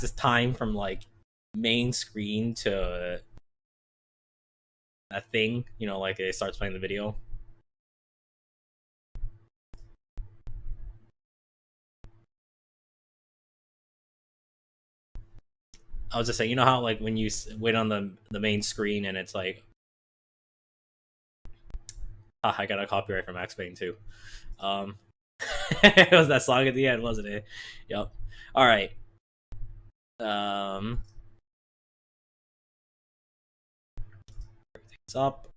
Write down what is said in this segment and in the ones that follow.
passes time from like main screen to a thing, you know, like it starts playing the video. I was just saying, you know how like when you wait on the main screen and it's like, I got a copyright from Max Payne too. It was that song at the end, wasn't it? Yep. All right. Everything's up.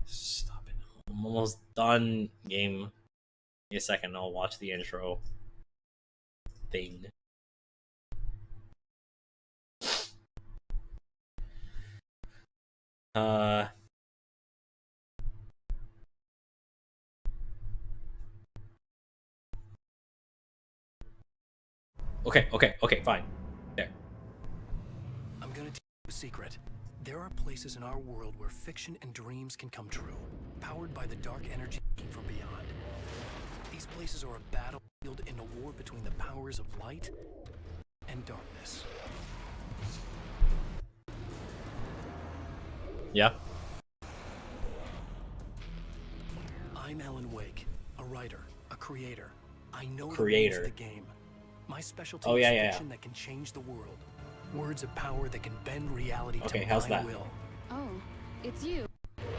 Stop it. I'm almost done. Game. Give me a second. I'll watch the intro thing. Okay, fine. There. I'm gonna tell you a secret. There are places in our world where fiction and dreams can come true, powered by the dark energy from beyond. These places are a battlefield in a war between the powers of light and darkness. Yeah. I'm Alan Wake, a writer, a creator. I know the Creator. rules of the game. My specialty Oh, is yeah. fiction that can change the world. Words of power that can bend reality Okay, to how's my that? will. Oh, it's you.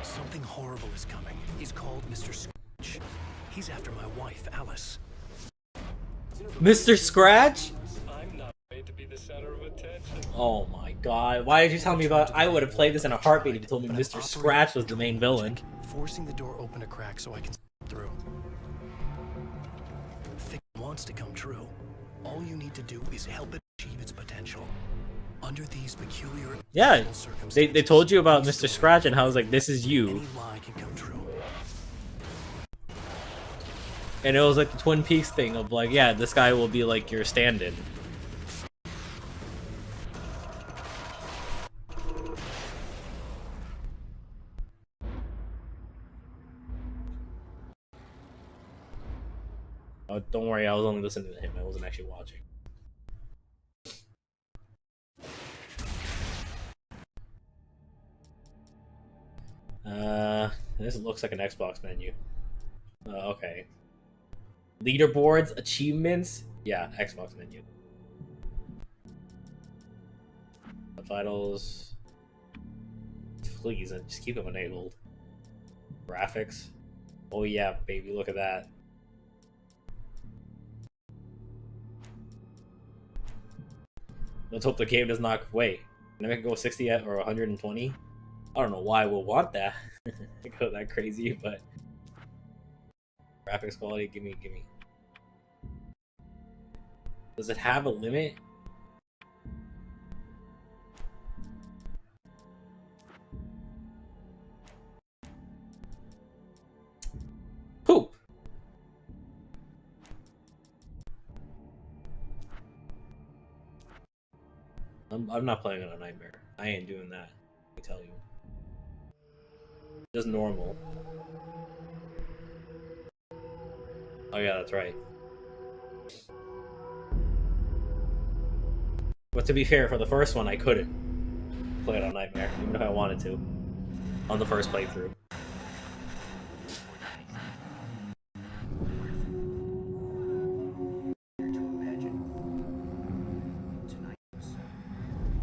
Something horrible is coming. He's called Mr. Scratch. He's after my wife, Alice. Mr. Scratch? I'm not made to be the center of attention. Oh my god. Why did you tell me about... I would have played this in a heartbeat if you told me But I'm Mr. operating Scratch was the main villain. forcing the door open a crack so I can slip through. Fiction wants to come true. All you need to do is help it achieve its potential. Under these peculiar Yeah, circumstances, they told you about any Mr. story, Scratch and how I was like, this is you. any lie can come true. And it was like the Twin Peaks thing of like, yeah, this guy will be like your stand-in. Oh, don't worry, I was only listening to him. I wasn't actually watching. This looks like an Xbox menu. Okay. Leaderboards, achievements, yeah, Xbox menu. Subtitles. Please, just keep them enabled. Graphics. Oh yeah, baby, look at that. Let's hope the game does not... Wait, can I make it go 60 or 120? I don't know why we'll want that. Go that crazy, but... Graphics quality, gimme. Does it have a limit? Poop! I'm not playing on a Nightmare. I ain't doing that. Let me tell you. Just normal. Oh yeah, that's right. But to be fair, for the first one, I couldn't play it on Nightmare, even if I wanted to. On the first playthrough.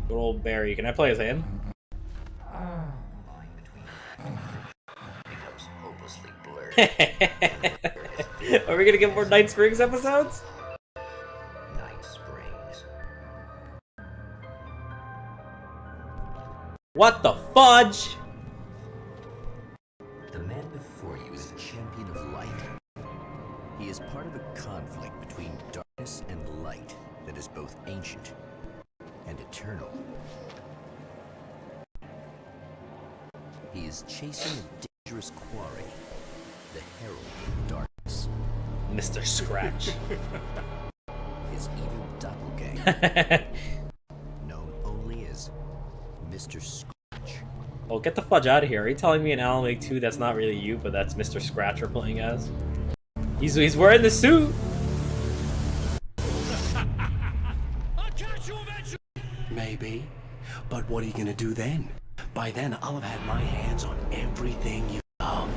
Good old Barry. Can I play as him? Are we gonna get more Night Springs episodes? Night Springs. What the fudge? The man before you is a champion of light. He is part of a conflict between darkness and light that is both ancient and eternal. He is chasing a dangerous quarry, the Herald of Darkness. Mr. Scratch. His evil doppelganger, known only as Mr. Scratch. Oh, get the fudge out of here. Are you telling me in Alan Wake 2 that's not really you, but that's Mr. Scratch you're playing as? He's wearing the suit. I'll catch you eventually. Maybe. But what are you gonna do then? By then, I'll have had my hands on everything you love.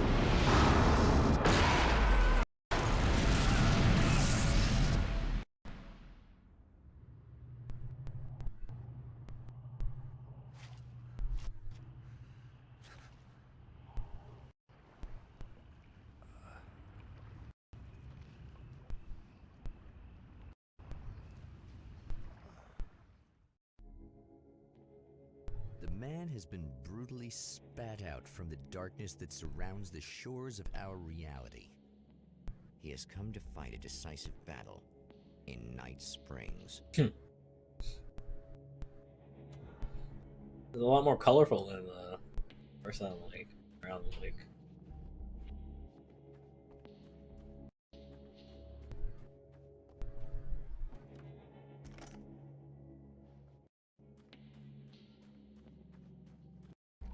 The man has been brutally spat out from the darkness that surrounds the shores of our reality. He has come to fight a decisive battle in Night Springs. It's a lot more colorful than the first time, like around the lake.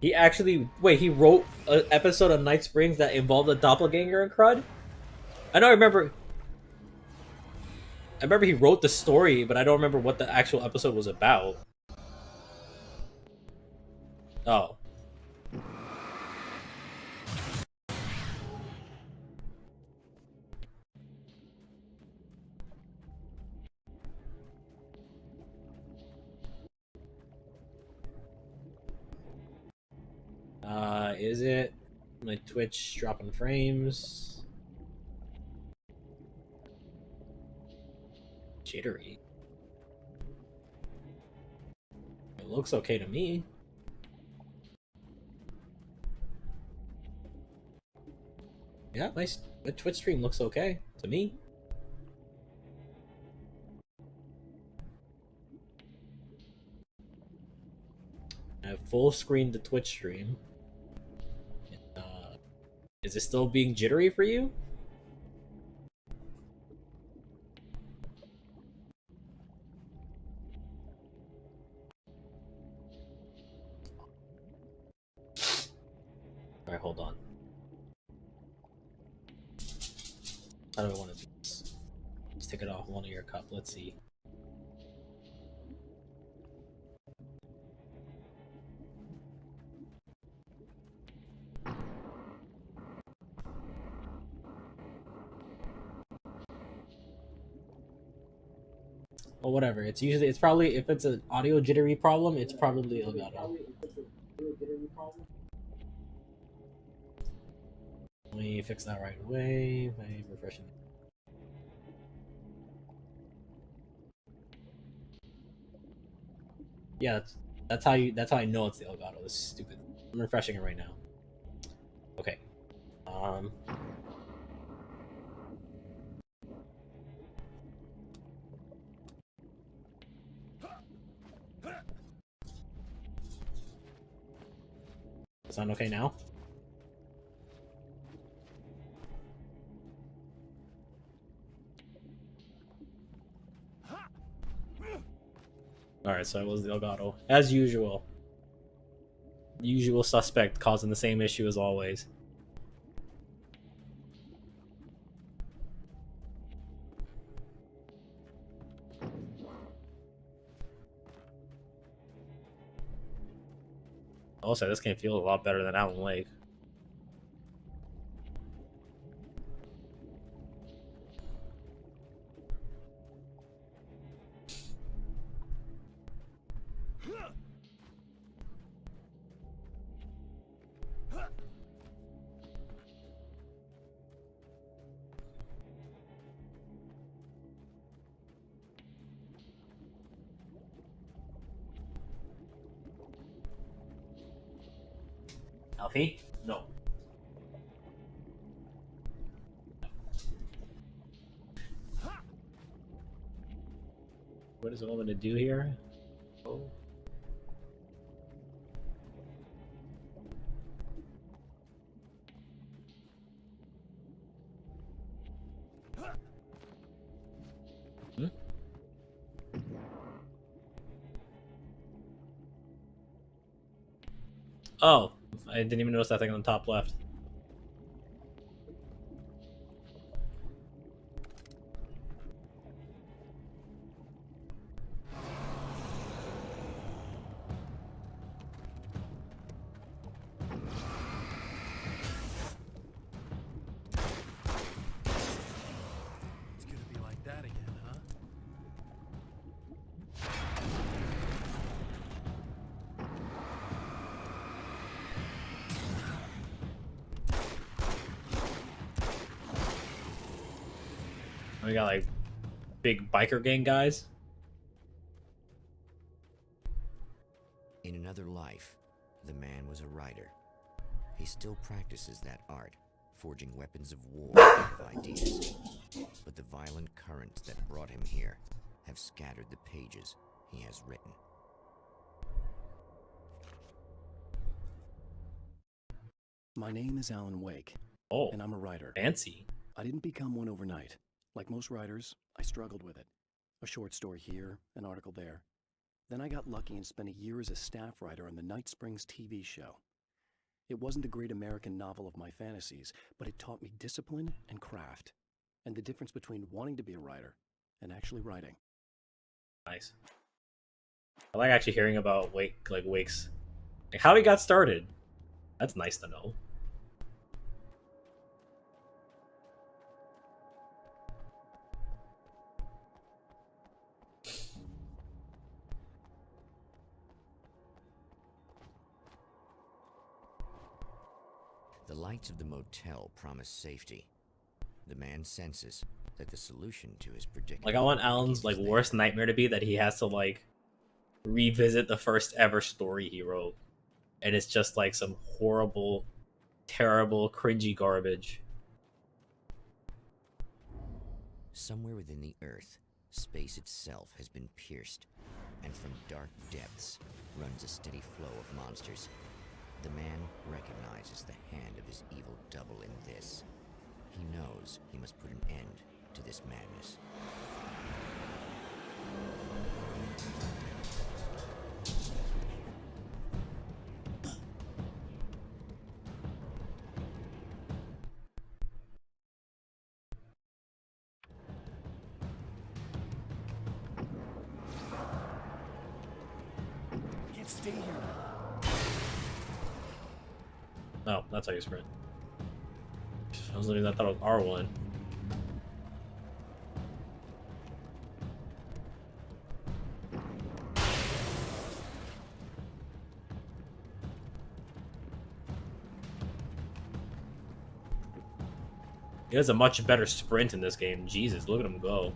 He actually he wrote an episode of Night Springs that involved a doppelganger and crud. I remember he wrote the story, but I don't remember what the actual episode was about. Oh. Is it? My Twitch dropping frames. Jittery. It looks okay to me. Yeah, my Twitch stream looks okay to me. I have full screen the Twitch stream. Is it still being jittery for you? Alright, hold on. How do I want to do this? Let's take it off one of your cup. Let's see. Well, whatever. It's probably, if it's an audio jittery problem, it's probably Elgato. Let me fix that right away by refreshing. Yeah, that's how I know it's the Elgato. This is stupid. I'm refreshing it right now. Okay. Sound okay now? Alright, so it was the Elgato. As usual. Usual suspect causing the same issue as always. Also, this game feels a lot better than Alan Wake. Alfie? No. What is it all going to do here? Oh. Hmm? Oh, I didn't even notice that thing on the top left. We got like big biker gang guys. In another life, the man was a writer. He still practices that art, forging weapons of war out of ideas. But the violent currents that brought him here have scattered the pages he has written. My name is Alan Wake, Oh, and I'm a writer. fancy. I didn't become one overnight. Like most writers, I struggled with it. A short story here, an article there. Then I got lucky and spent a year as a staff writer on the Night Springs TV show. It wasn't the great American novel of my fantasies, but it taught me discipline and craft, and the difference between wanting to be a writer and actually writing. Nice. I like actually hearing about Wake's, like how he got started. That's nice to know. The lights of the motel promise safety. The man senses that the solution to his predicament... Like I want Alan's like worst nightmare to be that he has to like revisit the first ever story he wrote, and it's just like some horrible, terrible, cringy garbage. Somewhere within the Earth, space itself has been pierced, and from dark depths runs a steady flow of monsters. The man recognizes the hand of his evil double in this. He knows he must put an end to this madness. I can't stay here now. Oh, that's how you sprint. I was literally, I thought it was R1. He has a much better sprint in this game. Jesus, look at him go.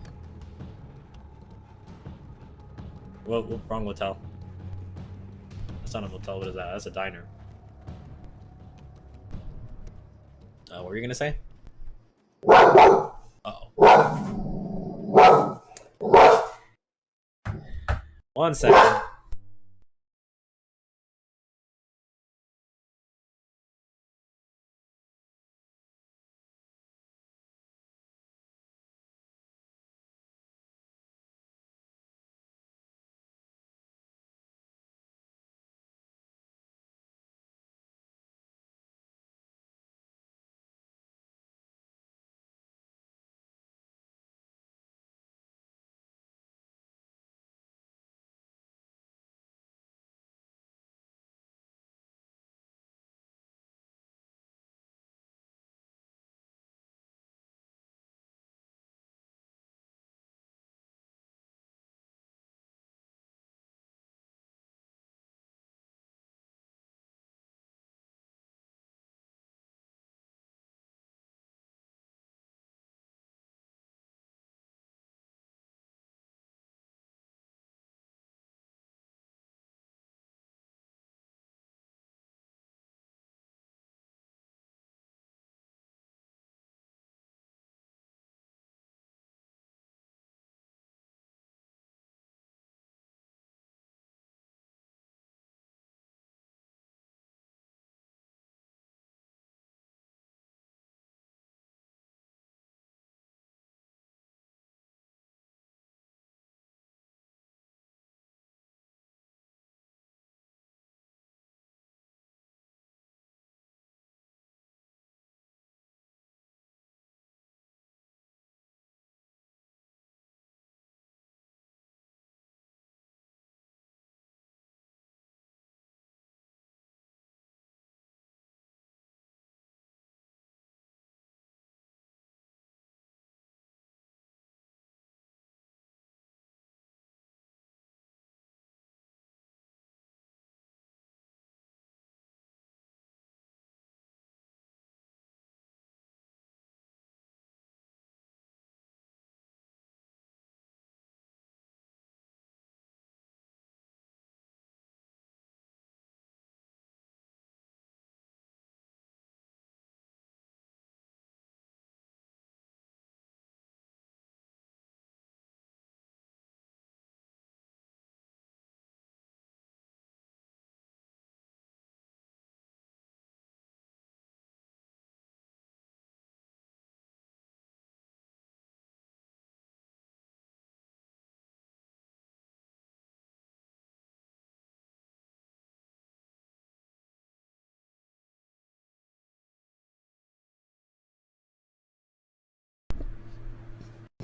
What wrong motel? That's not a motel. What is that? That's a diner. What were you gonna say? Uh-oh. 1 second.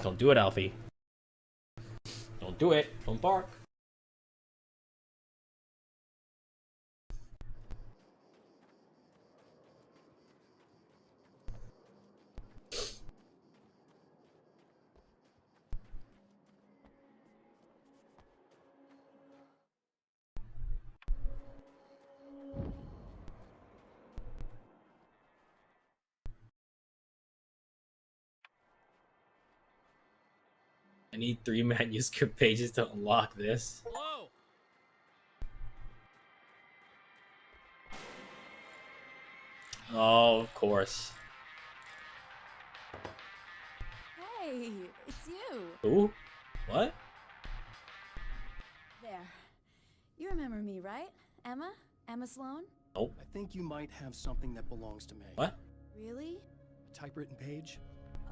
Don't do it, Alfie. Don't do it. Don't bark. I need 3 manuscript pages to unlock this. Hello. Oh, of course. Hey, it's you. Who? What? There. You remember me, right? Emma? Emma Sloan? Nope. I think you might have something that belongs to me. What? Really? A typewritten page?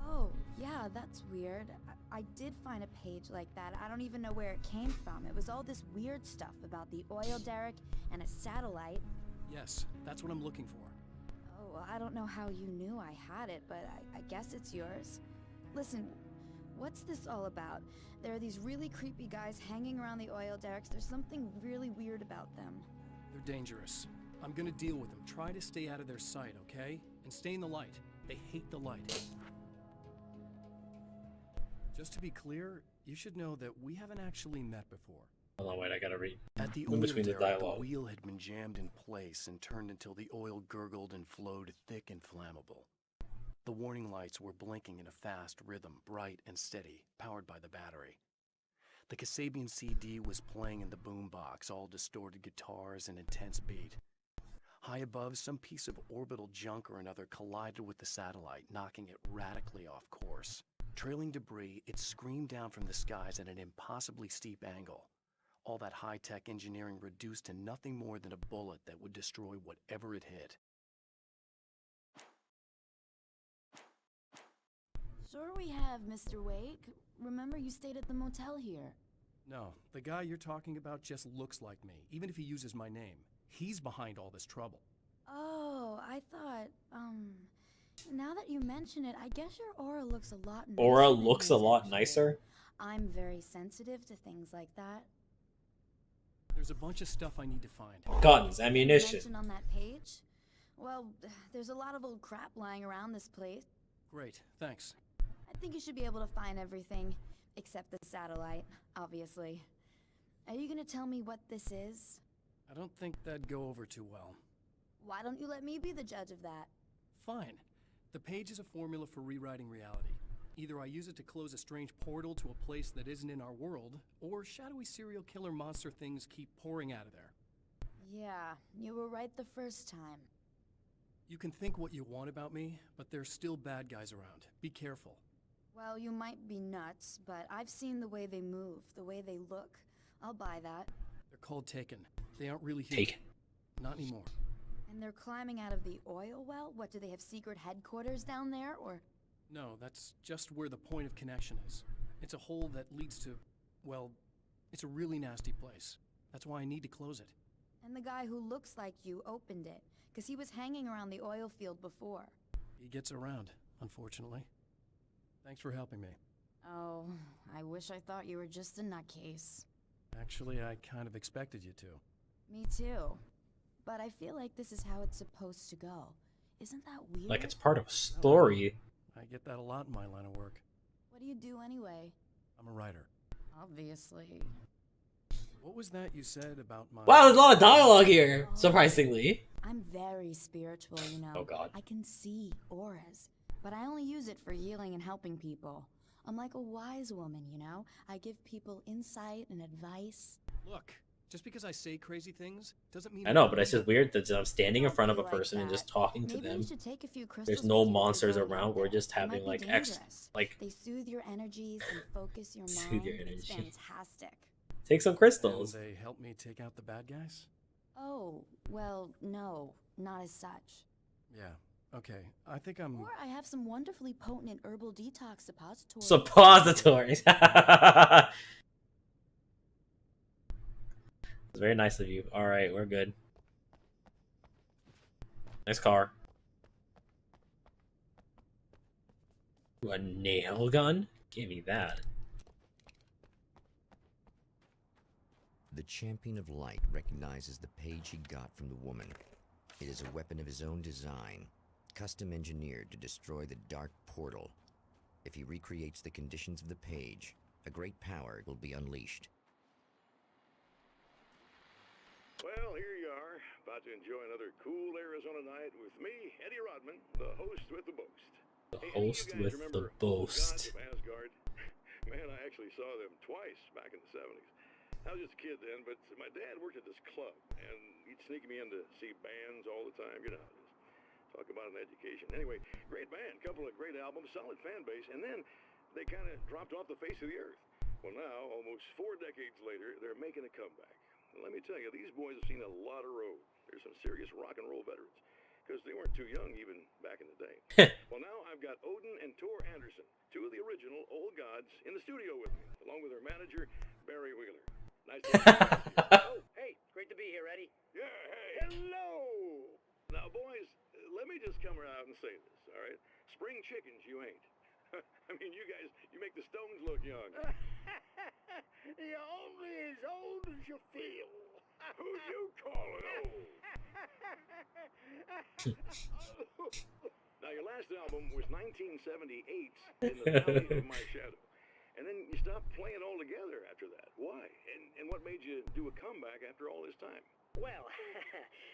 Oh, yeah, that's weird. I did find a page like that. I don't even know where it came from. It was all this weird stuff about the oil derrick and a satellite. Yes, that's what I'm looking for. Oh, well, I don't know how you knew I had it, but I guess it's yours. Listen, what's this all about? There are these really creepy guys hanging around the oil derricks. There's something really weird about them. They're dangerous. I'm gonna deal with them. Try to stay out of their sight, okay? And stay in the light. They hate the light. Just to be clear, you should know that we haven't actually met before. Hold on, wait, I gotta read. At the In oil between the derrick, dialogue. the wheel had been jammed in place and turned until the oil gurgled and flowed thick and flammable. The warning lights were blinking in a fast rhythm, bright and steady, powered by the battery. The Kasabian CD was playing in the boombox, all distorted guitars and intense beat. High above, some piece of orbital junk or another collided with the satellite, knocking it radically off course. Trailing debris, it screamed down from the skies at an impossibly steep angle. All that high-tech engineering reduced to nothing more than a bullet that would destroy whatever it hit. Sure we have, Mr. Wake. Remember you stayed at the motel here. No, the guy you're talking about just looks like me, even if he uses my name. He's behind all this trouble. Oh, I thought, now that you mention it, I guess your aura looks a lot nicer. Aura than looks his, a lot actually. nicer. I'm very sensitive to things like that. There's a bunch of stuff I need to find. Guns, Mentioned ammunition. on that page? Well, there's a lot of old crap lying around this place. Great, thanks. I think you should be able to find everything, except the satellite, obviously. Are you gonna tell me what this is? I don't think that'd go over too well. Why don't you let me be the judge of that? Fine. The page is a formula for rewriting reality. Either I use it to close a strange portal to a place that isn't in our world, or shadowy serial killer monster things keep pouring out of there. Yeah, you were right the first time. You can think what you want about me, but there's still bad guys around. Be careful. Well, you might be nuts, but I've seen the way they move, the way they look. I'll buy that. They're called Taken. They aren't really here. Taken. Not anymore. And they're climbing out of the oil well? What, do they have secret headquarters down there, or...? No, that's just where the point of connection is. It's a hole that leads to, well, it's a really nasty place. That's why I need to close it. And the guy who looks like you opened it, because he was hanging around the oil field before. He gets around, unfortunately. Thanks for helping me. Oh, I wish I thought you were just a nutcase. Actually, I kind of expected you to. Me too. But I feel like this is how it's supposed to go. Isn't that weird? Like it's part of a story. I get that a lot in my line of work. What do you do anyway? I'm a writer. Obviously. What was that you said about my... Wow, there's a lot of dialogue here, surprisingly. I'm very spiritual, you know. Oh, God. I can see auras, but I only use it for healing and helping people. I'm like a wise woman, you know? I give people insight and advice. Look, just because I say crazy things doesn't mean... I know, but it's just weird that I'm standing in front of a Don't be like person and that. just talking to Maybe them. you should take a few crystals There's with no you if monsters you're going around. out We're there. just They might having be like dangerous. like They soothe your energies and focus your mind. Soothe your It's energy. fantastic. take some And crystals. they help me take out the bad guys? Oh, well, no, not as such. Yeah, okay. I think I'm... Or I have some wonderfully potent herbal detox suppositories. Suppositories. It's very nice of you. All right, we're good. Nice car. Ooh, a nail gun? Give me that. The Champion of Light recognizes the page he got from the woman. It is a weapon of his own design, custom engineered to destroy the Dark Portal. If he recreates the conditions of the page, a great power will be unleashed. Well, here you are, about to enjoy another cool Arizona night with me, Eddie Rodman, the host with the boast. The Hey, any of you host guys with remember the boast. Old Gods of Asgard? Man, I actually saw them twice back in the 70s. I was just a kid then, but my dad worked at this club, and he'd sneak me in to see bands all the time. You know how it is. Talk about an education. Anyway, great band, couple of great albums, solid fan base, and then they kind of dropped off the face of the earth. Well, now, almost 4 decades later, they're making a comeback. And let me tell you, these boys have seen a lot of road. There's some serious rock and roll veterans, because they weren't too young even back in the day. Well, now I've got Odin and Tor Anderson, two of the original Old Gods, in the studio with me, along with their manager, Barry Wheeler. Nice to meet you. Oh, hey, great to be here, Eddie. Yeah, hey. Hello. Now, boys, let me just come out and say this, all right? Spring chickens, you ain't. I mean, you guys, you make the Stones look young. You're only as old as you feel. Who you calling old? Now, your last album was 1978's In the Valley of My Shadow. And then you stopped playing altogether after that. Why? And what made you do a comeback after all this time? Well,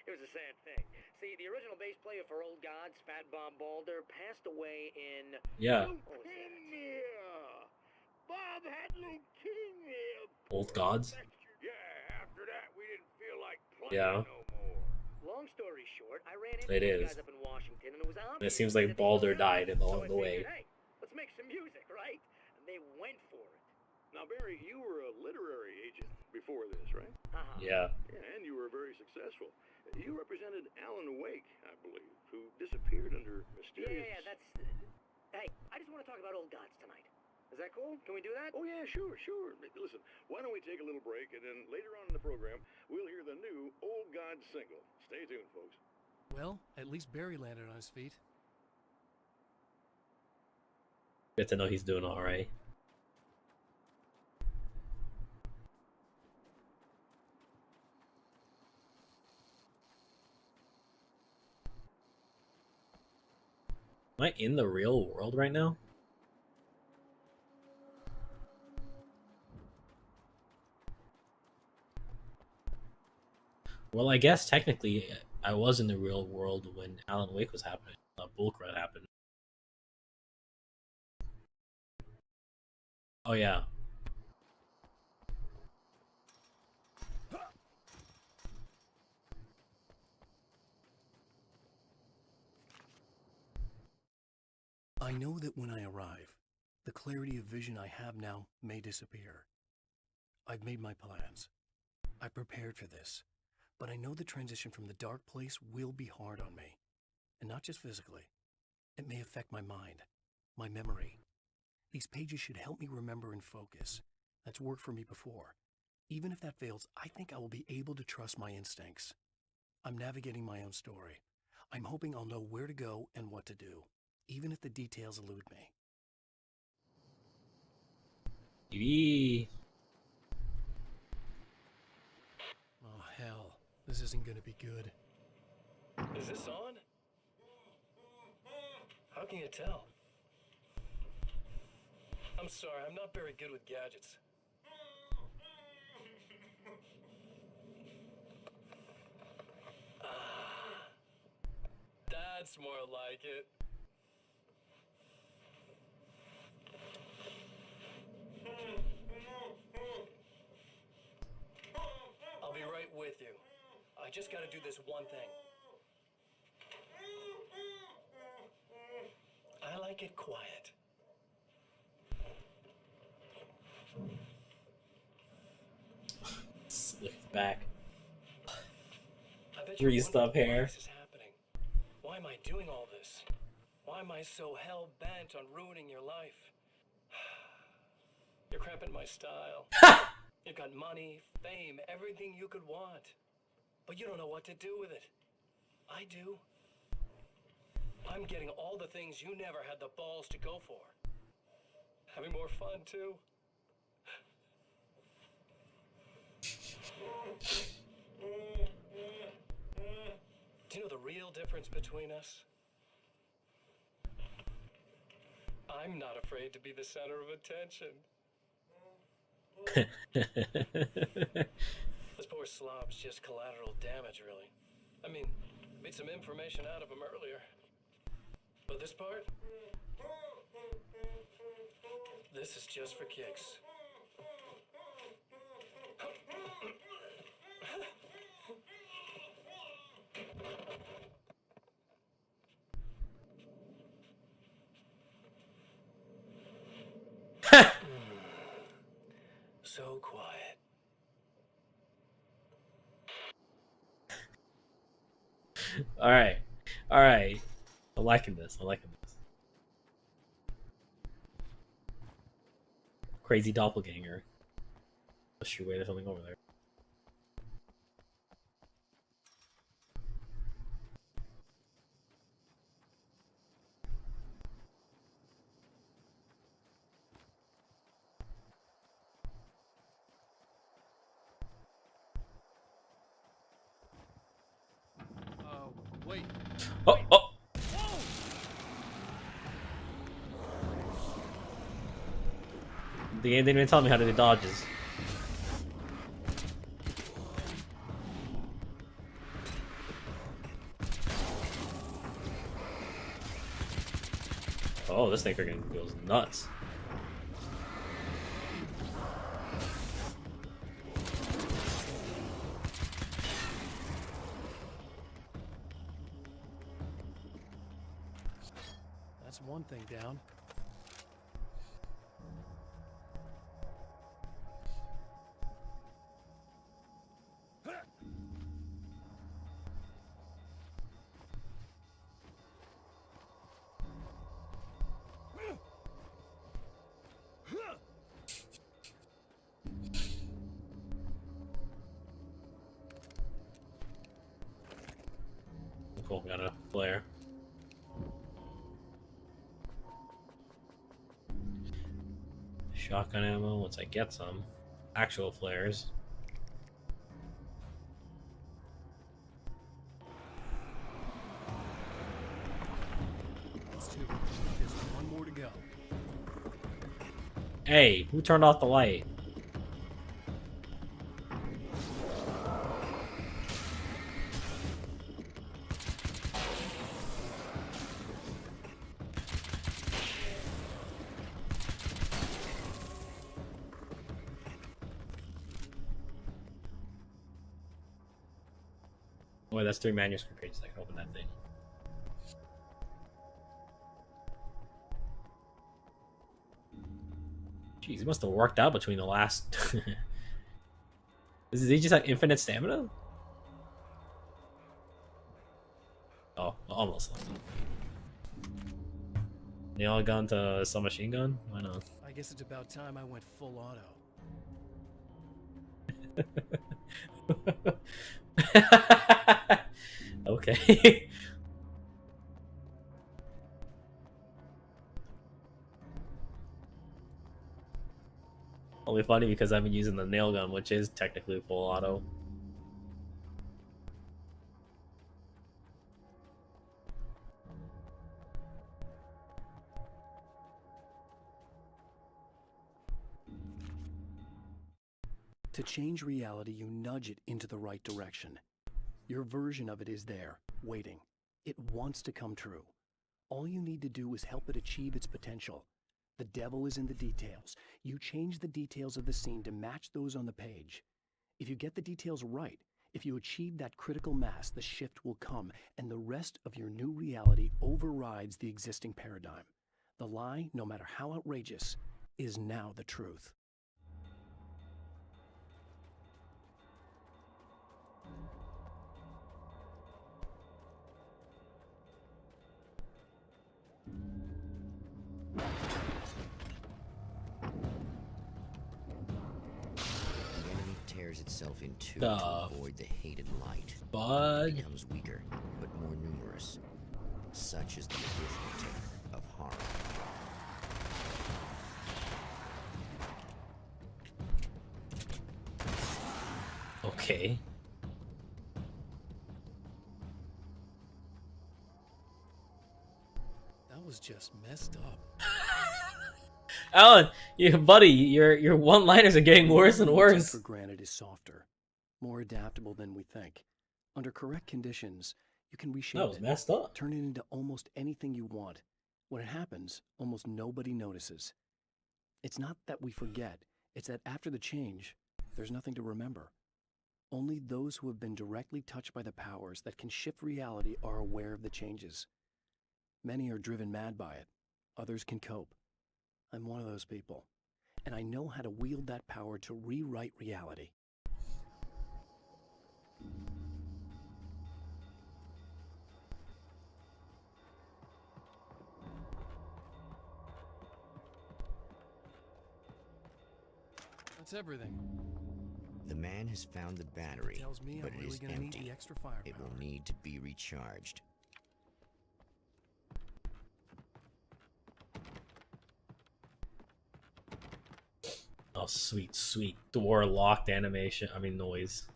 it was a sad thing. See, the original bass player for Old Gods, Fat Bob Balder, passed away in... Yeah. Leukemia! Bob had leukemia! Old Gods. Yeah, after that, we didn't feel like playing Yeah. no more. Long story short, I ran into It these is. guys up in Washington, and it was obvious. It seems like that they Balder were died so along I the way. figured, hey, let's make some music, right? And they went for it. Now, Barry, you were a literary agent before this, right? Uh-huh. Yeah. Yeah, and you were very successful. You represented Alan Wake, I believe, who disappeared under mysterious... Yeah, that's... Hey, I just want to talk about Old Gods tonight. Is that cool? Can we do that? Oh, yeah, sure. Listen, why don't we take a little break, and then later on in the program, we'll hear the new Old God single. Stay tuned, folks. Well, at least Barry landed on his feet. Good to know he's doing all right. Am I in the real world right now? Well, I guess technically I was in the real world when Alan Wake was happening. Bullcrud happened. Oh yeah. I know that when I arrive, the clarity of vision I have now may disappear. I've made my plans. I prepared for this, but I know the transition from the dark place will be hard on me. And not just physically. It may affect my mind, my memory. These pages should help me remember and focus. That's worked for me before. Even if that fails, I think I will be able to trust my instincts. I'm navigating my own story. I'm hoping I'll know where to go and what to do, even if the details elude me. Eee. Oh, hell. This isn't gonna be good. Is this on? How can you tell? I'm sorry, I'm not very good with gadgets. That's more like it. I'll be right with you. I just gotta do this one thing. I like it quiet. Slicked back. I bet you're Greased wondering up why hair. this is happening. Why am I doing all this? Why am I so hell-bent on ruining your life? You're cramping my style. You've got money, fame, everything you could want. But you don't know what to do with it. I do. I'm getting all the things you never had the balls to go for. having more fun too. Do you know the real difference between us? I'm not afraid to be the center of attention. This poor slob's just collateral damage, really. I mean, made some information out of him earlier. But this part? This is just for kicks. So quiet. All right, all right. I'm liking this. I'm liking this. Crazy doppelganger. Let's shoot, wait, there's something over there. Wait. Oh, oh. The game didn't even tell me how to do dodges. Oh, this thing freaking goes nuts. That's one thing down. Cool, got a flare. Shotgun ammo once I get some. Actual flares. That's two. There's one more to go. Hey, who turned off the light? Oh, that's 3 manuscript pages. I can open that thing. Jeez, he must have worked out between the last. Does he just have infinite stamina? Oh, almost. Nail gun to submachine gun? Why not? I guess it's about time I went full auto. Okay. Only funny because I've been using the nail gun, which is technically full auto. To change reality, you nudge it into the right direction. Your version of it is there, waiting. It wants to come true. All you need to do is help it achieve its potential. The devil is in the details. You change the details of the scene to match those on the page. If you get the details right, if you achieve that critical mass, the shift will come, and the rest of your new reality overrides the existing paradigm. The lie, no matter how outrageous, is now the truth. The enemy tears itself in two The to avoid the hated light. Bud. It becomes weaker, but more numerous. Such is the arithmetic of horror. Okay. That was just messed up. Alan, buddy, your one-liners are getting worse and What we take worse. for granted is softer, more adaptable than we think. Under correct conditions, you can reshape That was it, messed up. turn it into almost anything you want. When it happens, almost nobody notices. It's not that we forget, it's that after the change, there's nothing to remember. Only those who have been directly touched by the powers that can shift reality are aware of the changes. Many are driven mad by it, others can cope. I'm one of those people, and I know how to wield that power to rewrite reality. That's everything. The man has found the battery, Tells me but I'm it really is gonna need empty. the extra firepower. It will need to be recharged. Oh, sweet, sweet door locked animation. I mean, noise.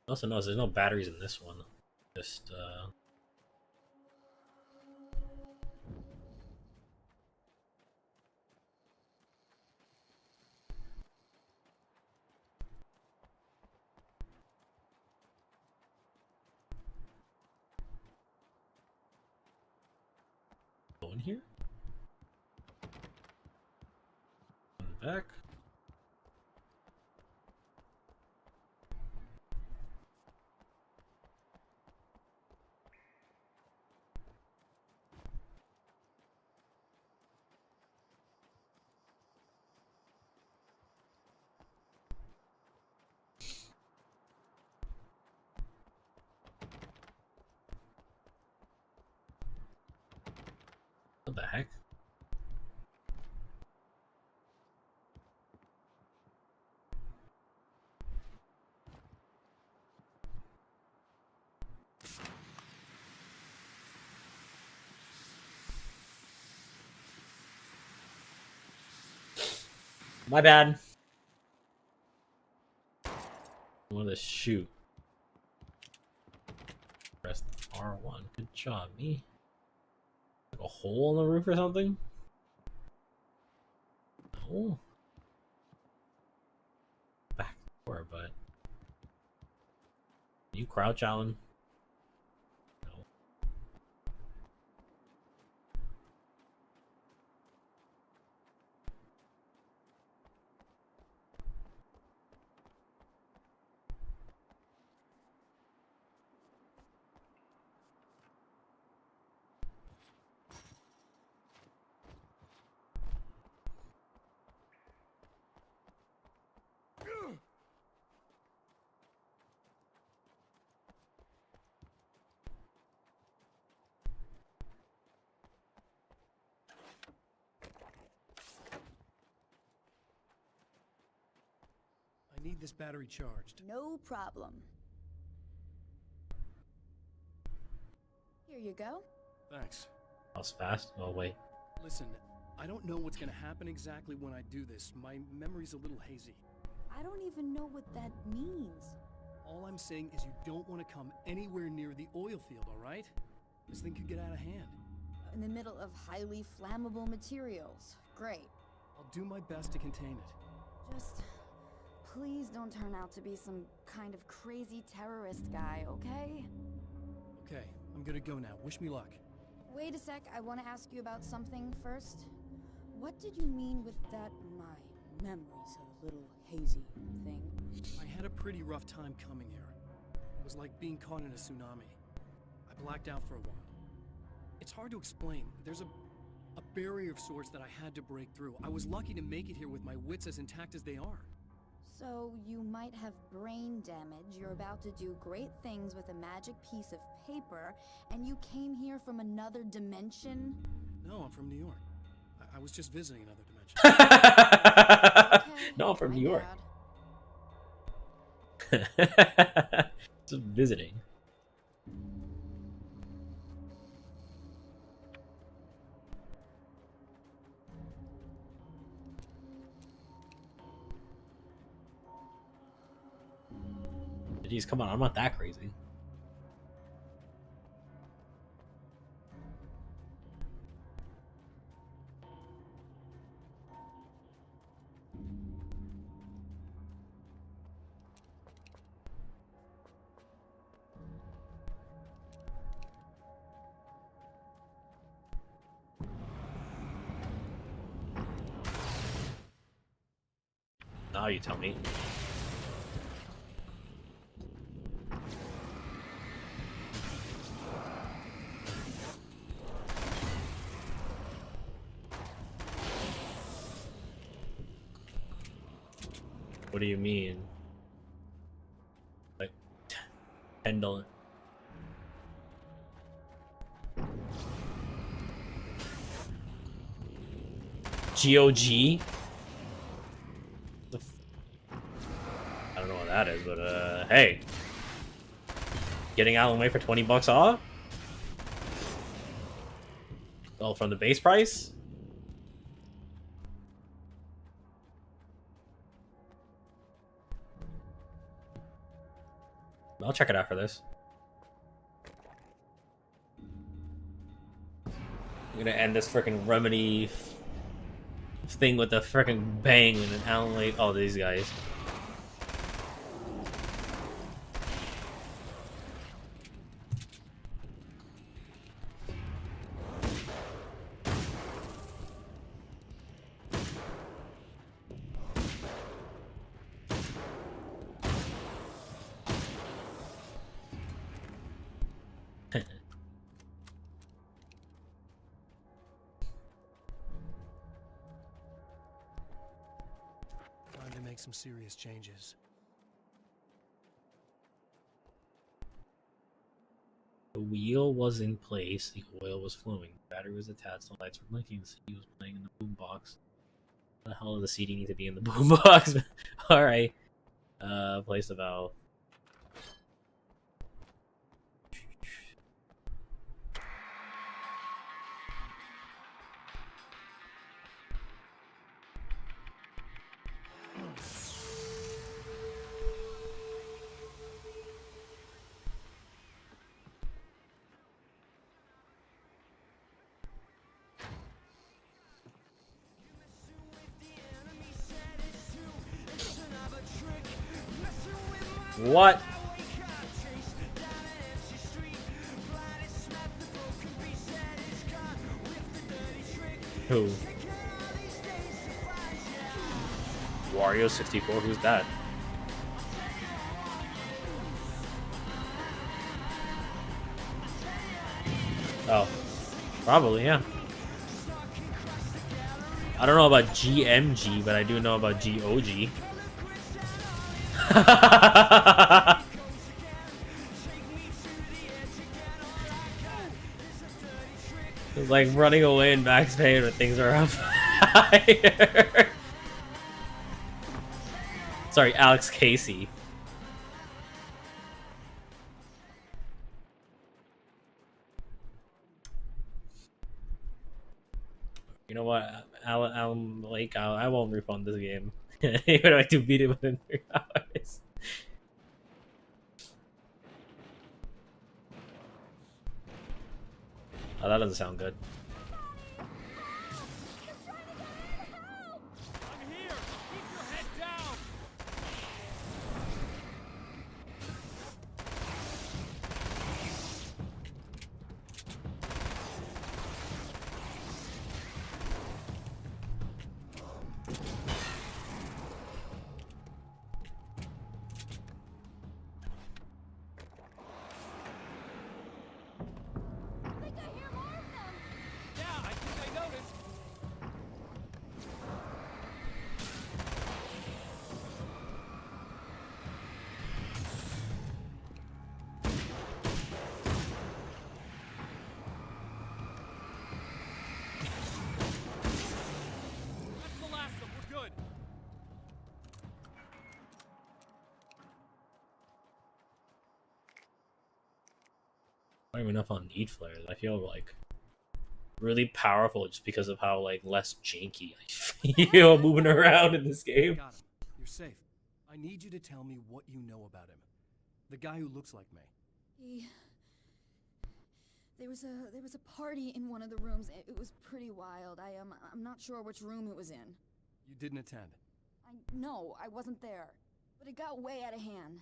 Also notice there's no batteries in this one. Just go in here. Back. What the heck? My bad. I want to shoot. Press R1. Good job, me. Like a hole in the roof or something? No. Back door, but you crouch, Alan. No. I need this battery charged. No problem. Here you go. Thanks. That was fast. Oh, wait. Listen, I don't know what's gonna happen exactly when I do this. My memory's a little hazy. I don't even know what that means. All I'm saying is you don't want to come anywhere near the oil field, all right? This thing could get out of hand. In the middle of highly flammable materials. Great. I'll do my best to contain it. Just please don't turn out to be some kind of crazy terrorist guy, okay? Okay, I'm gonna go now. Wish me luck. Wait a sec, I want to ask you about something first. What did you mean with that my memory's a little hazy thing? I had a pretty rough time coming here. It was like being caught in a tsunami. I blacked out for a while. It's hard to explain. There's a barrier of sorts that I had to break through. I was lucky to make it here with my wits as intact as they are. So you might have brain damage, you're about to do great things with a magic piece of paper, and you came here from another dimension? No, I'm from New York. I was just visiting another dimension. Okay, No, I'm from my New York. bad. Just visiting. Jeez, come on, I'm not that crazy. Now you tell me. What do you mean? Like, $10. GOG? I don't know what that is, but hey. Getting Alan Wake for $20 off? Oh, from the base price? I'll check it out for this. I'm gonna end this freaking Remedy thing with a freaking bang and an Alan Wake. Oh, these guys. Time to make some serious changes. The wheel was in place, the oil was flowing, the battery was attached, the lights were blinking, the CD was playing in the boombox. The hell does the CD need to be in the boombox? Alright. Place the valve. What? Who? Wario 64? Who's that? Oh. Probably, yeah. I don't know about GMG, but I do know about GOG. It's like running away in Max Payne when things are on fire. Sorry, Alex Casey. You know what, Alan Lake, I won't refund this game. Even if I do beat it within 3 hours. Oh, that doesn't sound good. don't even know if I'll need flares. I feel like really powerful just because of how like less janky I feel moving around in this game. Got him. You're safe. I need you to tell me what you know about him. The guy who looks like me. There was a party in one of the rooms. It was pretty wild. I'm not sure which room it was in. You didn't attend. No, I wasn't there. But it got way out of hand.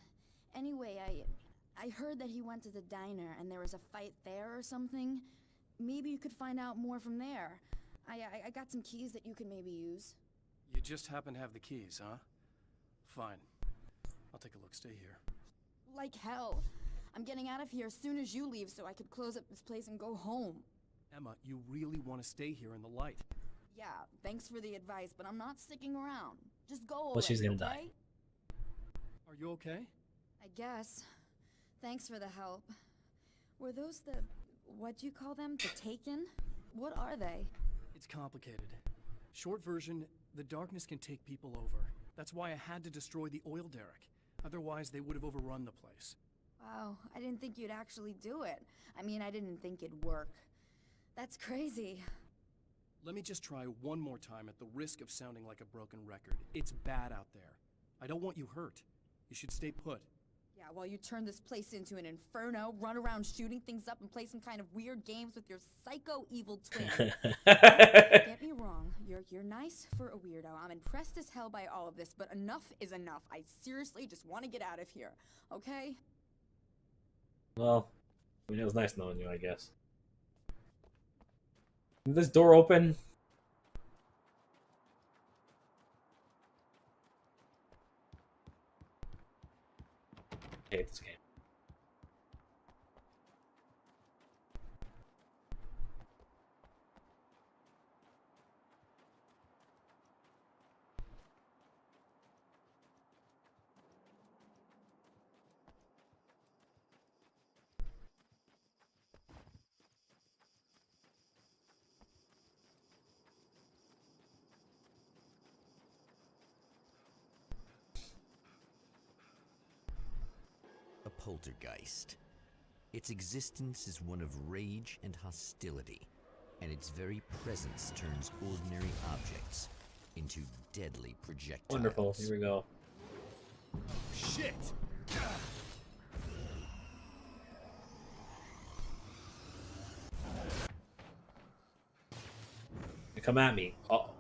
Anyway, I heard that he went to the diner and there was a fight there or something. Maybe you could find out more from there. I got some keys that you could maybe use. You just happen to have the keys, huh? Fine. I'll take a look. Stay here. Like hell. I'm getting out of here as soon as you leave so I could close up this place and go home. Emma, you really want to stay here in the light. Yeah, thanks for the advice, but I'm not sticking around. Just go away, Well, she's gonna okay? die. Are you okay? I guess. Thanks for the help. Were those the... what'd you call them? The Taken? What are they? It's complicated. Short version, the darkness can take people over. That's why I had to destroy the oil derrick. Otherwise, they would have overrun the place. Wow, I didn't think you'd actually do it. I mean, I didn't think it'd work. That's crazy. Let me just try one more time at the risk of sounding like a broken record. It's bad out there. I don't want you hurt. You should stay put. Yeah, while you turn this place into an inferno, run around shooting things up and play some kind of weird games with your psycho evil twin. Get me wrong, you're nice for a weirdo. I'm impressed as hell by all of this, but enough is enough. I seriously just want to get out of here, okay? Well, I mean, it was nice knowing you, I guess. Is this door open? I hate this game. A poltergeist. Its existence is one of rage and hostility, and its very presence turns ordinary objects into deadly projectiles. Wonderful. Here we go. Shit! Come at me. Uh-oh.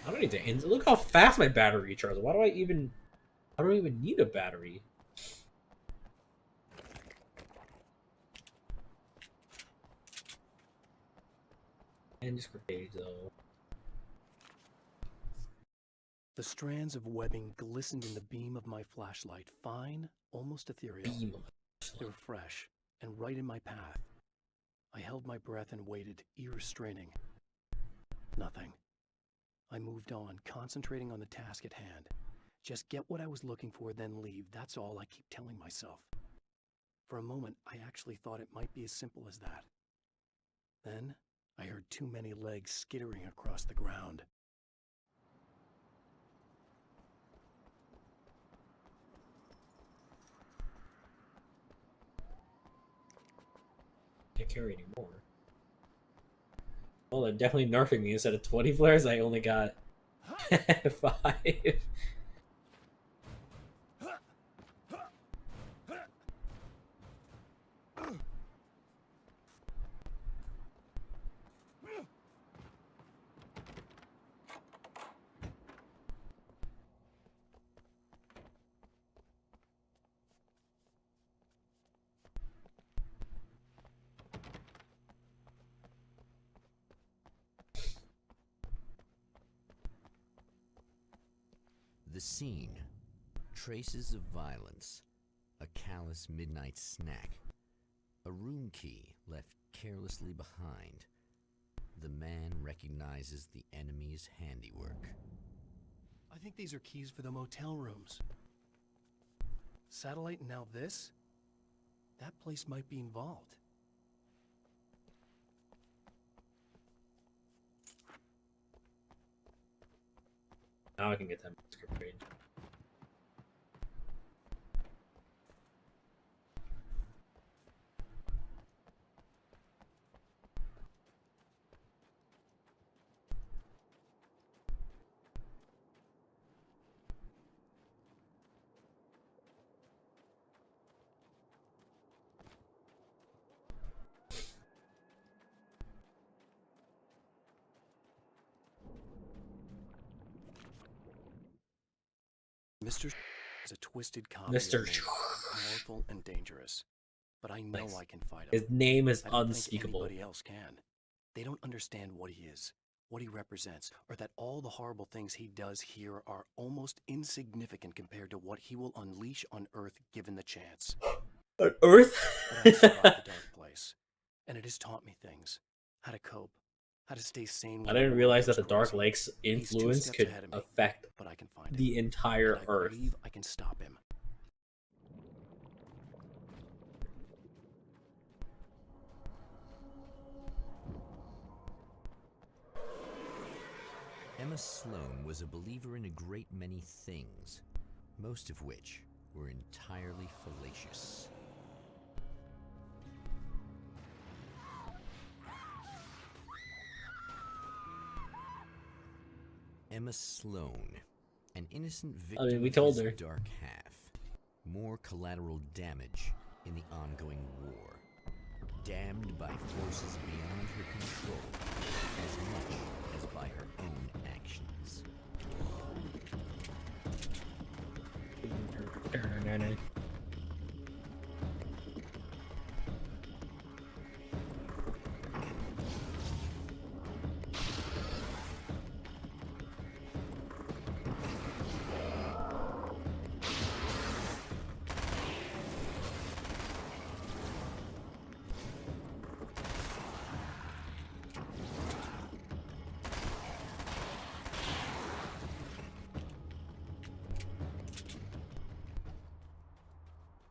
I don't need to look how fast my battery recharges. Why do I even... I don't even need a battery. And just grenades though. The strands of webbing glistened in the beam of my flashlight, fine, almost ethereal. Beam. They were fresh and right in my path. I held my breath and waited, ears straining. Nothing. I moved on, concentrating on the task at hand. Just get what I was looking for, then leave. That's all I keep telling myself. For a moment, I actually thought it might be as simple as that. Then, I heard too many legs skittering across the ground. Can't carry anymore. Well, they're definitely nerfing me. Instead of 20 flares, I only got 5. The scene. Traces of violence. A callous midnight snack. A room key left carelessly behind. The man recognizes the enemy's handiwork. I think these are keys for the motel rooms. Satellite and now this? That place might be involved. Now I can get that script page. Mr. is a twisted copy Mr. of me, powerful and dangerous. But I know Nice. I can fight him. His name is I don't think unspeakable. anybody else can. They don't understand what he is, what he represents, or that all the horrible things he does here are almost insignificant compared to what he will unleash on Earth given the chance. On Earth? But I survived the dark place, and it has taught me things. How to cope, how to stay sane. I didn't realize that the against Dark poison. Lake's He's 2 influence steps could ahead of me, affect but I can find him. the entire And I Earth. believe I can stop him. Emma Sloan was a believer in a great many things, most of which were entirely fallacious. Emma Sloan, an innocent victim we of told his her. dark half. More collateral damage in the ongoing war. Damned by forces beyond her control, as much as by her own actions.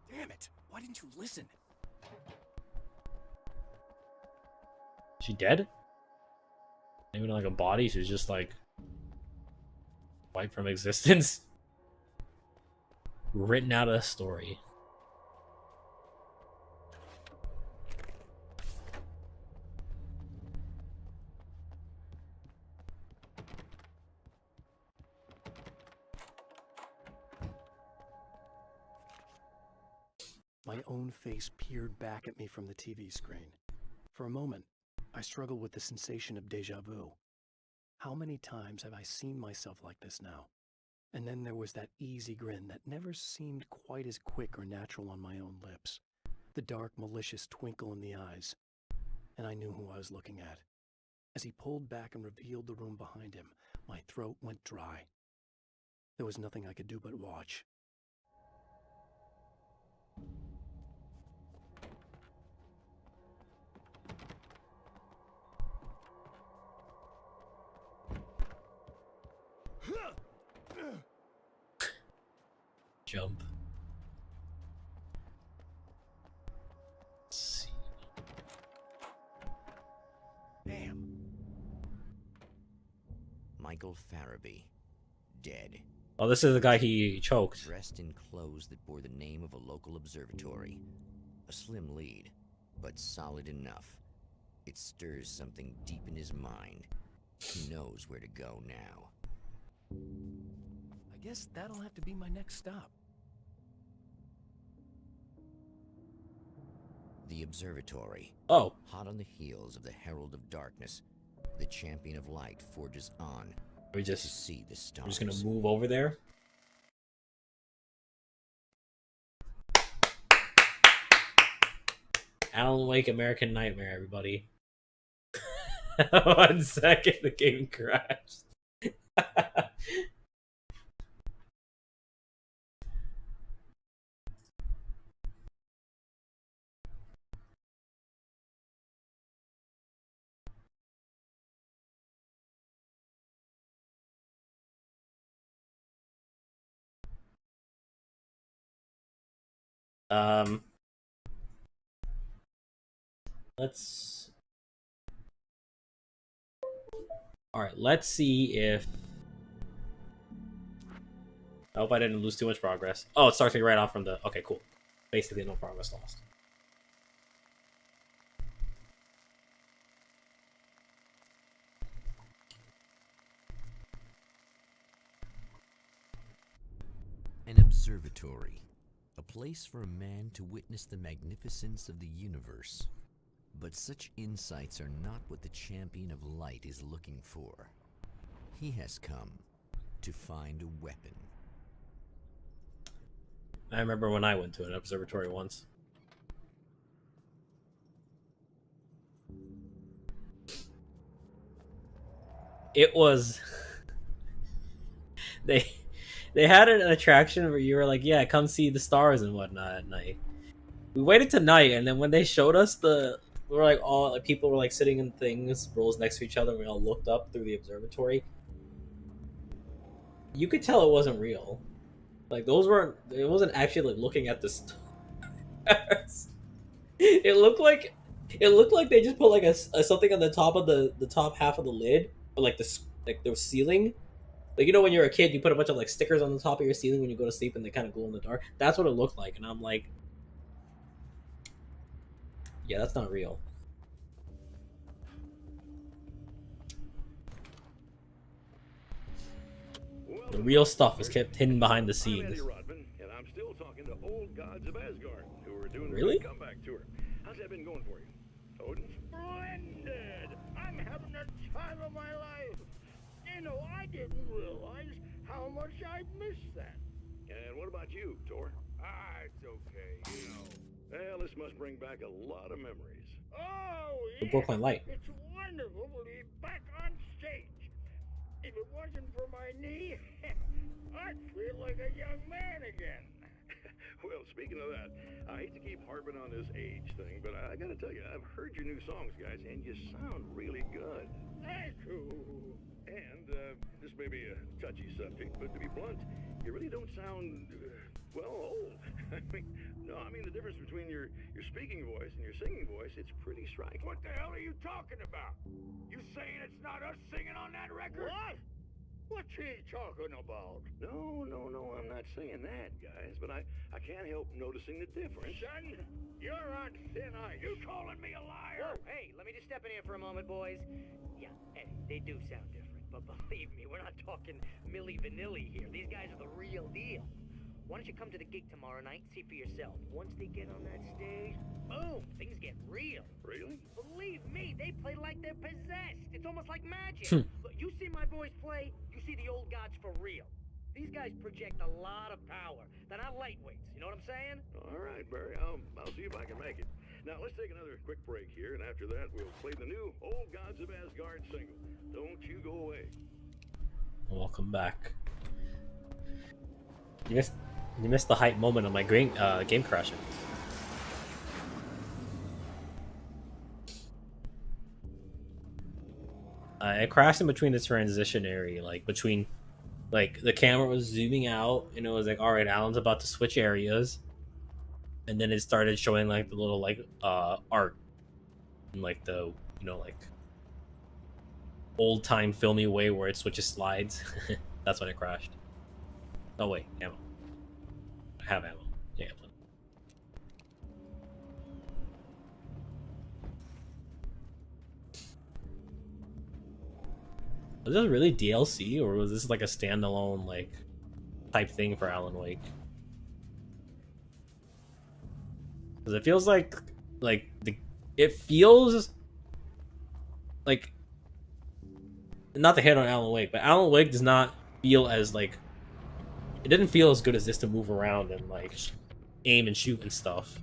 Damn it! Why didn't you listen? She dead? Even like a body, she's just like wiped from existence. Written out of a story. My own face peered back at me from the TV screen. For a moment, I struggled with the sensation of déjà vu. How many times have I seen myself like this now? And then there was that easy grin that never seemed quite as quick or natural on my own lips. The dark, malicious twinkle in the eyes. And I knew who I was looking at. As he pulled back and revealed the room behind him, my throat went dry. There was nothing I could do but watch. Jump. Let's see. Damn. Michael Farabee, dead. Oh, this is the guy he choked. Dressed in clothes that bore the name of a local observatory. A slim lead, but solid enough. It stirs something deep in his mind. He knows where to go now. I guess that'll have to be my next stop. The observatory. Oh, Hot on the heels of the Herald of Darkness, the Champion of Light forges on we to just see the stars. we're just gonna move over there. Alan Wake American Nightmare, everybody. 1 second, the game crashed. Let's. All right, let's see if I hope I didn't lose too much progress. Oh, it starts me right off from the... Okay, cool. Basically, no progress lost. An observatory. A place for a man to witness the magnificence of the universe. But such insights are not what the champion of light is looking for. He has come to find a weapon. I remember when I went to an observatory once. It was... They had an attraction where you were like, yeah, come see the stars and whatnot at night. We waited to night, and then when they showed us the... We were like, all like, people were like sitting in things, rows next to each other, and we all looked up through the observatory. You could tell it wasn't real. Like, those weren't... It wasn't actually like looking at the stars. It looked like they just put like a something on the top of the top half of the lid, or like the ceiling. Like, you know, when you're a kid, you put a bunch of like stickers on the top of your ceiling when you go to sleep, and they kind of glow in the dark. That's what it looked like, and I'm like, yeah, that's not real. The real stuff is kept hidden behind the I'm scenes. Eddie Rodman, and I'm still talking to old gods of Asgard, who are doing Really? the comeback tour. How's that been going for you, Odin? Splendid! I'm having the time of my life. You know, I didn't realize how much I'd missed that. And what about you, Thor? It's okay, you know. Well, this must bring back a lot of memories. Oh, The yeah. Brooklyn Light. It's wonderful to be back on stage. If it wasn't for my knee, I'd feel like a young man again. Well, speaking of that, I hate to keep harping on this age thing, but I gotta tell you, I've heard your new songs, guys, and you sound really good. Thank you. And this may be a touchy subject, but to be blunt, you really don't sound, well, old. I mean the difference between your speaking voice and your singing voice, it's pretty striking. What the hell are you talking about? You saying it's not us singing on that record? What? What's he talking about? No, I'm not saying that, guys, but I can't help noticing the difference. Son, you're on thin ice. You calling me a liar? Whoa, hey, let me just step in here for a moment, boys. Yeah, Eddie, they do sound different, but believe me, we're not talking Milli Vanilli here. These guys are the real deal. Why don't you come to the gig tomorrow night and see for yourself? Once they get on that stage, boom, things get real. Really? Believe me, they play like they're possessed. It's almost like magic. Hmm. Look, you see my boys play, you see the old gods for real. These guys project a lot of power. They're not lightweights, you know what I'm saying? All right, Barry, I'll see if I can make it. Now, let's take another quick break here, and after that, we'll play the new Old Gods of Asgard single. Don't you go away. Welcome back. You missed the hype moment of my game crashing. It crashed in between the transition area, like between, like the camera was zooming out, and it was like, all right, Alan's about to switch areas, and then it started showing like the little like art, in like the like old time filmy way where it switches slides. That's when it crashed. Oh wait, ammo. I have ammo. Yeah, plenty. Was this really DLC, or was this like a standalone like type thing for Alan Wake? Because it feels like it feels like, not to hit on Alan Wake, but Alan Wake does not feel as like, it didn't feel as good as this to move around and like aim and shoot and stuff.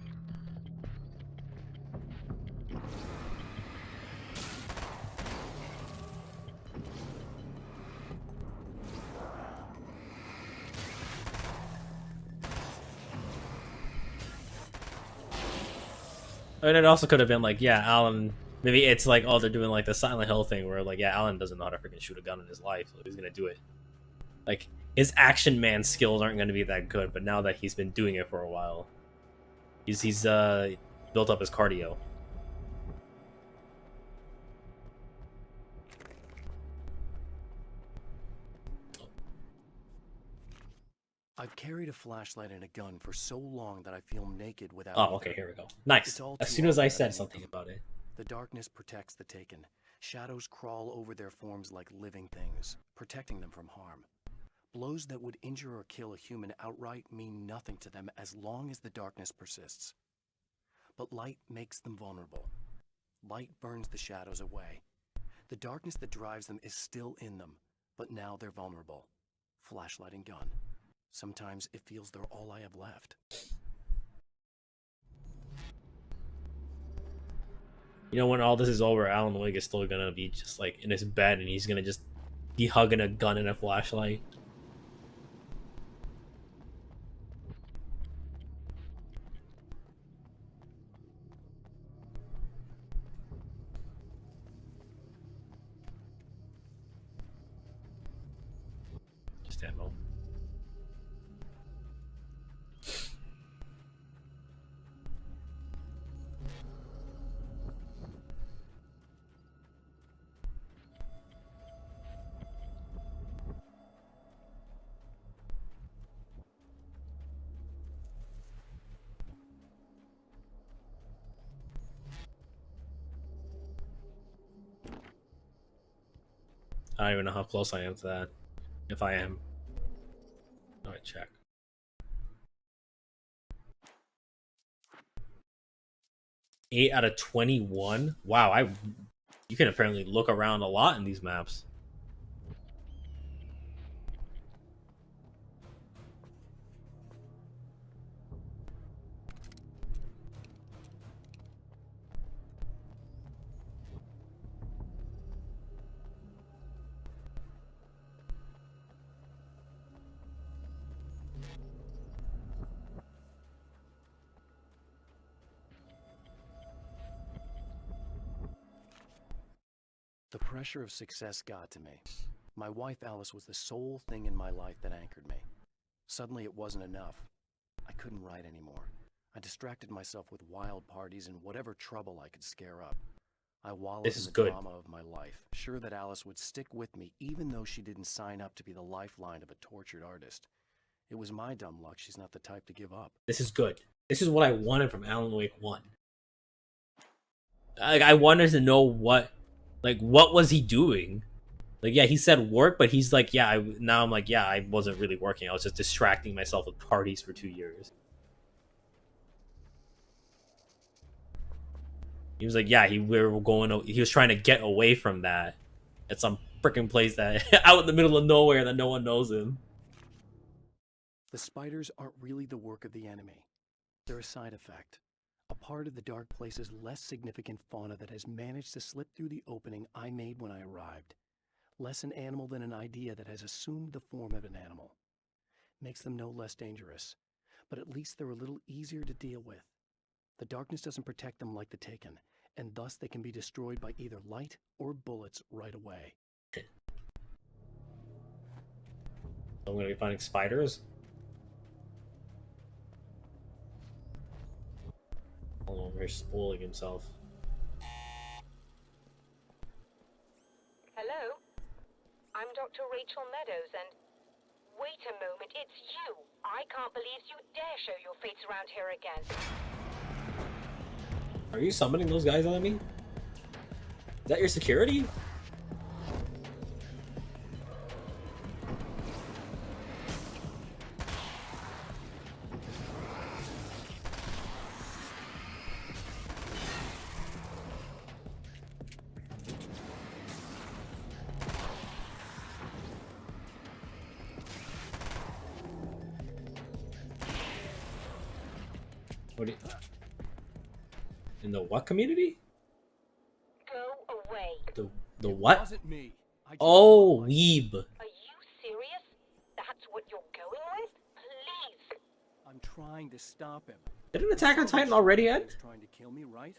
And it also could have been like, yeah, Alan, maybe it's like, oh, they're doing like the Silent Hill thing where like, yeah, Alan doesn't know how to freaking shoot a gun in his life, so he's gonna do it. Like, his action man skills aren't gonna be that good, but now that he's been doing it for a while, he's built up his cardio. I've carried a flashlight and a gun for so long that I feel naked without Oh, either. okay, here we go. Nice. It's all As too soon as I often that said need something them. about it. The darkness protects the taken. Shadows crawl over their forms like living things, protecting them from harm. Blows that would injure or kill a human outright mean nothing to them as long as the darkness persists. But light makes them vulnerable. Light burns the shadows away. The darkness that drives them is still in them, but now they're vulnerable. Flashlight and gun. Sometimes it feels they're all I have left. You know, when all this is over, Alan Wake is still gonna be just like in his bed and he's gonna just be hugging a gun and a flashlight. Just ammo. I don't even know how close I am to that. If I am. Alright, check. Eight out of 21? Wow, you can apparently look around a lot in these maps. The pressure of success got to me. My wife Alice was the sole thing in my life that anchored me. Suddenly it wasn't enough. I couldn't write anymore. I distracted myself with wild parties and whatever trouble I could scare up. I wallowed This in is the good. drama of my life, sure that Alice would stick with me even though she didn't sign up to be the lifeline of a tortured artist. It was my dumb luck she's not the type to give up. This is good. This is what I wanted from Alan Wake 1. I wanted to know what was he doing? Like, yeah, he said work, but he's like, yeah, now I'm like, yeah, I wasn't really working. I was just distracting myself with parties for 2 years. He was like, yeah, he was trying to get away from that at some freaking place that out in the middle of nowhere that no one knows him. The spiders aren't really the work of the enemy. They're a side effect. A part of the dark place's less significant fauna that has managed to slip through the opening I made when I arrived. Less an animal than an idea that has assumed the form of an animal. Makes them no less dangerous, but at least they're a little easier to deal with. The darkness doesn't protect them like the Taken, and thus they can be destroyed by either light or bullets right away. I'm gonna be finding spiders. Oh, he's spoiling himself. Hello? I'm Dr. Rachel Meadows, and... Wait a moment, it's you! I can't believe you dare show your face around here again. Are you summoning those guys on me? Is that your security? What do you... In the what community? Go away. The what? Wasn't me. Oh, weeb. Are you serious? That's what you're going with? Please. I'm trying to stop him. Didn't Attack on Titan already end? He was trying to kill me, right?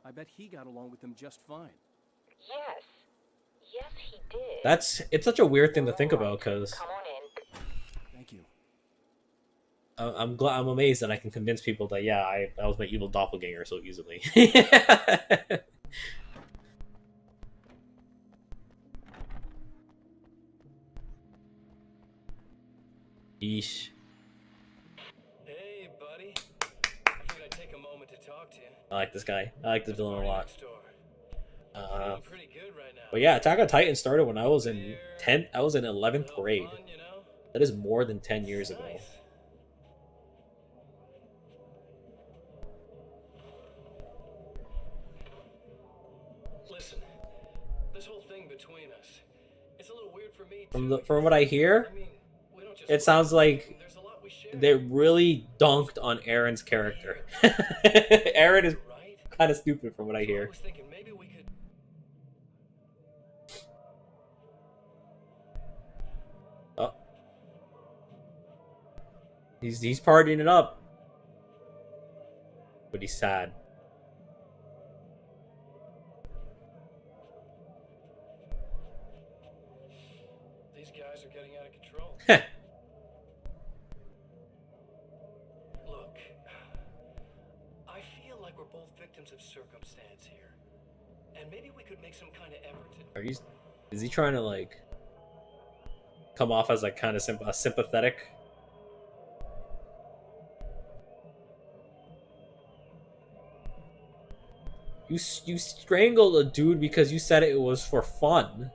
I bet he got along with them just fine. Yes. Yes, he did. It's such a weird thing to think about, because Come on in. Thank you. I'm amazed that I can convince people that, yeah, I was my evil doppelganger so easily. Yeesh. a moment to talk to you. I like this guy. I like the villain a Party lot. next door. Uh, Feeling pretty good right now. but yeah, Attack on Titan started when I was in 10th. I was in 11th Little grade. fun, you know? That is more than 10 years ago. Nice. Listen, this whole thing between us, it's a little weird for me too. From what I hear, I mean, we don't just it sounds like there's a lot we share. they really dunked on Aaron's character. Aaron is Right? kind of stupid from what I I hear. was thinking maybe we could. Oh. He's partying it up. But he's sad. These guys are getting out of control. Look, I feel like we're both victims of circumstance here. And maybe we could make some kind of effort to. Are you? Is he trying to like come off as like kind of sympathetic? You strangled a dude because you said it was for fun.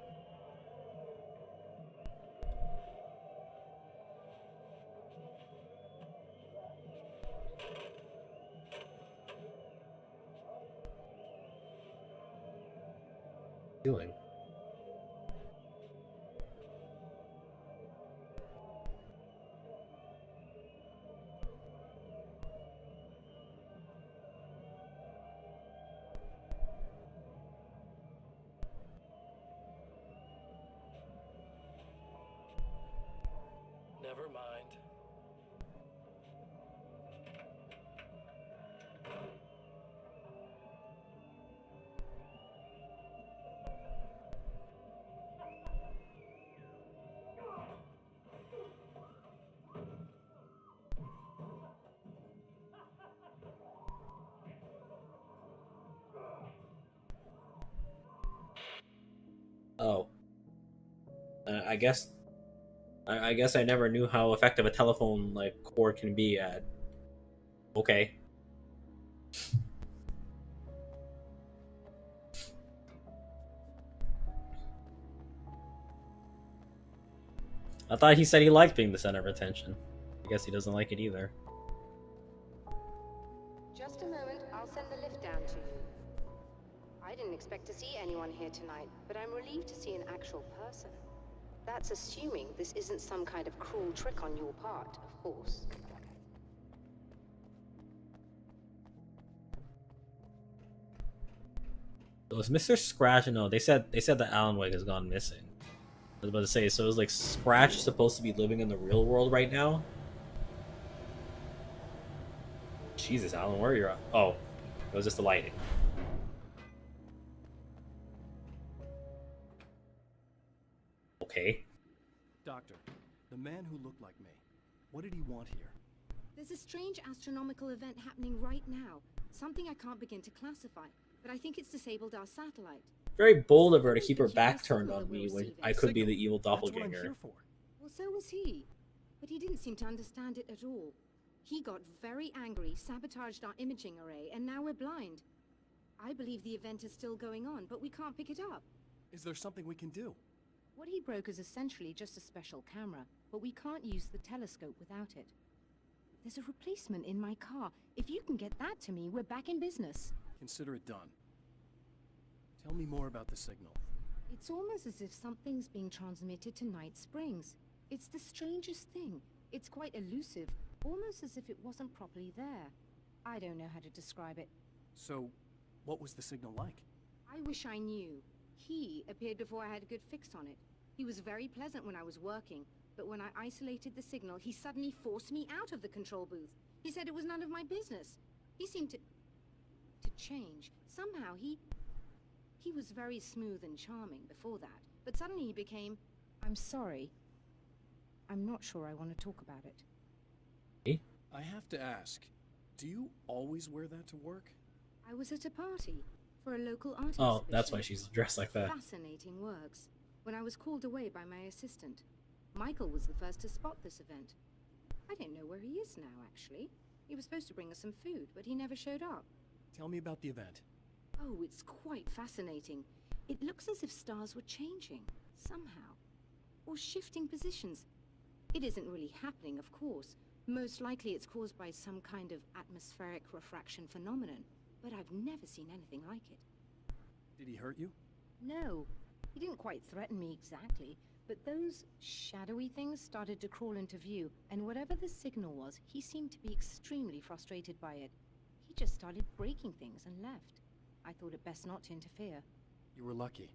Doing. Never mind. Oh. I guess I never knew how effective a telephone like cord can be at. Okay. I thought he said he liked being the center of attention. I guess he doesn't like it either. Just a moment, I'll send the lift down to you. I didn't expect to see anyone here tonight, but I'm relieved to see an actual person. That's assuming this isn't some kind of cruel trick on your part, of course. So is Mr. Scratch? No, they said that Alan Wake has gone missing. I was about to say, so is like Scratch supposed to be living in the real world right now? Jesus, Alan, where are you at? Oh, it was just the lighting. Okay. Doctor, the man who looked like me, what did he want here? There's a strange astronomical event happening right now. Something I can't begin to classify, but I think it's disabled our satellite. Very bold of her to keep her back turned on me when I could be the evil That's what I'm doppelganger. here for. Well, so was he. But he didn't seem to understand it at all. He got very angry, sabotaged our imaging array, and now we're blind. I believe the event is still going on, but we can't pick it up. Is there something we can do? What he broke is essentially just a special camera, but we can't use the telescope without it. There's a replacement in my car. If you can get that to me, we're back in business. Consider it done. Tell me more about the signal. It's almost as if something's being transmitted to Night Springs. It's the strangest thing. It's quite elusive, almost as if it wasn't properly there. I don't know how to describe it. So, what was the signal like? I wish I knew. He appeared before I had a good fix on it. He was very pleasant when I was working, but when I isolated the signal, he suddenly forced me out of the control booth. He said it was none of my business. He seemed to change. Somehow he was very smooth and charming before that, but suddenly he became, I'm sorry. I'm not sure I want to talk about it. I have to ask, do you always wear that to work? I was at a party for a local art Oh, that's why exhibition. she's dressed like that. Fascinating works. When I was called away by my assistant, Michael was the first to spot this event. I don't know where he is now, actually. He was supposed to bring us some food, but he never showed up. Tell me about the event. Oh, it's quite fascinating. It looks as if stars were changing, somehow. Or shifting positions. It isn't really happening, of course. Most likely it's caused by some kind of atmospheric refraction phenomenon, but I've never seen anything like it. Did he hurt you? No, he didn't quite threaten me exactly, but those shadowy things started to crawl into view, and whatever the signal was, he seemed to be extremely frustrated by it. He just started breaking things and left. I thought it best not to interfere. You were lucky.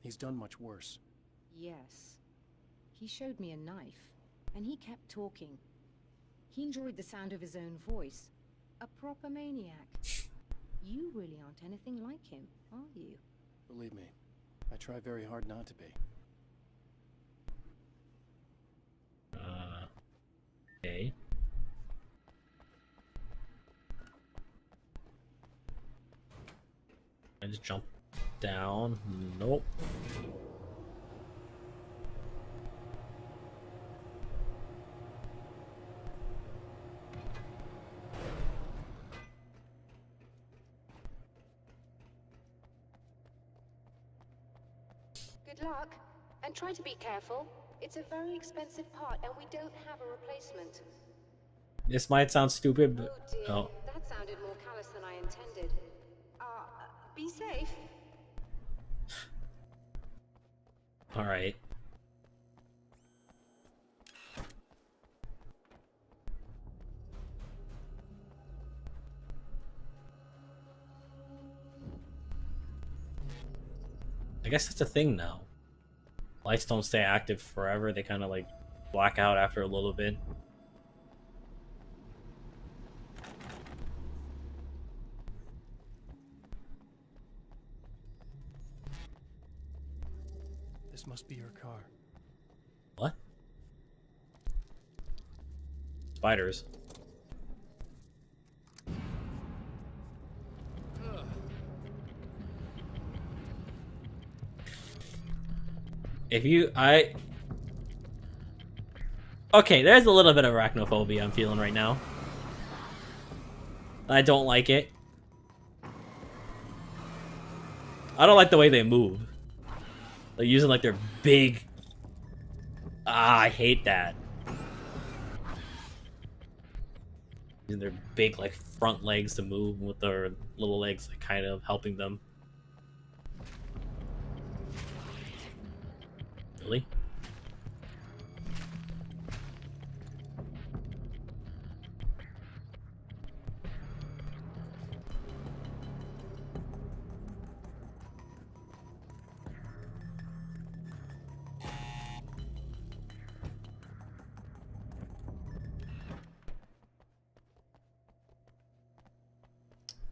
He's done much worse. Yes. He showed me a knife, and he kept talking. He enjoyed the sound of his own voice. A proper maniac. You really aren't anything like him, are you? Believe me, I try very hard not to be. Okay. I just jump down. Nope. Good luck, and try to be careful. It's a very expensive part, and we don't have a replacement. This might sound stupid, but Oh dear, no. that sounded more callous than I intended. Be safe. All right. I guess that's a thing now. Lights don't stay active forever. They kind of like black out after a little bit. This must be your car. What? Spiders. Okay, there's a little bit of arachnophobia I'm feeling right now. I don't like it. I don't like the way they move. They're using like their big... I hate that. Using their big like front legs to move with their little legs like kind of helping them. Really?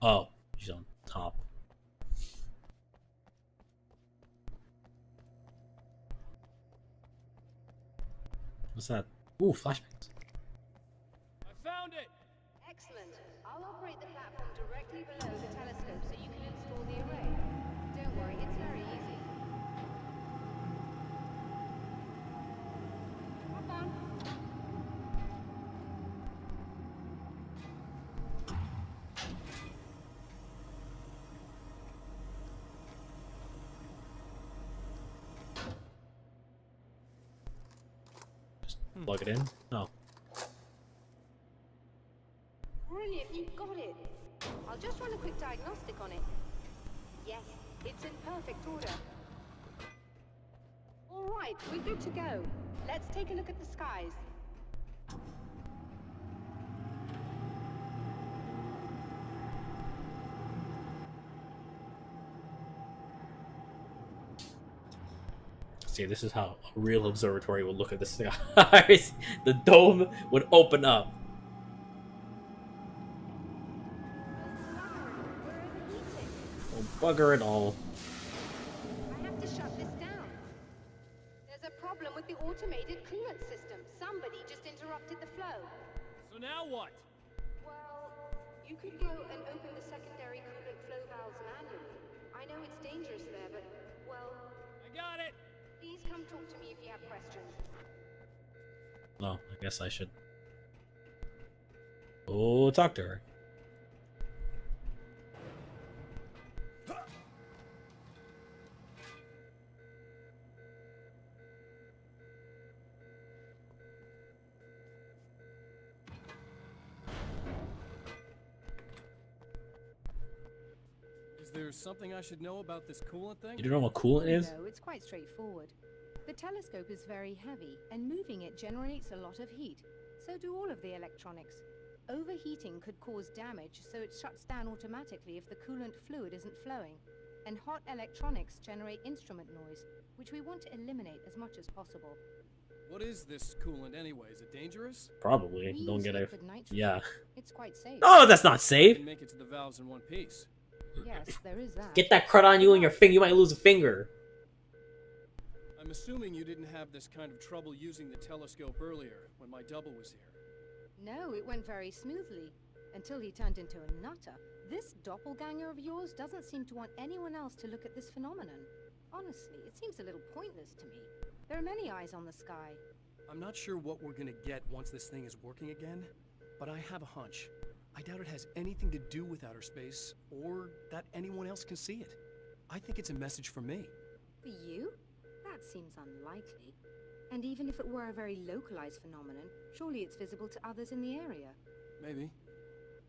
Oh, she's on top. What's that? Ooh, flashbangs. I found it! Excellent. I'll operate the platform directly below the telescope so you can install the array. Don't worry, it's very easy. Hop on. Plug it in. Oh. Brilliant, you got it. I'll just run a quick diagnostic on it. Yes, it's in perfect order. All right, we're good to go. Let's take a look at the skies. See, this is how a real observatory would look at the stars. The dome would open up. Oh, bugger it all. I have to shut this down. There's a problem with the automated coolant system. Somebody just interrupted the flow. So now what? Well, you could go and open the secondary coolant flow valves manually. I know it's dangerous there, but, well... I got it! Please come talk to me if you have questions. Oh, I guess I should. Oh, talk to her. Is there something I should know about this coolant thing? You don't know what coolant is? No, it's quite straightforward. The telescope is very heavy, and moving it generates a lot of heat. So do all of the electronics. Overheating could cause damage, so it shuts down automatically if the coolant fluid isn't flowing. And hot electronics generate instrument noise, which we want to eliminate as much as possible. What is this coolant anyway? Is it dangerous? Probably. We Don't use get a. liquid nitrogen. Yeah. It's quite safe. Oh, that's not You safe. can make it to the valves in one piece. Yes, there is that. Get that crud on you and your finger. You might lose a finger. I'm assuming you didn't have this kind of trouble using the telescope earlier, when my double was here. No, it went very smoothly. Until he turned into a nutter. This doppelganger of yours doesn't seem to want anyone else to look at this phenomenon. Honestly, it seems a little pointless to me. There are many eyes on the sky. I'm not sure what we're gonna get once this thing is working again, but I have a hunch. I doubt it has anything to do with outer space, or that anyone else can see it. I think it's a message for me. For you? That seems unlikely. And even if it were a very localized phenomenon, surely it's visible to others in the area. Maybe.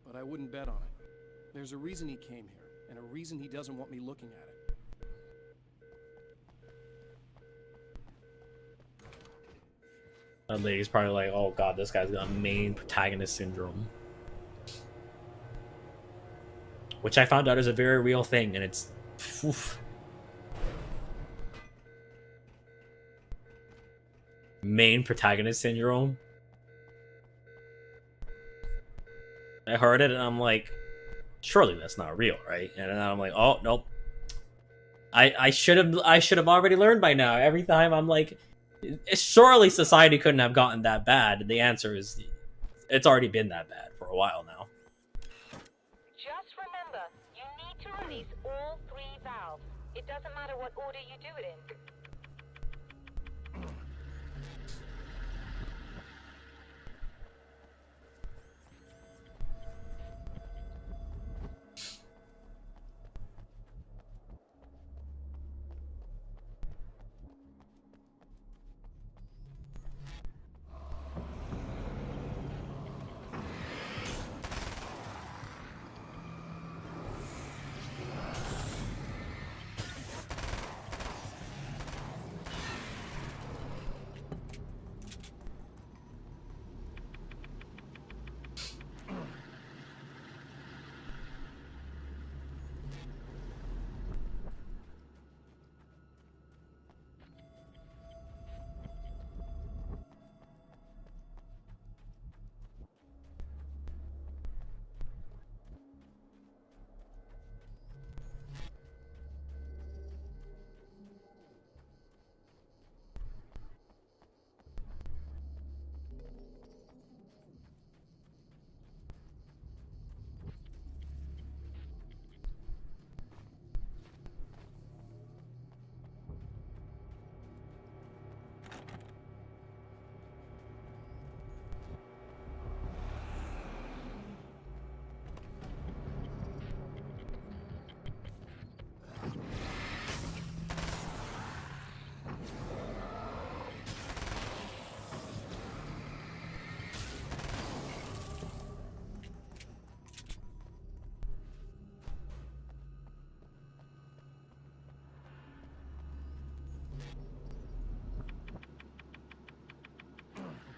But I wouldn't bet on it. There's a reason he came here, and a reason he doesn't want me looking at it. That lady's probably like, oh god, this guy's got main protagonist syndrome. Which I found out is a very real thing, and it's... Oof. Main protagonist syndrome. I heard it and I'm like, surely that's not real, right? And then I'm like, oh nope. I should have already learned by now. Every time I'm like, surely society couldn't have gotten that bad. And the answer is, it's already been that bad for a while now. Just remember, you need to release all 3 valves. It doesn't matter what order you do it in.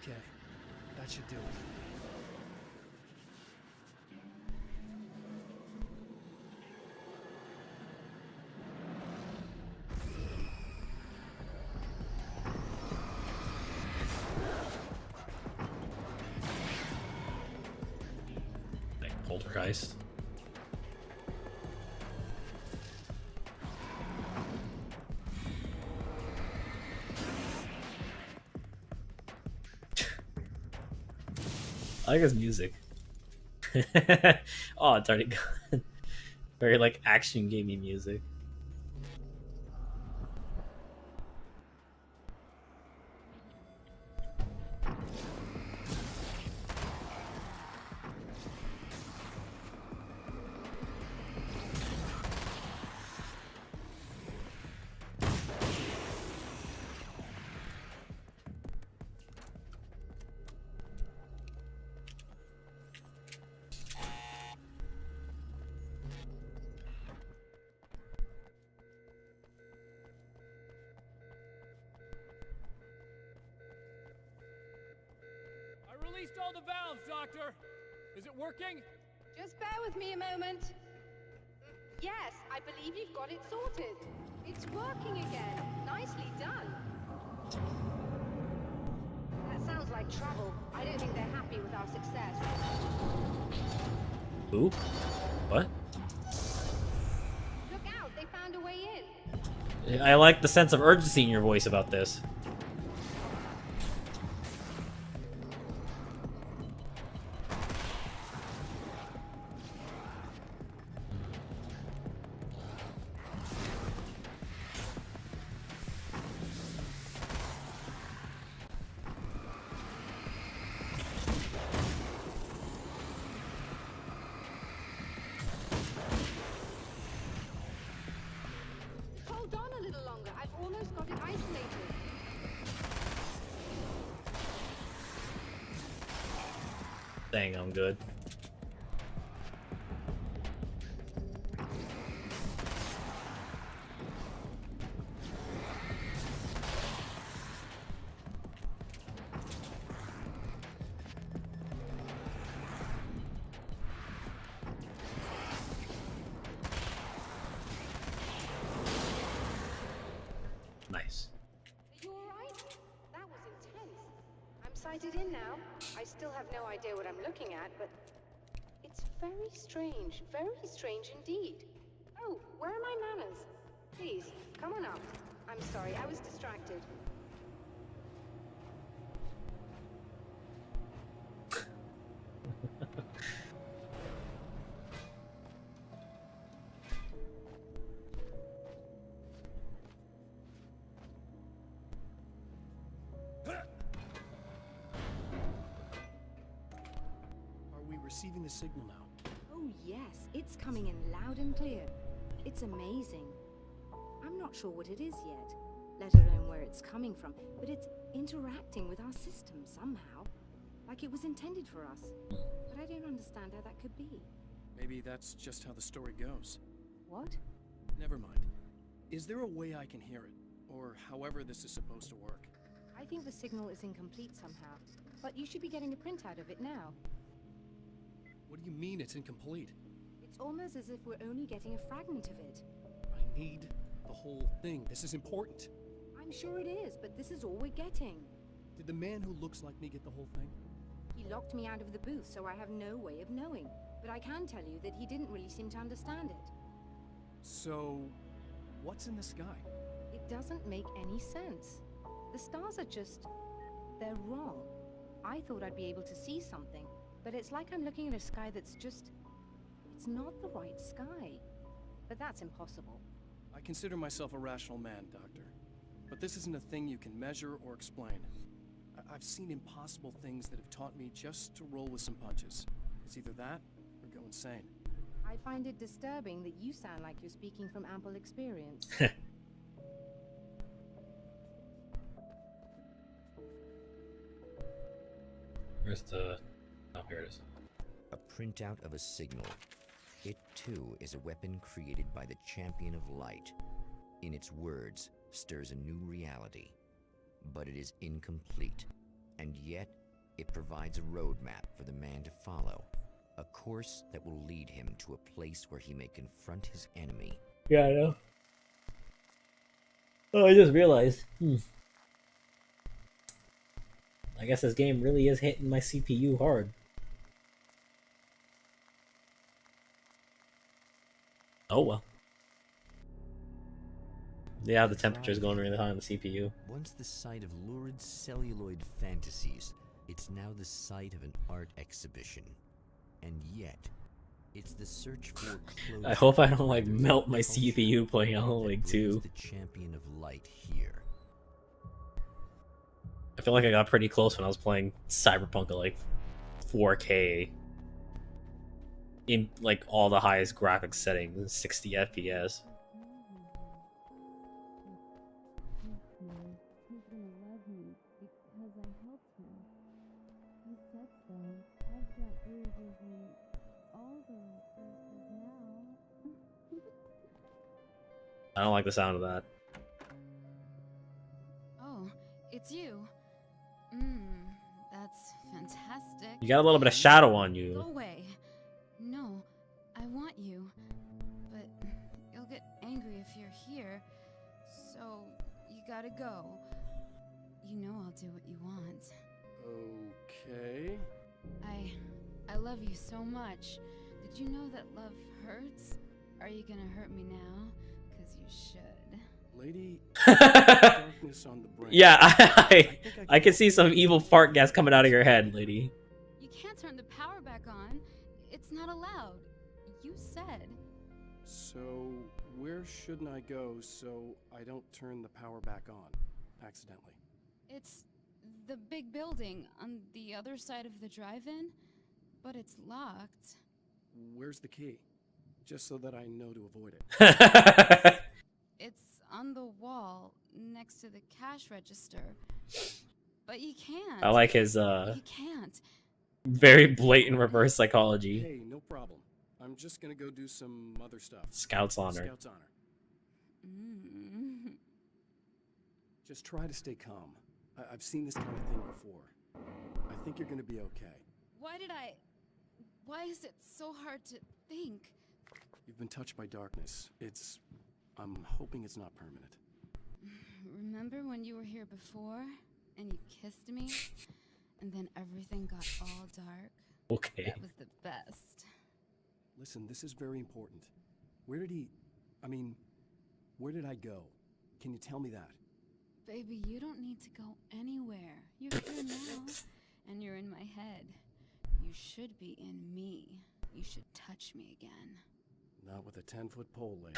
Okay, that should do it. Like Poltergeist. I like his music. Oh, it's already gone. Very like action gamey music. released all the valves, Doctor. Is it working? Just bear with me a moment. Yes, I believe you've got it sorted. It's working again. Nicely done. That sounds like trouble. I don't think they're happy with our success. Who? What? Look out, they found a way in. I like the sense of urgency in your voice about this. Hold on a little longer. I've almost got it isolated. Dang, I'm good. Nice. Are you alright? That was intense. I'm sighted in now. I still have no idea what I'm looking at, but it's very strange indeed. Oh, where are my manners? Please, come on up. I'm sorry, I was distracted. Are we receiving the signal now? Oh yes, it's coming in loud and clear. It's amazing. I'm not sure what it is yet, let alone where it's coming from, but it's interacting with our system somehow. Like it was intended for us. But I don't understand how that could be. Maybe that's just how the story goes. What? Never mind. Is there a way I can hear it? Or however this is supposed to work? I think the signal is incomplete somehow, but you should be getting a printout of it now. What do you mean it's incomplete? It's almost as if we're only getting a fragment of it. I need the whole thing. This is important. I'm sure it is, but this is all we're getting. Did the man who looks like me get the whole thing? He locked me out of the booth, so I have no way of knowing. But I can tell you that he didn't really seem to understand it. So, what's in the sky? It doesn't make any sense. The stars are just... they're wrong. I thought I'd be able to see something, but it's like I'm looking at a sky that's just... it's not the right sky. But that's impossible. I consider myself a rational man, Doctor. But this isn't a thing you can measure or explain. I've seen impossible things that have taught me just to roll with some punches. It's either that, or go insane. I find it disturbing that you sound like you're speaking from ample experience. Where's the... oh, here it is. A printout of a signal. It too is a weapon created by the Champion of Light. In its words, stirs a new reality. But it is incomplete. And yet, it provides a roadmap for the man to follow. A course that will lead him to a place where he may confront his enemy. Yeah, I know. Oh, I just realized. I guess this game really is hitting my CPU hard. Oh well. Yeah, the temperature's going really high on the CPU. Once the site of lurid celluloid fantasies, it's now the site of an art exhibition. And yet, it's the search for closure. I hope I don't like melt my CPU playing Alan Wake 2. The Champion of Light here. I feel like I got pretty close when I was playing Cyberpunk at like 4K. In like all the highest graphics settings, 60 FPS. He's gonna love me because I helped him. He said so. I've got bruises in all the right places now. I don't like the sound of that. Oh, it's you. That's fantastic. You got a little bit of shadow on Go you. away. No, I want you. But you'll get angry if you're here. So you gotta go. You know I'll do what you want. Okay. I love you so much. Did you know that love hurts? Are you gonna hurt me now? 'Cause you should. Lady, darkness on the brain. Yeah, think I can see some evil fart gas coming out of your head, lady. You can't turn the power back on. It's not allowed. You said. So, where shouldn't I go so I don't turn the power back on accidentally? It's the big building on the other side of the drive-in, but it's locked. Where's the key? Just so that I know to avoid it. It's on the wall next to the cash register. But you can't. I like his You can't. very blatant reverse psychology. Hey, no problem. I'm just gonna go do some other stuff. Scout's honor. Scout's honor. Just try to stay calm. I've seen this kind of thing before. I think you're gonna be okay. Why is it so hard to think? You've been touched by darkness. I'm hoping it's not permanent. Remember when you were here before and you kissed me and then everything got all dark? Okay. That was the best. Listen, this is very important. Where did I go? Can you tell me that? Baby, you don't need to go anywhere. You're here now, and you're in my head. You should be in me. You should touch me again. Not with a 10-foot pole, lady.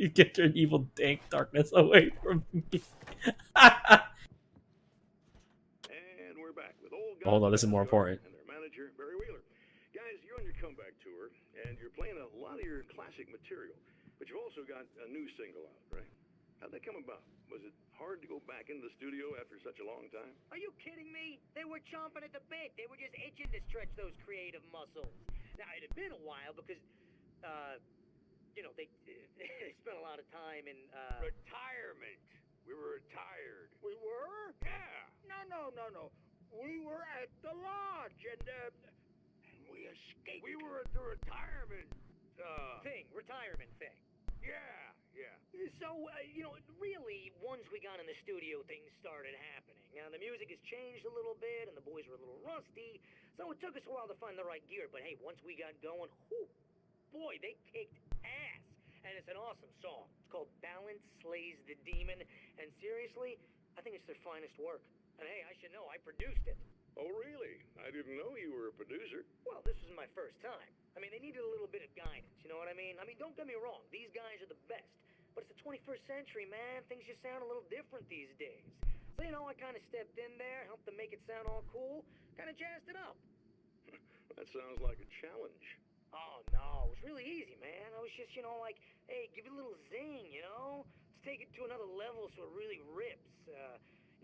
You get your evil dank darkness away from me. And we're back with old Hold on, this is more important. and their manager, Barry Wheeler. Guys, you're on your comeback tour, and you're playing a lot of your classic material, but you've also got a new single out, right? How'd that come about? Was it hard to go back into the studio after such a long time? Are you kidding me? They were chomping at the bit. They were just itching to stretch those creative muscles. Now, it had been a while because, they spent a lot of time in, Retirement. We were retired. We were? Yeah. No. We were at the lodge and we escaped. We were at the retirement, retirement thing. yeah. So, really, once we got in the studio, things started happening. Now, the music has changed a little bit, and the boys were a little rusty, so it took us a while to find the right gear. But hey, once we got going, boy, they kicked ass. And it's an awesome song. It's called Balance Slays the Demon, and seriously, I think it's their finest work. And hey, I should know, I produced it. Oh, really? I didn't know you were a producer. Well, this was my first time. I mean, they needed a little bit of guidance, you know what I mean? I mean, don't get me wrong, these guys are the best. But it's the 21st century, man. Things just sound a little different these days. So, I kind of stepped in there, helped them make it sound all cool, kind of jazzed it up. That sounds like a challenge. Oh, no, it was really easy, man. I was just, hey, give it a little zing, Let's take it to another level so it really rips.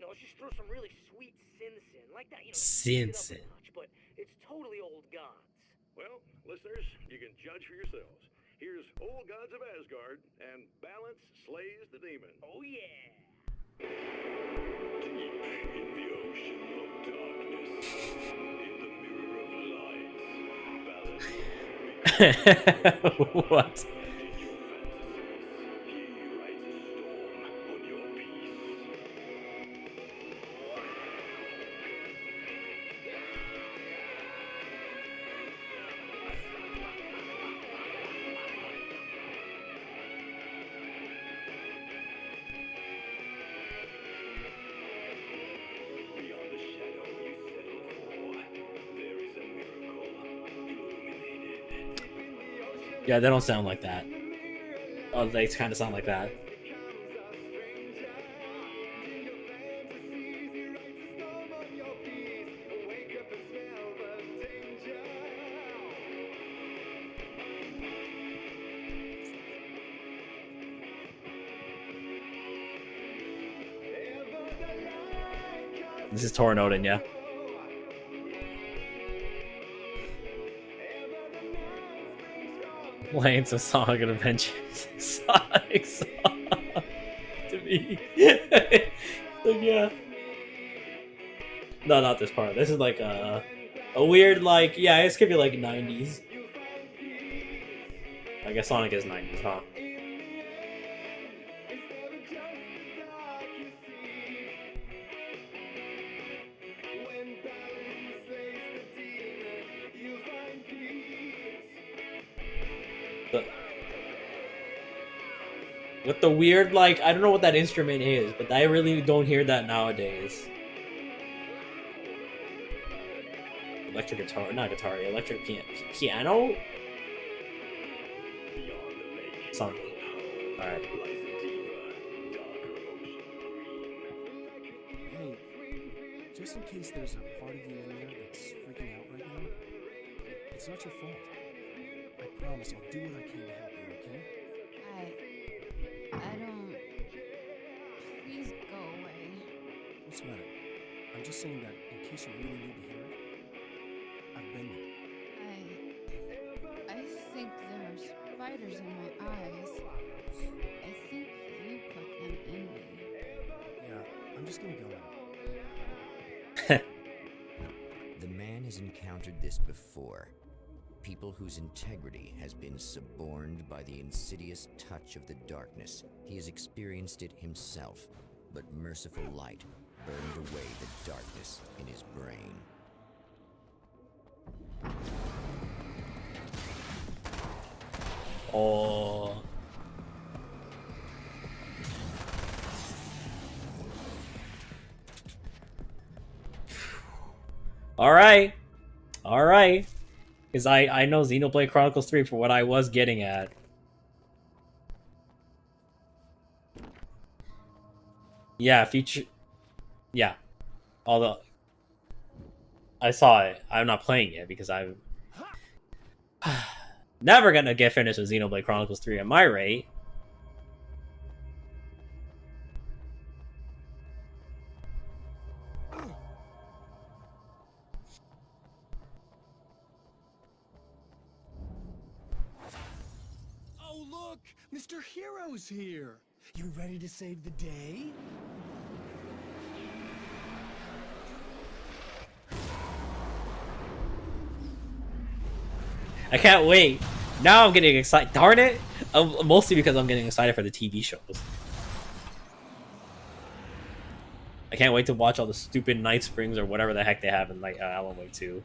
Let's just throw some really sweet synths in, like that, Synths in. But it's totally old gods. Well, listeners, you can judge for yourselves. Here's Old Gods of Asgard and Balance Slays the Demon. Oh, yeah. Deep in the ocean of darkness, in the mirror of light, Balance. What? Yeah, they don't sound like that. Oh, they kind of sound like that. This is Torin Odin, yeah. Lanes of Sonic Adventures. Sonic song to me. Like, yeah. No, not this part. This is like a weird, like, yeah, this could be like 90s. I guess Sonic is 90s, huh? With the weird, like, I don't know what that instrument is, but I really don't hear that nowadays. Electric guitar, not guitar, electric piano? Something. Alright. Hey, just in case there's a part of you in there that's freaking out right now, it's not your fault. I promise I'll do what I can to help you, okay? I don't... Please go away. What's the matter? I'm just saying that in case you really need to hear it, I've been there. I think there are spiders in my eyes. I think you put them in me. Yeah, I'm just gonna go now. The man has encountered this before. People whose integrity has been suborned by the insidious touch of the darkness. He has experienced it himself, but merciful light burned away the darkness in his brain. Oh. Alright. Alright. Because I know Xenoblade Chronicles 3 for what I was getting at. Yeah, feature... Yeah. Although... I saw it. I'm not playing it because I'm... never gonna get finished with Xenoblade Chronicles 3 at my rate. Oh, look! Mr. Hero's here! You ready to save the day? I can't wait. Now I'm getting excited. Darn it! Mostly because I'm getting excited for the TV shows. I can't wait to watch all the stupid Night Springs or whatever the heck they have in like Alan Wake 2.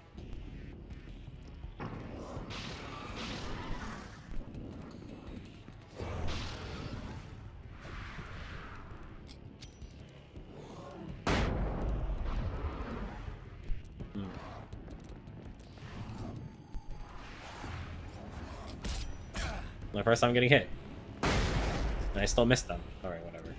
My first time getting hit. And I still missed them. Alright, whatever.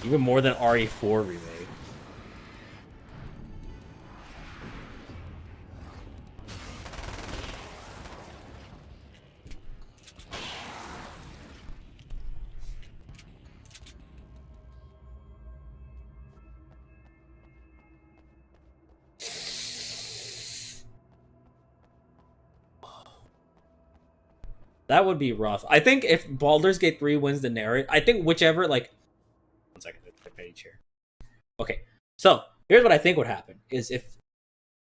Even more than RE4 remake. That would be rough. I think if Baldur's Gate 3 wins the narrative, I think whichever, like... One second, the page here. Okay, so here's what I think would happen. Is if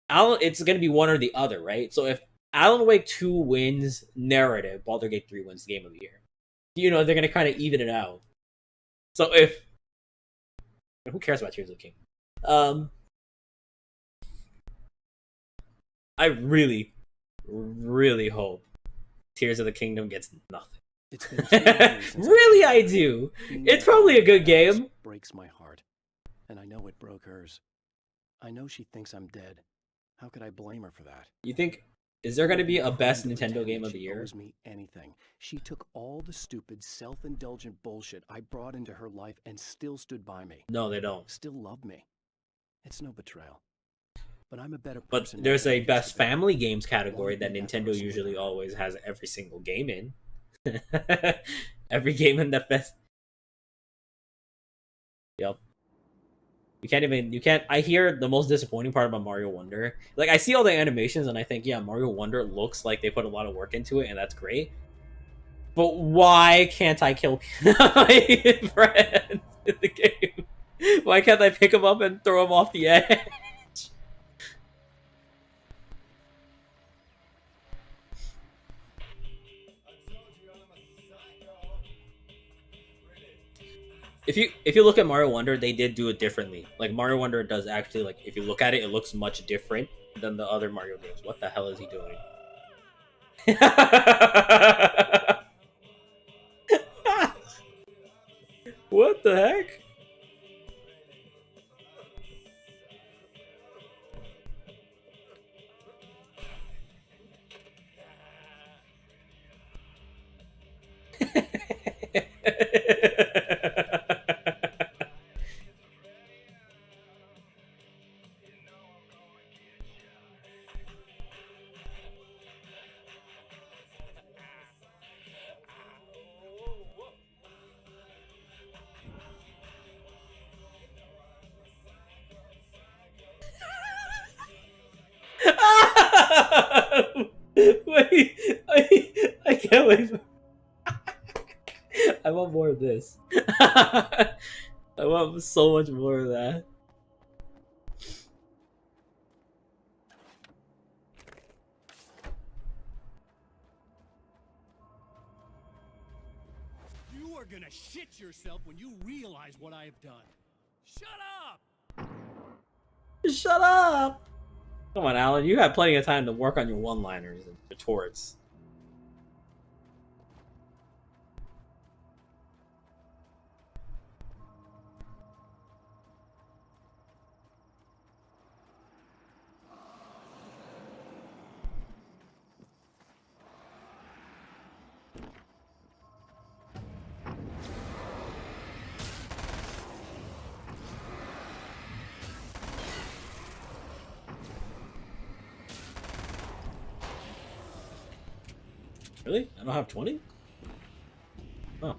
Alan... It's going to be one or the other, right? So if Alan Wake 2 wins narrative, Baldur's Gate 3 wins Game of the Year. You know, they're going to kind of even it out. So if... Who cares about Tears of the King? I really, really hope Tears of the Kingdom gets nothing. It's been 2 years since Really, I do. It's probably a good game. Breaks my heart, and I know it broke hers. I know she thinks I'm dead. How could I blame her for that? You think, is there going to be a best Nintendo game of the She year? owes me anything. She took all the stupid, self-indulgent bullshit I brought into her life and still stood by me. No, they don't. Still loved me. It's no betrayal. But I'm a better But person. there's now a than I best used to be. family games I category wanna that be that Nintendo person usually again. always has every single game in. Every game in the best. Yep. You can't. I hear the most disappointing part about Mario Wonder. Like, I see all the animations and I think, yeah, Mario Wonder looks like they put a lot of work into it, and that's great. But why can't I kill my friends in the game? Why can't I pick them up and throw them off the edge? If you look at Mario Wonder, they did do it differently. Like, Mario Wonder does actually, like, if you look at it, it looks much different than the other Mario games. What the hell is he doing? What the heck? Wait, I can't wait. I want more of this. I want so much more of that. You are gonna shit yourself when you realize what I have done. Shut up! Shut up! Come on, Alan. You had plenty of time to work on your one-liners and retorts. Really? I don't have 20? Oh.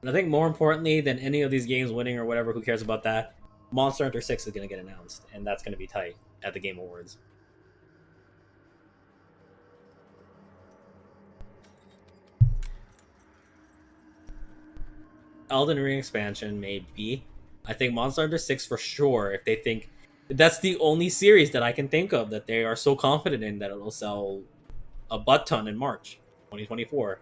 I think more importantly than any of these games winning or whatever, who cares about that? Monster Hunter 6 is going to get announced, and that's going to be tight at the Game Awards. Elden Ring expansion, maybe. I think Monster Hunter 6 for sure, if they think... That's the only series that I can think of that they are so confident in that it'll sell a butt ton in March 2024.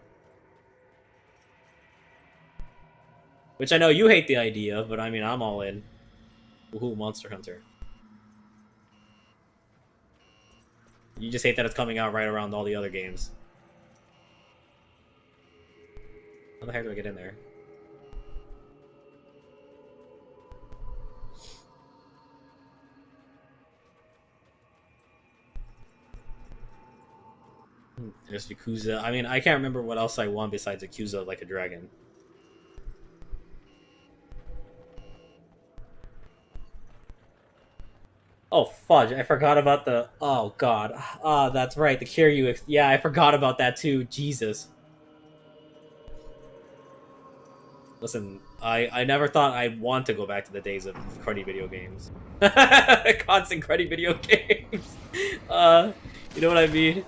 Which I know you hate the idea of, but I mean, I'm all in. Woohoo, Monster Hunter. You just hate that it's coming out right around all the other games. How the heck do I get in there? There's Yakuza. I mean, I can't remember what else I won besides Yakuza Like a Dragon. Oh, fudge. I forgot about the... Oh, God. Ah, that's right. The Kiryu... Yeah, I forgot about that, too. Jesus. Listen, I never thought I'd want to go back to the days of cruddy video games. Constant cruddy video games. You know what I mean?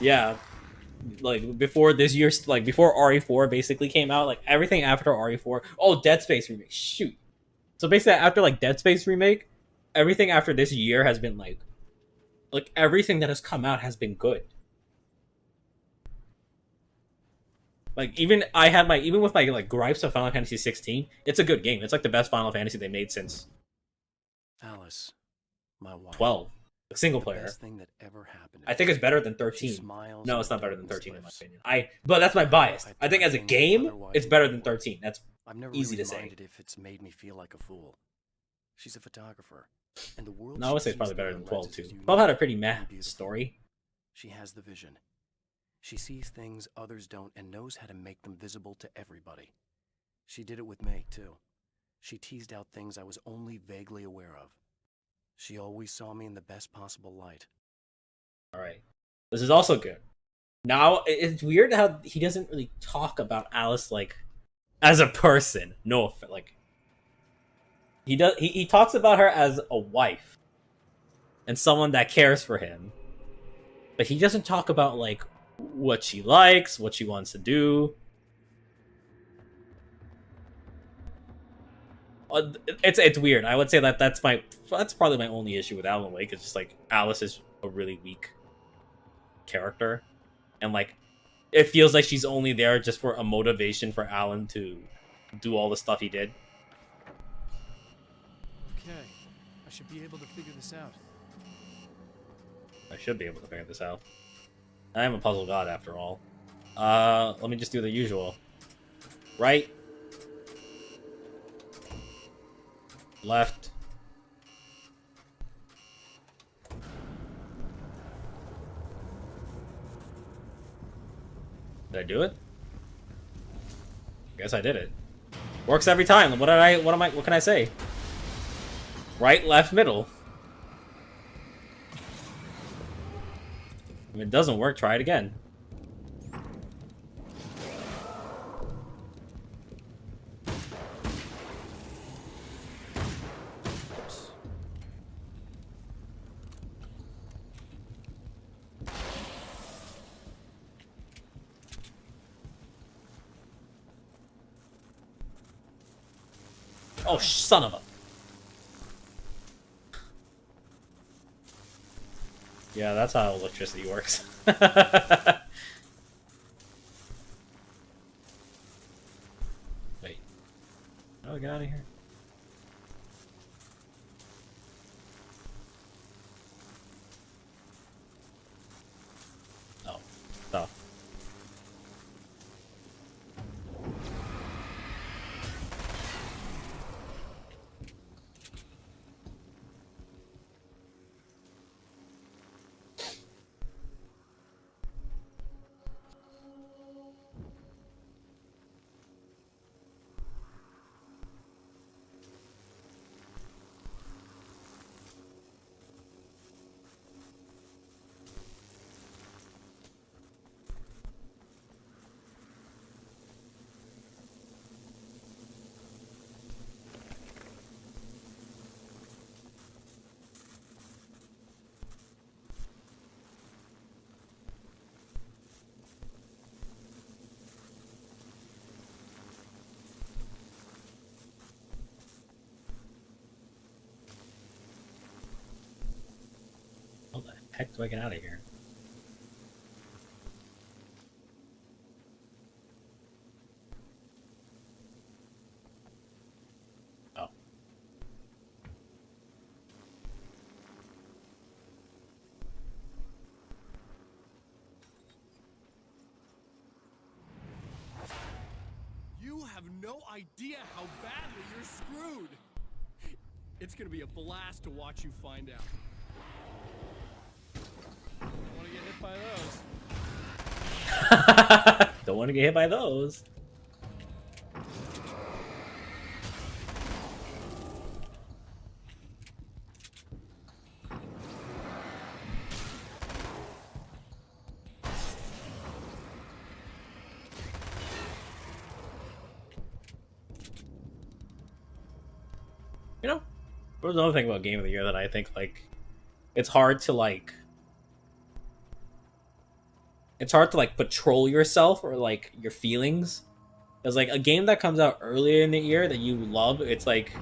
Yeah. Like, before this year, like, before RE4 basically came out, like, everything after RE4... Oh, Dead Space remake. Shoot. So basically, after, like, Dead Space remake, everything after this year has been, like, everything that has come out has been good. Like, even with my, like, gripes of Final Fantasy 16, it's a good game. It's, like, the best Final Fantasy they made since... Alice, my wife. 12. Single player. Best thing that ever happened. I think it's better than 13. No, it's not better than 13 in my opinion. But that's my bias. I think as a game, it's better than 13. That's easy to say. If it's made me feel like a fool. She's a photographer, and the world. No, I would say it's probably better than 12 too. 12 had a pretty meh story. She has the vision. She sees things others don't and knows how to make them visible to everybody. She did it with me, too. She teased out things I was only vaguely aware of. She always saw me in the best possible light. Alright. This is also good. Now, it's weird how he doesn't really talk about Alice, like, as a person. No, like... He talks about her as a wife. And someone that cares for him. But he doesn't talk about, like, what she likes, what she wants to do. It's weird. I would say that's probably my only issue with Alan Wake. It's just like Alice is a really weak character, and like it feels like she's only there just for a motivation for Alan to do all the stuff he did. Okay, I should be able to figure this out. I should be able to figure this out. I am a puzzle god after all. Let me just do the usual. Right. Left. Did I do it? Guess I did it. Works every time. What can I say? Right, left, middle. If it doesn't work, try it again. Oh, son of a... Yeah, that's how electricity works. Wait. How do I get out of here? Oh. Stop. How the heck do I get out of here? Oh. You have no idea how badly you're screwed. It's gonna be a blast to watch you find out. Don't want to get hit by those. Don't want to get hit by those. You know, there's another thing about Game of the Year that I think, like, it's hard to patrol yourself or like your feelings. There's like a game that comes out earlier in the year that you love, it's like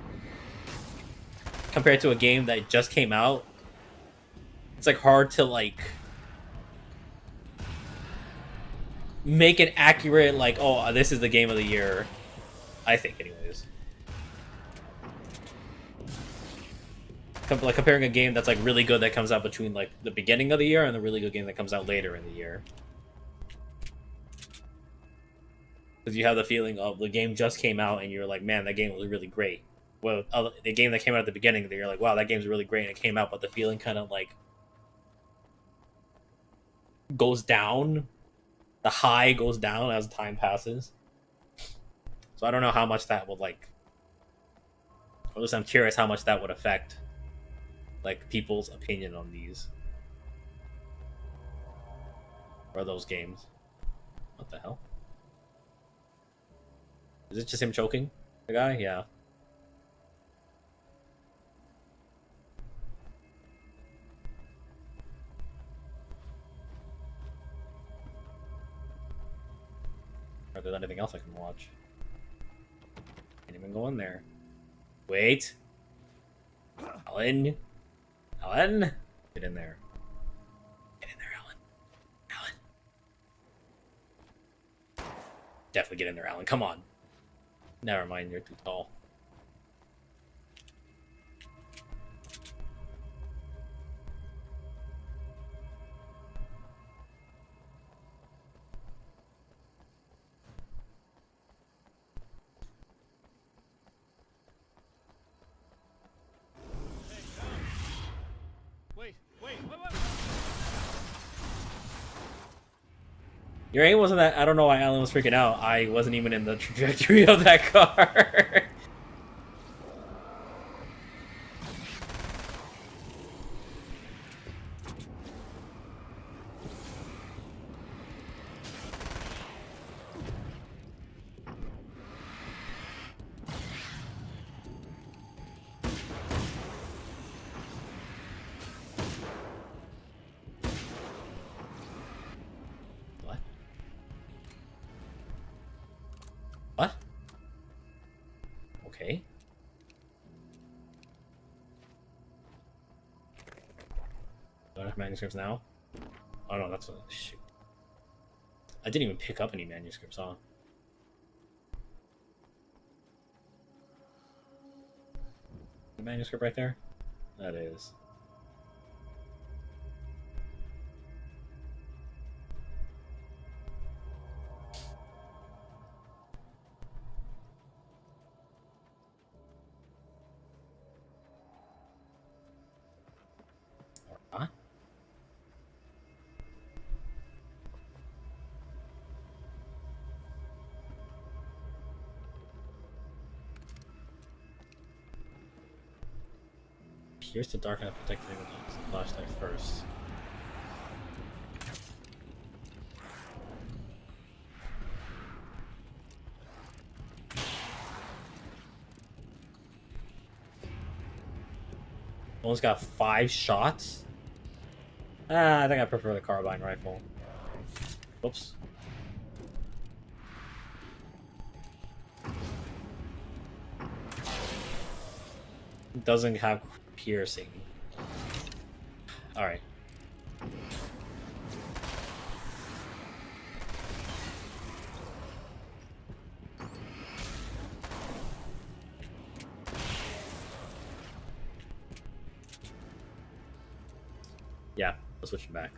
compared to a game that just came out, it's like hard to like make an accurate like, oh, this is the game of the year, I think anyways. Like comparing a game that's like really good that comes out between like the beginning of the year and the really good game that comes out later in the year. Because you have the feeling of the game just came out and you're like, man, that game was really great. Well, the game that came out at the beginning, you're like, wow, that game's really great and it came out, but the feeling kind of like goes down the high goes down as time passes. So I don't know how much that would like. Or at least I'm curious how much that would affect like people's opinion on these or those games. What the hell? Is it just him choking the guy? Yeah. Or there's anything else I can watch? Can't even go in there. Wait. Alan. Alan. Get in there. Get in there, Alan. Alan. Definitely get in there, Alan. Come on. Never mind, you're too tall. Wait. Your aim wasn't that. I don't know why Alan was freaking out. I wasn't even in the trajectory of that car. What? Okay. Don't have manuscripts now? Oh no, that's a shoot. I didn't even pick up any manuscripts, huh? The manuscript right there? That is. Huh? Pierce the dark and protect the flashlight first. One's got 5 shots? I think I prefer the carbine rifle. Whoops. It doesn't have piercing. Alright. Yeah, let's switch it back.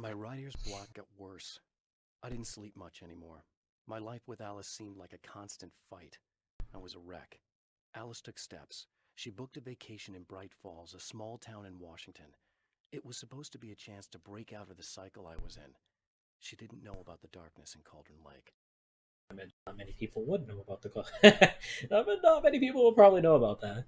My writer's block got worse. I didn't sleep much anymore. My life with Alice seemed like a constant fight. I was a wreck. Alice took steps. She booked a vacation in Bright Falls, a small town in Washington. It was supposed to be a chance to break out of the cycle I was in. She didn't know about the darkness in Cauldron Lake. I mean, not many people would know about the not many people will probably know about that.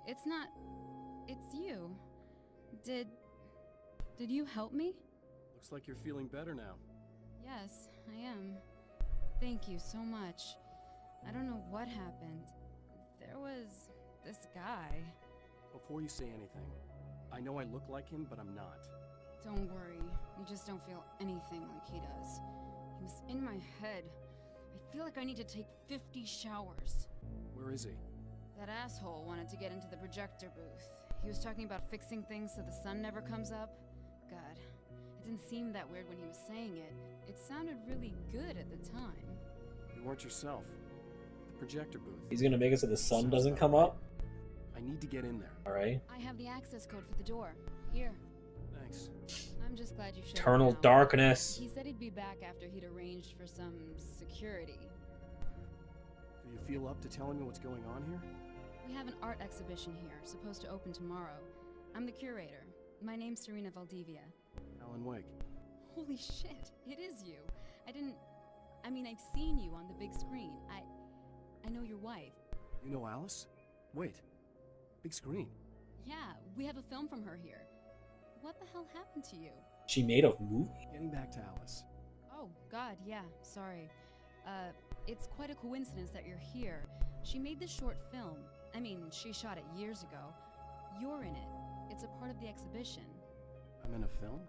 It's not... It's you. Did you help me? Looks like you're feeling better now. Yes, I am. Thank you so much. I don't know what happened. There was... this guy. Before you say anything, I know I look like him, but I'm not. Don't worry. You just don't feel anything like he does. He was in my head. I feel like I need to take 50 showers. Where is he? That asshole wanted to get into the projector booth. He was talking about fixing things so the sun never comes up. God, it didn't seem that weird when he was saying it. It sounded really good at the time. You weren't yourself. The projector booth. He's gonna make it so the sun doesn't come up? I need to get in there. Alright. I have the access code for the door. Here. Thanks. I'm just glad you showed Eternal up now. darkness. He said he'd be back after he'd arranged for some security. Do you feel up to telling me what's going on here? We have an art exhibition here, supposed to open tomorrow. I'm the curator. My name's Serena Valdivia. Alan Wake. Holy shit, it is you. I mean, I've seen you on the big screen. I know your wife. You know Alice? Wait. Big screen. Yeah, we have a film from her here. What the hell happened to you? She made a movie? Getting back to Alice. Oh, God, yeah, sorry. It's quite a coincidence that you're here. She made this short film. I mean, she shot it years ago. You're in it. It's a part of the exhibition. I'm in a film?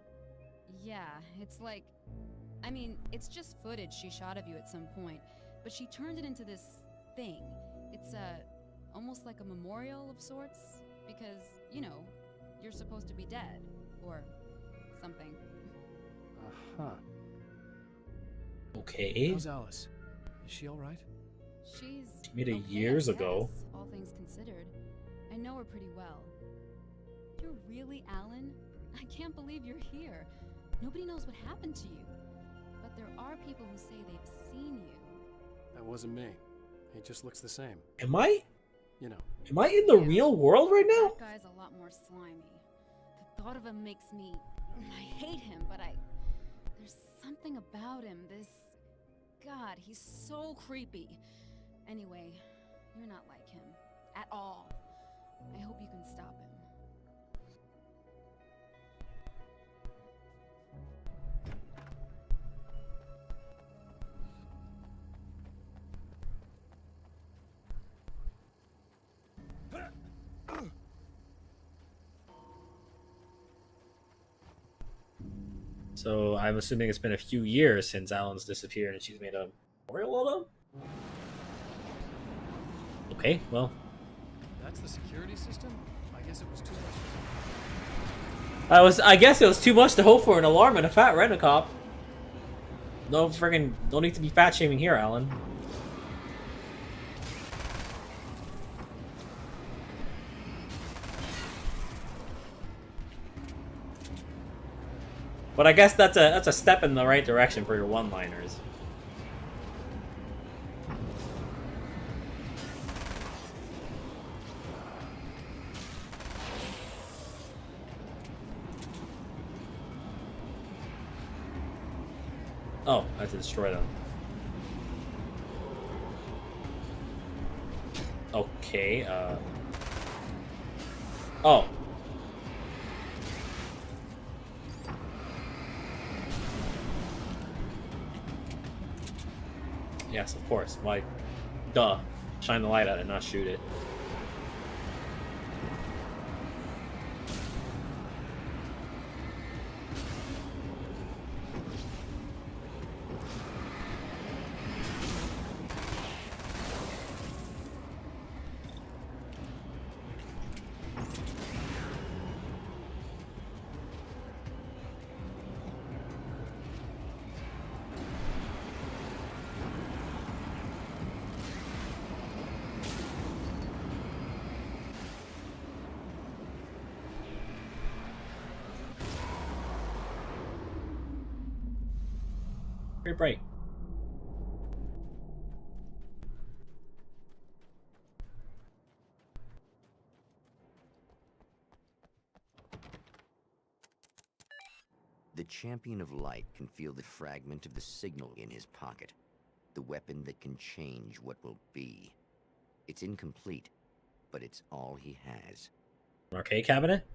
Yeah, it's like... I mean, it's just footage she shot of you at some point, but she turned it into this thing. It's almost like a memorial of sorts, because, you know, you're supposed to be dead, or something. Uh-huh. Okay. How's Alice? Is she alright? She made it okay, years I ago. guess, all things considered. I know her pretty well. You're really Alan? I can't believe you're here. Nobody knows what happened to you. But there are people who say they've seen you. That wasn't me. He just looks the same. Am I You know. Am I in the real world right now? That guy's a lot more slimy. The thought of him makes me... I hate him, but there's something about him, this... God, he's so creepy. Anyway, you're not like him. At all. I hope you can stop him. So I'm assuming it's been a few years since Alan's disappeared and she's made a memorial of him? Okay, well. That's the security system? I guess it was too much. I guess it was too much to hope for an alarm and a fat rent-a-cop. No friggin' don't need to be fat shaming here, Alan. But I guess that's a step in the right direction for your one-liners. Oh, I have to destroy them. Okay, oh. Yes, of course. Why? Duh. Shine the light at it, not shoot it. Very bright. The Champion of Light can feel the fragment of the signal in his pocket. The weapon that can change what will be. It's incomplete, but it's all he has. An arcade cabinet?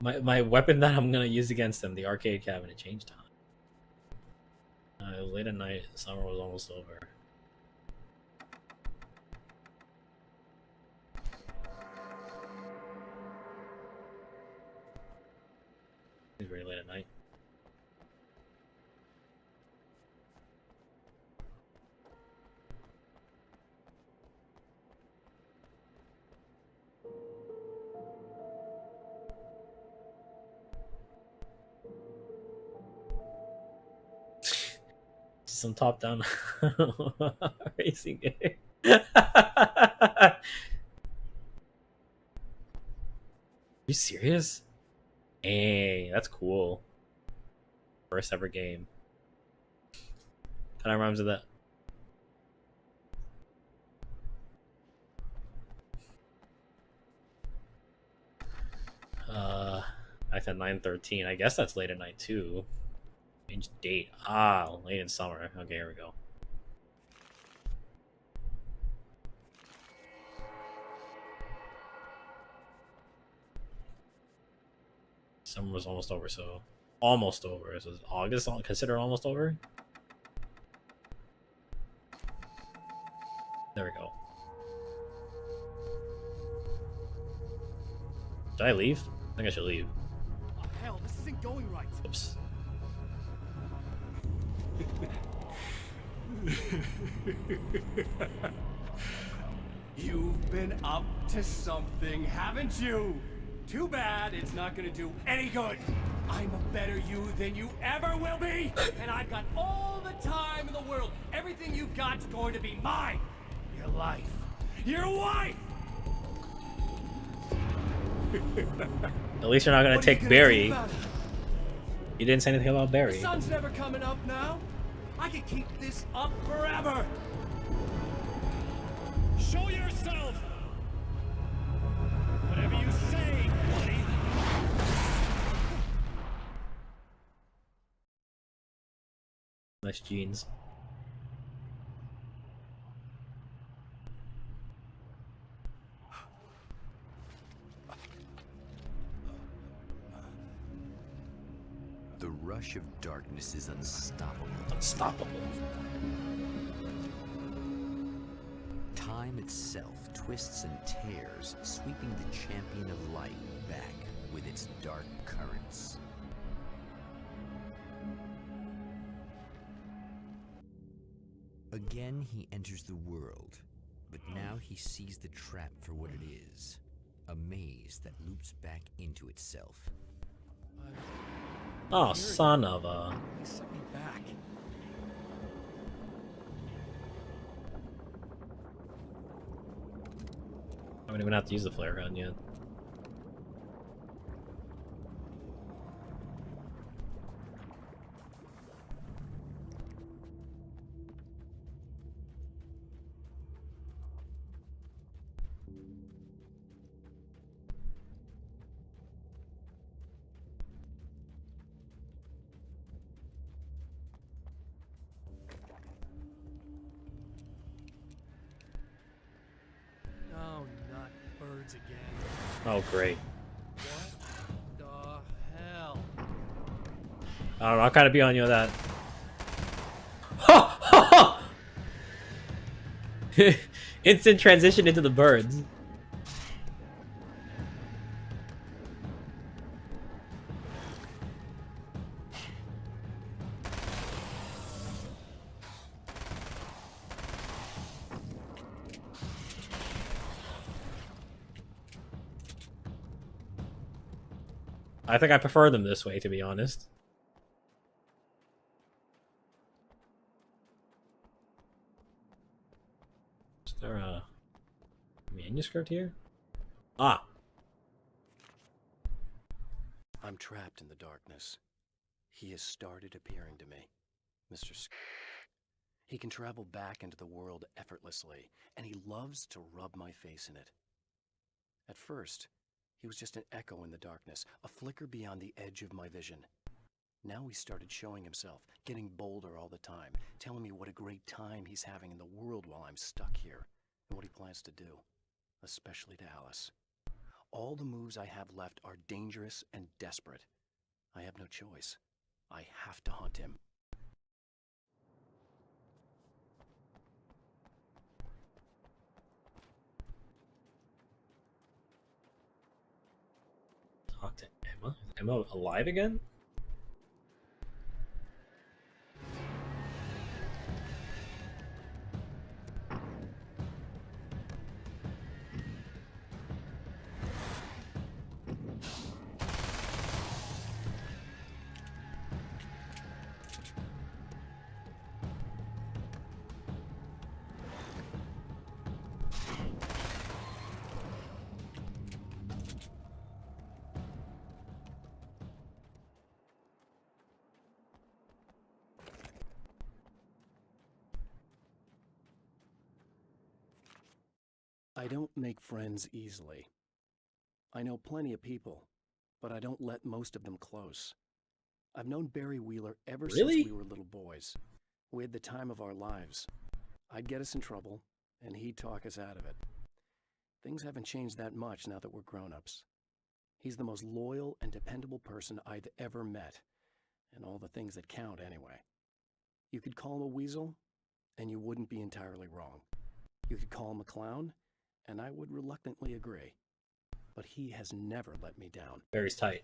My weapon that I'm gonna use against him, the arcade cabinet, change time. It was late at night, summer was almost over. It's very late at night. Some top-down racing game. You serious? Hey, that's cool. First ever game. Kind of rhymes with that. Back at 9:13. I guess that's late at night too. Change date. Ah, late in summer. Okay, here we go. Summer was almost over, so almost over. So is August considered almost over? There we go. Should I leave? I think I should leave. Oh, hell, this isn't going right. Oops. You've been up to something, haven't you? Too bad it's not gonna do any good. I'm a better you than you ever will be, and I've got all the time in the world. Everything you've got's going to be mine. Your life. Your wife! At least you're not gonna take Barry. You didn't say anything about Barry. The sun's never coming up now. I can keep this up forever. Show yourself. Whatever you say, buddy. Nice jeans. The rush of darkness is unstoppable. Unstoppable. Time itself twists and tears, sweeping the champion of light back with its dark currents. Again, he enters the world, but now he sees the trap for what it is. A maze that loops back into itself. Oh, son of a... Set me back. I don't even have to use the flare gun yet. Oh, not birds again. Oh, great. What the hell? I don't know, I'll kind of be on you with that. Ha! Ha! Ha! Instant transition into the birds. I think I prefer them this way, to be honest. Is there a manuscript here? Ah! I'm trapped in the darkness. He has started appearing to me. Mr. He can travel back into the world effortlessly, and he loves to rub my face in it. At first, He was just an echo in the darkness, a flicker beyond the edge of my vision. Now he started showing himself, getting bolder all the time, telling me what a great time he's having in the world while I'm stuck here, and what he plans to do, especially to Alice. All the moves I have left are dangerous and desperate. I have no choice. I have to hunt him. Talk to Emma? Is Emma alive again? I don't make friends easily. I know plenty of people, but I don't let most of them close. I've known Barry Wheeler ever since we were little boys. We had the time of our lives. I'd get us in trouble, and he'd talk us out of it. Things haven't changed that much now that we're grown-ups. He's the most loyal and dependable person I've ever met, and all the things that count anyway. You could call him a weasel, and you wouldn't be entirely wrong. You could call him a clown, and I would reluctantly agree. But he has never let me down. Barry's tight.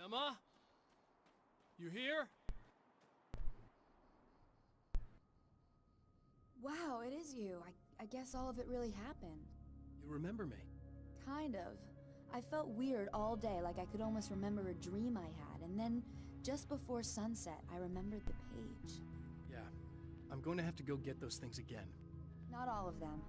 Emma? You here? Wow, it is you. I guess all of it really happened. You remember me? Kind of. I felt weird all day, like I could almost remember a dream I had, and then, just before sunset, I remembered the page. Yeah. I'm going to have to go get those things again. Not all of them.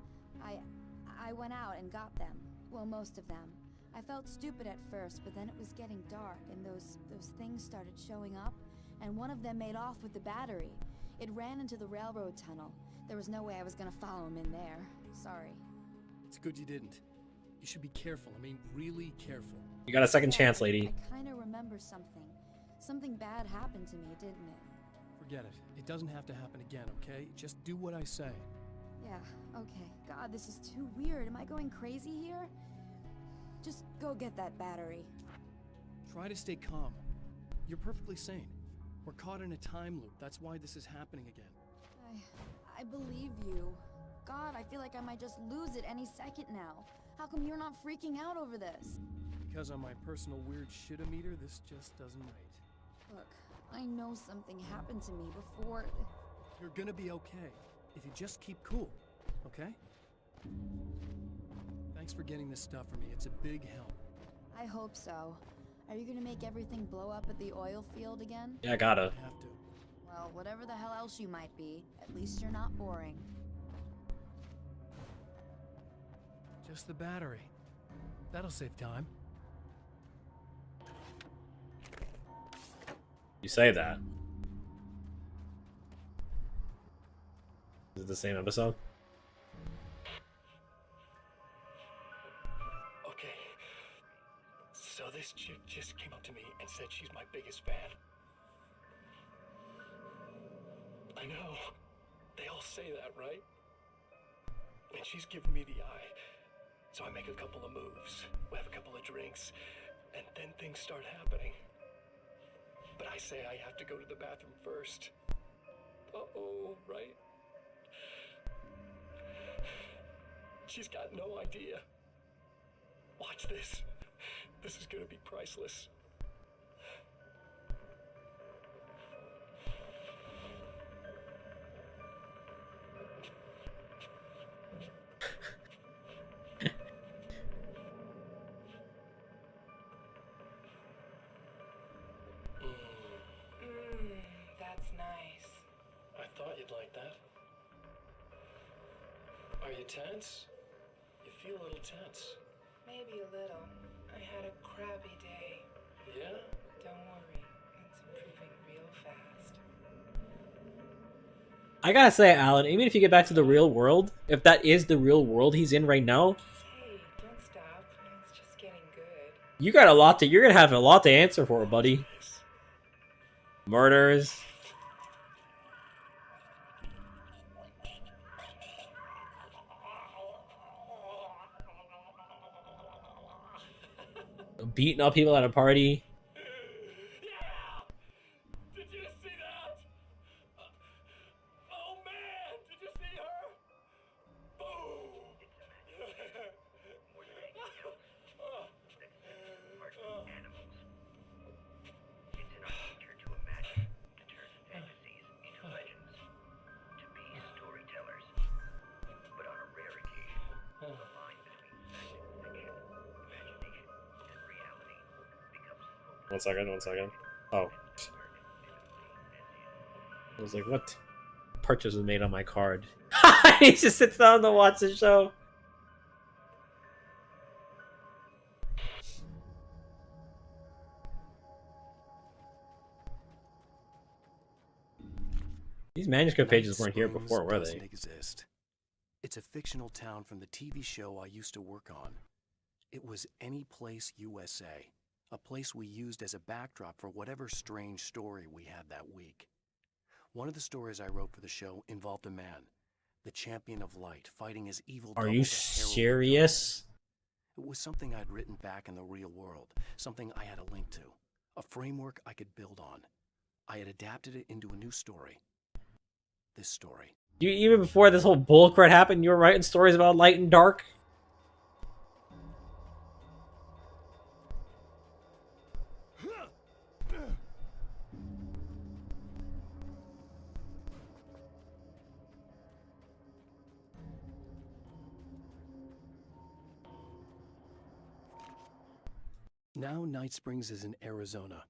I went out and got them. Well, most of them. I felt stupid at first, but then it was getting dark, and those things started showing up, and one of them made off with the battery. It ran into the railroad tunnel. There was no way I was gonna follow him in there. Sorry. It's good you didn't. You should be careful. I mean, really careful. You got a second chance, lady. I kinda remember something. Something bad happened to me, didn't it? Forget it. It doesn't have to happen again, okay? Just do what I say. Yeah, okay. God, this is too weird. Am I going crazy here? Just go get that battery. Try to stay calm. You're perfectly sane. We're caught in a time loop. That's why this is happening again. I believe you. God, I feel like I might just lose it any second now. How come you're not freaking out over this? Because on my personal weird shit-o-meter, this just doesn't rate. Look, I know something happened to me before... You're gonna be okay, if you just keep cool, okay? Thanks for getting this stuff for me. It's a big help. I hope so. Are you gonna make everything blow up at the oil field again? Yeah, I gotta. I have to. Well, whatever the hell else you might be, at least you're not boring. Just the battery. That'll save time. You say that. Is it the same episode? Okay. So this chick just came up to me and said she's my biggest fan. I know. They all say that, right? And she's giving me the eye. So I make a couple of moves. We have a couple of drinks. And then things start happening. But I say I have to go to the bathroom first. Uh-oh, right? She's got no idea. Watch this. This is gonna be priceless. you'd like that. Are you tense? You feel a little tense. Maybe a little. I had a crappy day. Yeah? Don't worry, it's improving real fast. I gotta say, Alan, even if you get back to the real world, if that is the real world he's in right now, Hey, don't stop. It's just getting good. you're gonna have a lot to answer for, buddy. Murders. Beating up people at a party. Did you see that? Oh man, did you see her? Boom! It's in our nature to imagine, to turn fantasies into legends, to be storytellers. But on a rare occasion, the line between fact and fiction, imagination and reality becomes smoky. 1 second. Oh. I was like, what? Purchase was made on my card. He just sits down to watch the show. These manuscript pages weren't here before, were doesn't they? exist. It's a fictional town from the TV show I used to work on. It was Any Place USA, a place we used as a backdrop for whatever strange story we had that week. One of the stories I wrote for the show involved a man, the champion of light, fighting his evil Are double, you the Herald of serious? Darkness. It was something I'd written back in the real world, something I had a link to, a framework I could build on. I had adapted it into a new story. This story. You even before this whole bullcrap happened, you were writing stories about light and dark. Now Night Springs is in Arizona,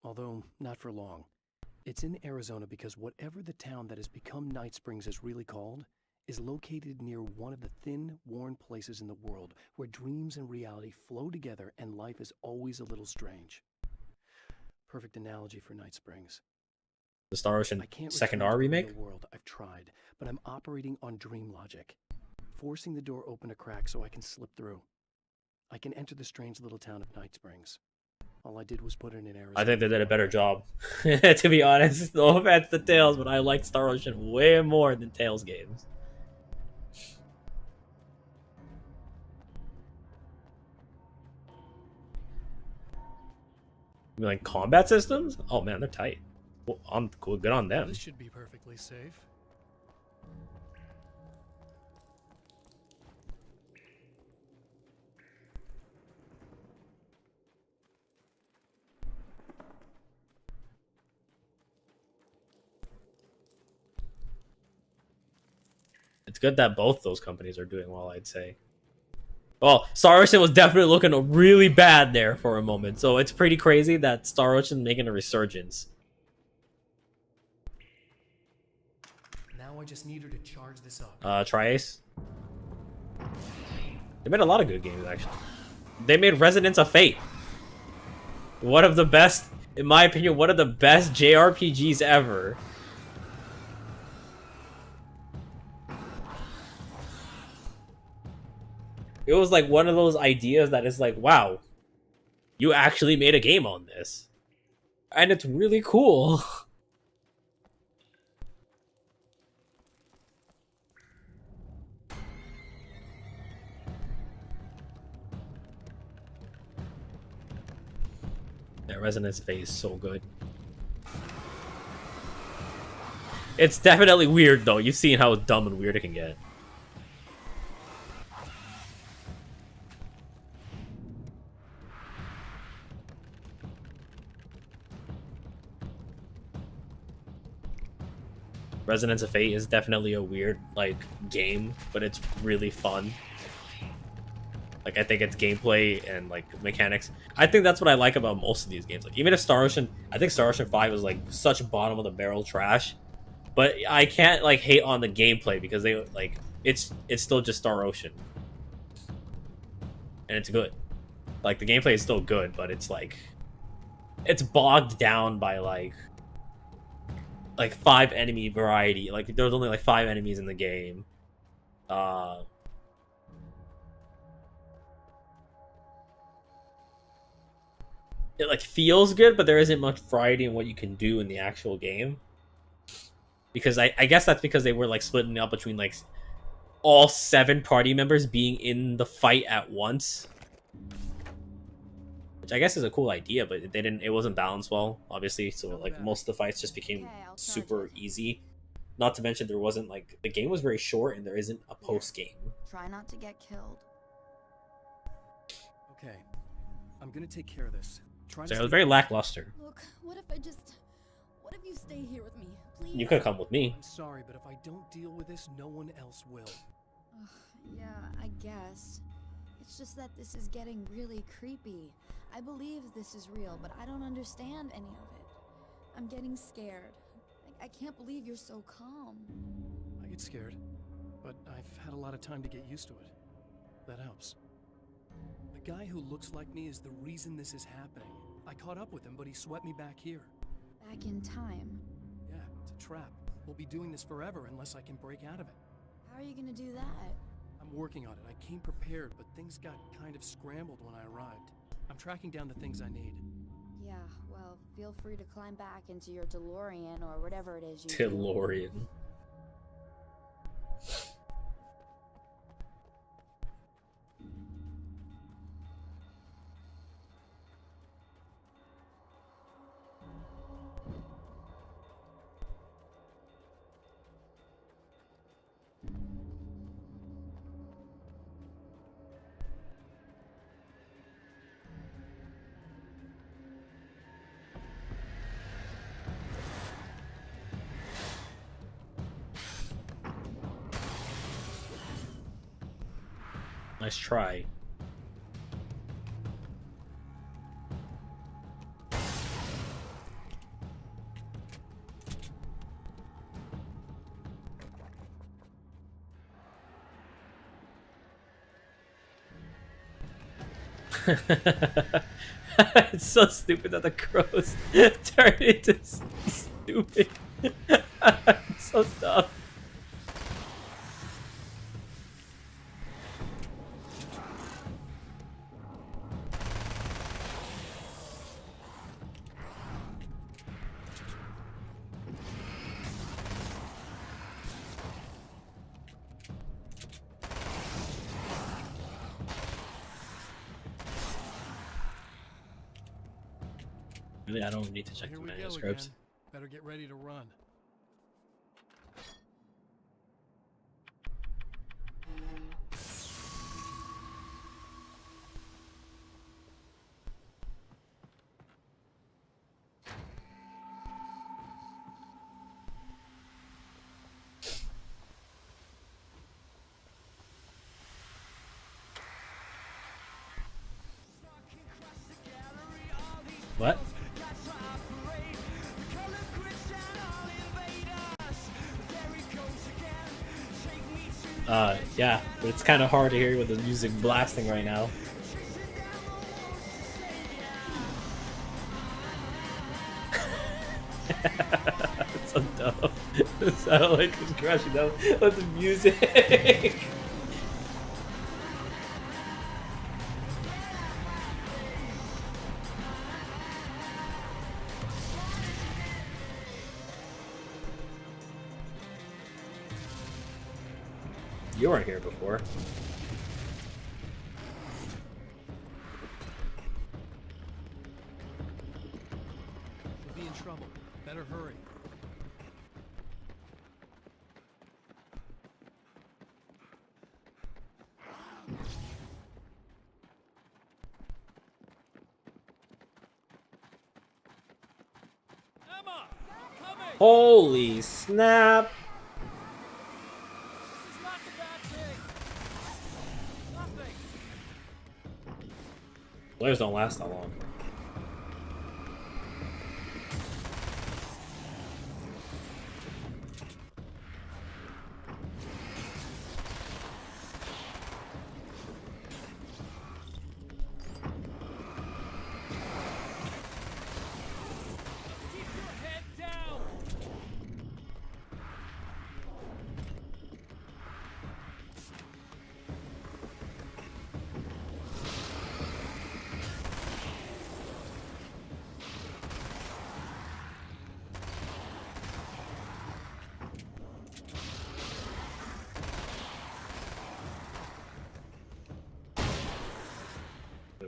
although not for long. It's in Arizona because whatever the town that has become Night Springs is really called is located near one of the thin, worn places in the world where dreams and reality flow together and life is always a little strange. Perfect analogy for Night Springs. The Star Ocean I can't second return R to the remake? real world. I've tried, but I'm operating on dream logic, forcing the door open a crack so I can slip through. I can enter the strange little town of Night Springs. All I did was put it in Arizona. I think they did a better job. To be honest, no offense to Tales, but I like Star Ocean way more than Tales games. You mean like combat systems? Oh man, they're tight. Well, I'm cool. Good on them. This should be perfectly safe. It's good that both those companies are doing well, I'd say. Well, Star Ocean was definitely looking really bad there for a moment, so it's pretty crazy that Star Ocean making a resurgence. Now I just need her to charge this up. Tri-Ace. They made a lot of good games, actually. They made Resonance of Fate. One of the best, in my opinion, one of the best JRPGs ever. It was like one of those ideas that is like, wow, you actually made a game on this. And it's really cool. Yeah, Resonance of Fate is so good. It's definitely weird though. You've seen how dumb and weird it can get. Resonance of Fate is definitely a weird, like, game, but it's really fun. Like, I think it's gameplay and, like, mechanics. I think that's what I like about most of these games. Like, even if Star Ocean... I think Star Ocean 5 is, like, such bottom-of-the-barrel trash. But I can't like hate on the gameplay because they like it's still just Star Ocean, and it's good. Like the gameplay is still good, but it's like it's bogged down by like 5 enemy variety. Like there's only like 5 enemies in the game. It like feels good, but there isn't much variety in what you can do in the actual game. Because I guess that's because they were like splitting up between like all 7 party members being in the fight at once. Which I guess is a cool idea, but it wasn't balanced well, obviously, so like most of the fights just became super easy. Not to mention there wasn't like the game was very short and there isn't a post game. Try not to get killed. Okay, I'm gonna take care of this. Try So to it was very lackluster. Look, what if you stay here with me, please? You could come with me. I'm sorry, but if I don't deal with this, no one else will. Yeah, I guess. It's just that this is getting really creepy. I believe this is real, but I don't understand any of it. I'm getting scared. I can't believe you're so calm. I get scared, but I've had a lot of time to get used to it. That helps. The guy who looks like me is the reason this is happening. I caught up with him, but he swept me back here. Back in time. Yeah, it's a trap. We'll be doing this forever unless I can break out of it. How are you gonna do that? I'm working on it. I came prepared, but things got kind of scrambled when I arrived. I'm tracking down the things I need. Yeah, well, feel free to climb back into your DeLorean or whatever it is you do. DeLorean. Nice try. It's so stupid that the crows turn into stupid. It's so dumb. Really, I don't need to check Here the we go manuscripts. again. Better get ready to run. What? Yeah, but it's kind of hard to hear with the music blasting right now. It's so dumb. It sounded like it was crashing down with the music. You weren't here before. We'll be in trouble. Better hurry. Emma, coming. Holy snap! This is not the bad thing. Nothing. Flares don't last that long.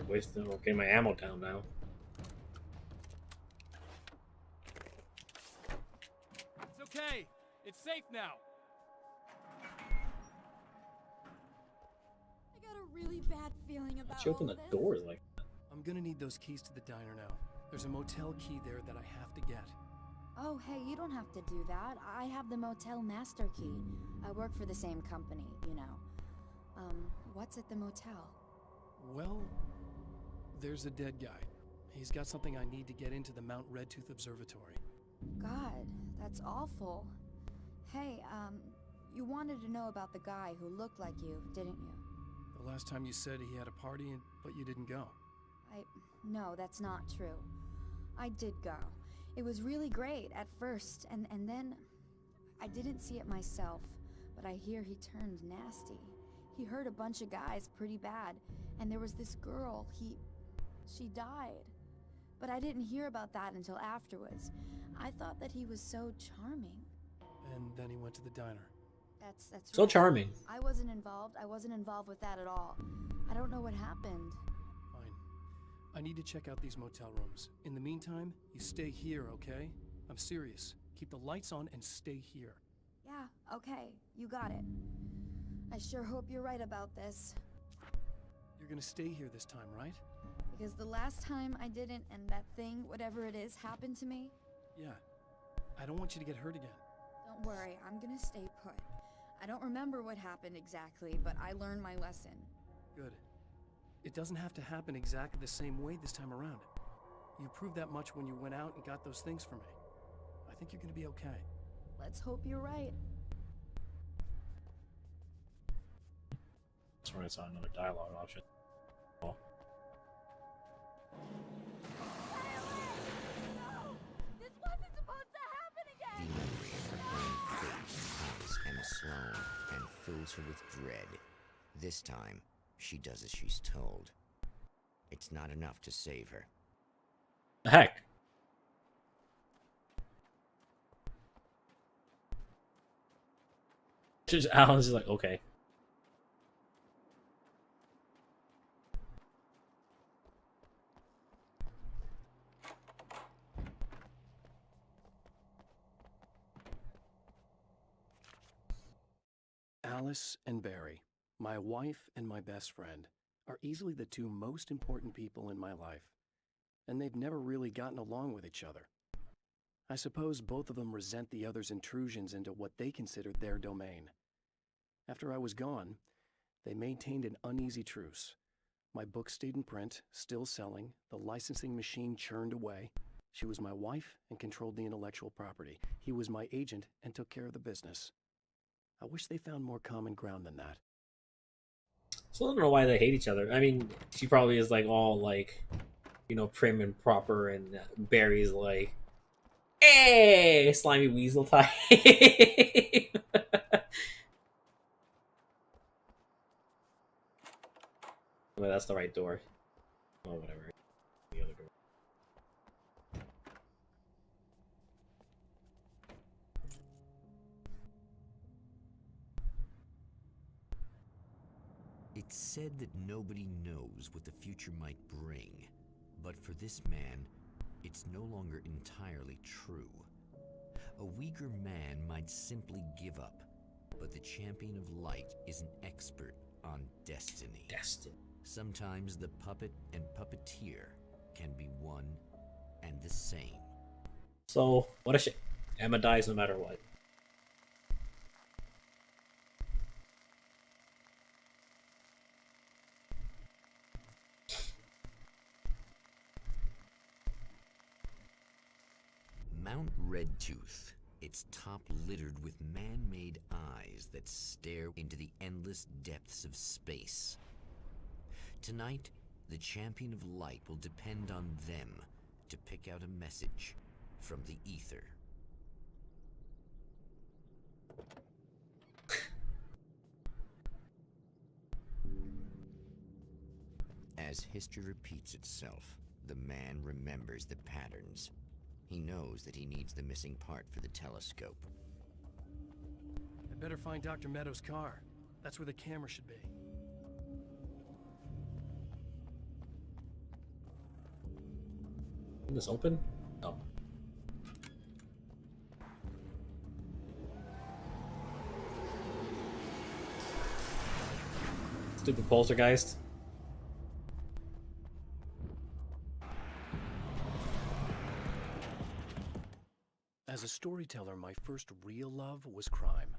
wasting or getting my ammo down now. It's okay. It's safe now. I got a really bad feeling about She opened all the this. doors like that. I'm gonna need those keys to the diner now. There's a motel key there that I have to get. Oh, hey, you don't have to do that. I have the motel master key. I work for the same company, you know. What's at the motel? Well, there's a dead guy. He's got something I need to get into the Mount Redtooth Observatory. God, that's awful. Hey, you wanted to know about the guy who looked like you, didn't you? The last time you said he had a party, but you didn't go. No, that's not true. I did go. It was really great at first, and then I didn't see it myself, but I hear he turned nasty. He hurt a bunch of guys pretty bad, and there was this girl, she died. But I didn't hear about that until afterwards. I thought that he was so charming. And then he went to the diner. That's So right. charming. I wasn't involved with that at all. I don't know what happened. Fine. I need to check out these motel rooms. In the meantime, you stay here, okay? I'm serious. Keep the lights on and stay here. Yeah, okay, you got it. I sure hope you're right about this. You're gonna stay here this time, right? Because the last time I didn't, and that thing, whatever it is, happened to me. Yeah. I don't want you to get hurt again. Don't worry, I'm gonna stay put. I don't remember what happened exactly, but I learned my lesson. Good. It doesn't have to happen exactly the same way this time around. You proved that much when you went out and got those things for me. I think you're gonna be okay. Let's hope you're right. That's where I saw another dialogue option. Oh. This wasn't supposed to happen again! The memory of her own fate haunts Emma Sloan and fills her with dread. This time, she does as she's told. It's not enough to save her. The heck? Just Alan's just like, okay. Alice and Barry, my wife and my best friend, are easily the two most important people in my life, and they've never really gotten along with each other. I suppose both of them resent the other's intrusions into what they considered their domain. After I was gone, they maintained an uneasy truce. My book stayed in print, still selling, the licensing machine churned away. She was my wife and controlled the intellectual property. He was my agent and took care of the business. I wish they found more common ground than that. So I don't know why they hate each other. I mean, she probably is like all like, you know, prim and proper, and Barry's like, hey, slimy weasel type. Well, that's the right door. Oh, whatever. The other door. It's said that nobody knows what the future might bring, but for this man, it's no longer entirely true. A weaker man might simply give up, but the champion of light is an expert on destiny. Sometimes the puppet and puppeteer can be one and the same. So, what a shit. Emma dies no matter what. Mount Redtooth, its top littered with man-made eyes that stare into the endless depths of space. Tonight, the champion of light will depend on them to pick out a message from the ether. As history repeats itself, the man remembers the patterns. He knows that he needs the missing part for the telescope. I better find Dr. Meadows' car. That's where the camera should be. Isn't this open? No. Stupid poltergeist. As a storyteller, my first real love was crime.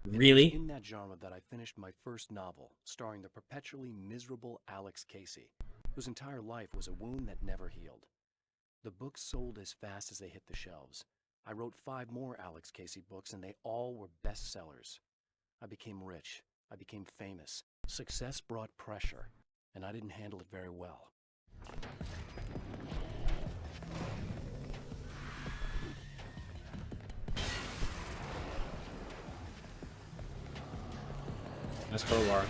Really? It was in that genre that I finished my first novel, starring the perpetually miserable Alex Casey, whose entire life was a wound that never healed. The books sold as fast as they hit the shelves. I wrote 5 more Alex Casey books, and they all were bestsellers. I became rich. I became famous. Success brought pressure, and I didn't handle it very well. Nice crowbar.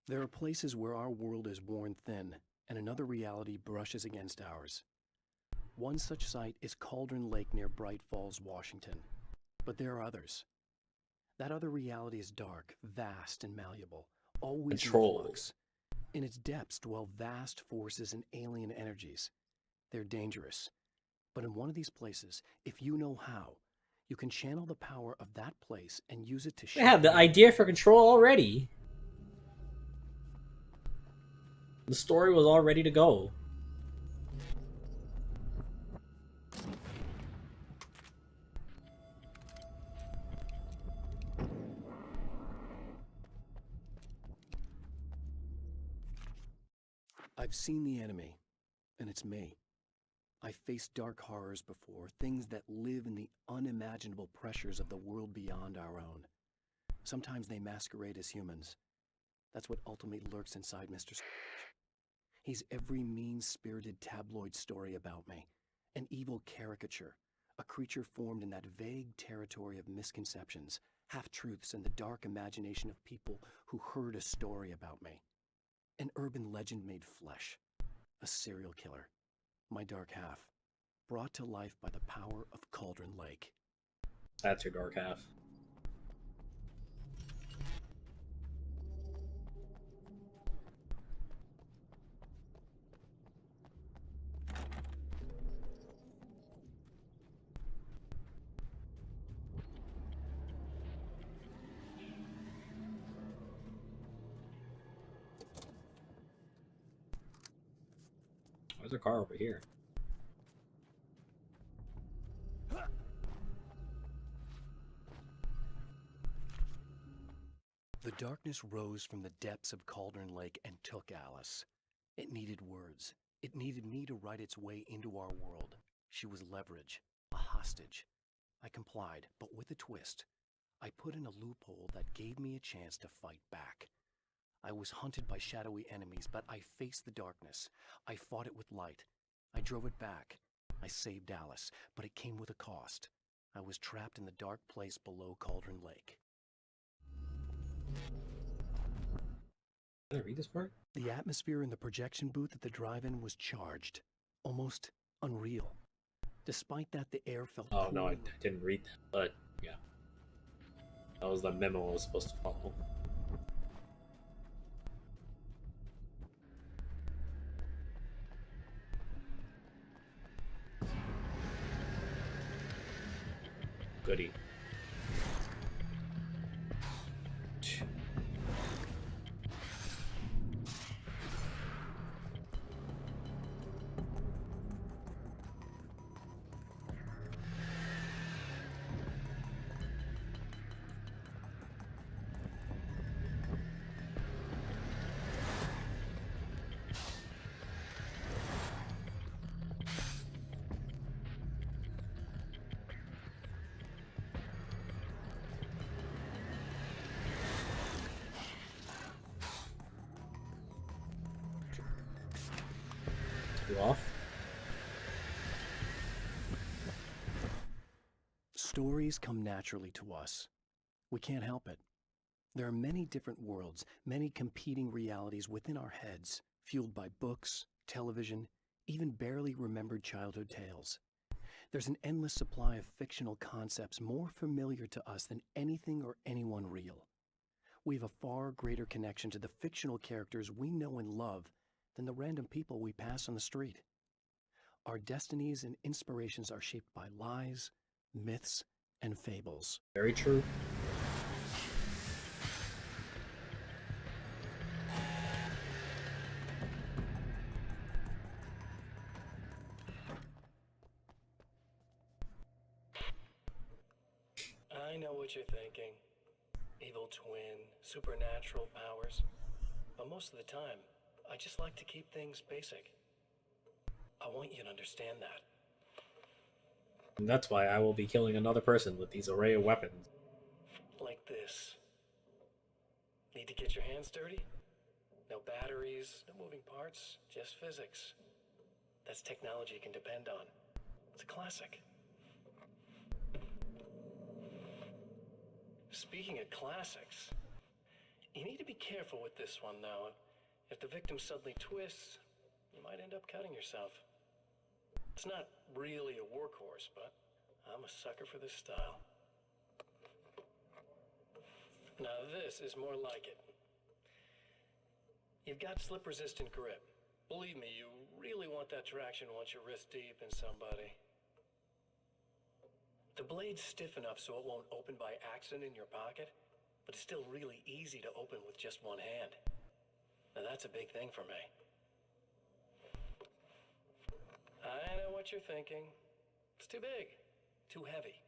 There are places where our world is worn thin, and another reality brushes against ours. One such site is Cauldron Lake near Bright Falls, Washington. But there are others. That other reality is dark, vast, and malleable, always in flux. In its depths dwell vast forces and alien energies. They're dangerous. But in one of these places, if you know how, you can channel the power of that place and use it to They have the idea for Control already. The story was all ready to go. I've seen the enemy, and it's me. I've faced dark horrors before, things that live in the unimaginable pressures of the world beyond our own. Sometimes they masquerade as humans. That's what ultimately lurks inside Mr. Scrooge. He's every mean-spirited tabloid story about me, an evil caricature, a creature formed in that vague territory of misconceptions, half-truths, and the dark imagination of people who heard a story about me. An urban legend made flesh, a serial killer, my dark half, brought to life by the power of Cauldron Lake. That's your dark half. There's a car over here. The darkness rose from the depths of Cauldron Lake and took Alice. It needed words. It needed me to write its way into our world. She was leverage, a hostage. I complied, but with a twist. I put in a loophole that gave me a chance to fight back. I was hunted by shadowy enemies, but I faced the darkness. I fought it with light. I drove it back. I saved Alice, but it came with a cost. I was trapped in the dark place below Cauldron Lake. Did I read this part? The atmosphere in the projection booth at the drive-in was charged, almost unreal. Despite that, the air felt Oh, cool. no, I didn't read that, but yeah. That was the memo I was supposed to follow. Goody. Off. Stories come naturally to us. We can't help it. There are many different worlds, many competing realities within our heads, fueled by books, television, even barely remembered childhood tales. There's an endless supply of fictional concepts more familiar to us than anything or anyone real. We have a far greater connection to the fictional characters we know and love than the random people we pass on the street. Our destinies and inspirations are shaped by lies, myths, and fables. Very true. I know what you're thinking. Evil twin, supernatural powers. But most of the time, I just like to keep things basic. I want you to understand that. And that's why I will be killing another person with these array of weapons. Like this. Need to get your hands dirty? No batteries, no moving parts, just physics. That's technology you can depend on. It's a classic. Speaking of classics, you need to be careful with this one, though. If the victim suddenly twists, you might end up cutting yourself. It's not really a workhorse, but I'm a sucker for this style. Now this is more like it. You've got slip-resistant grip. Believe me, you really want that traction once you're wrist deep in somebody. The blade's stiff enough so it won't open by accident in your pocket, but it's still really easy to open with just one hand. Now that's a big thing for me. I know what you're thinking. It's too big, too heavy.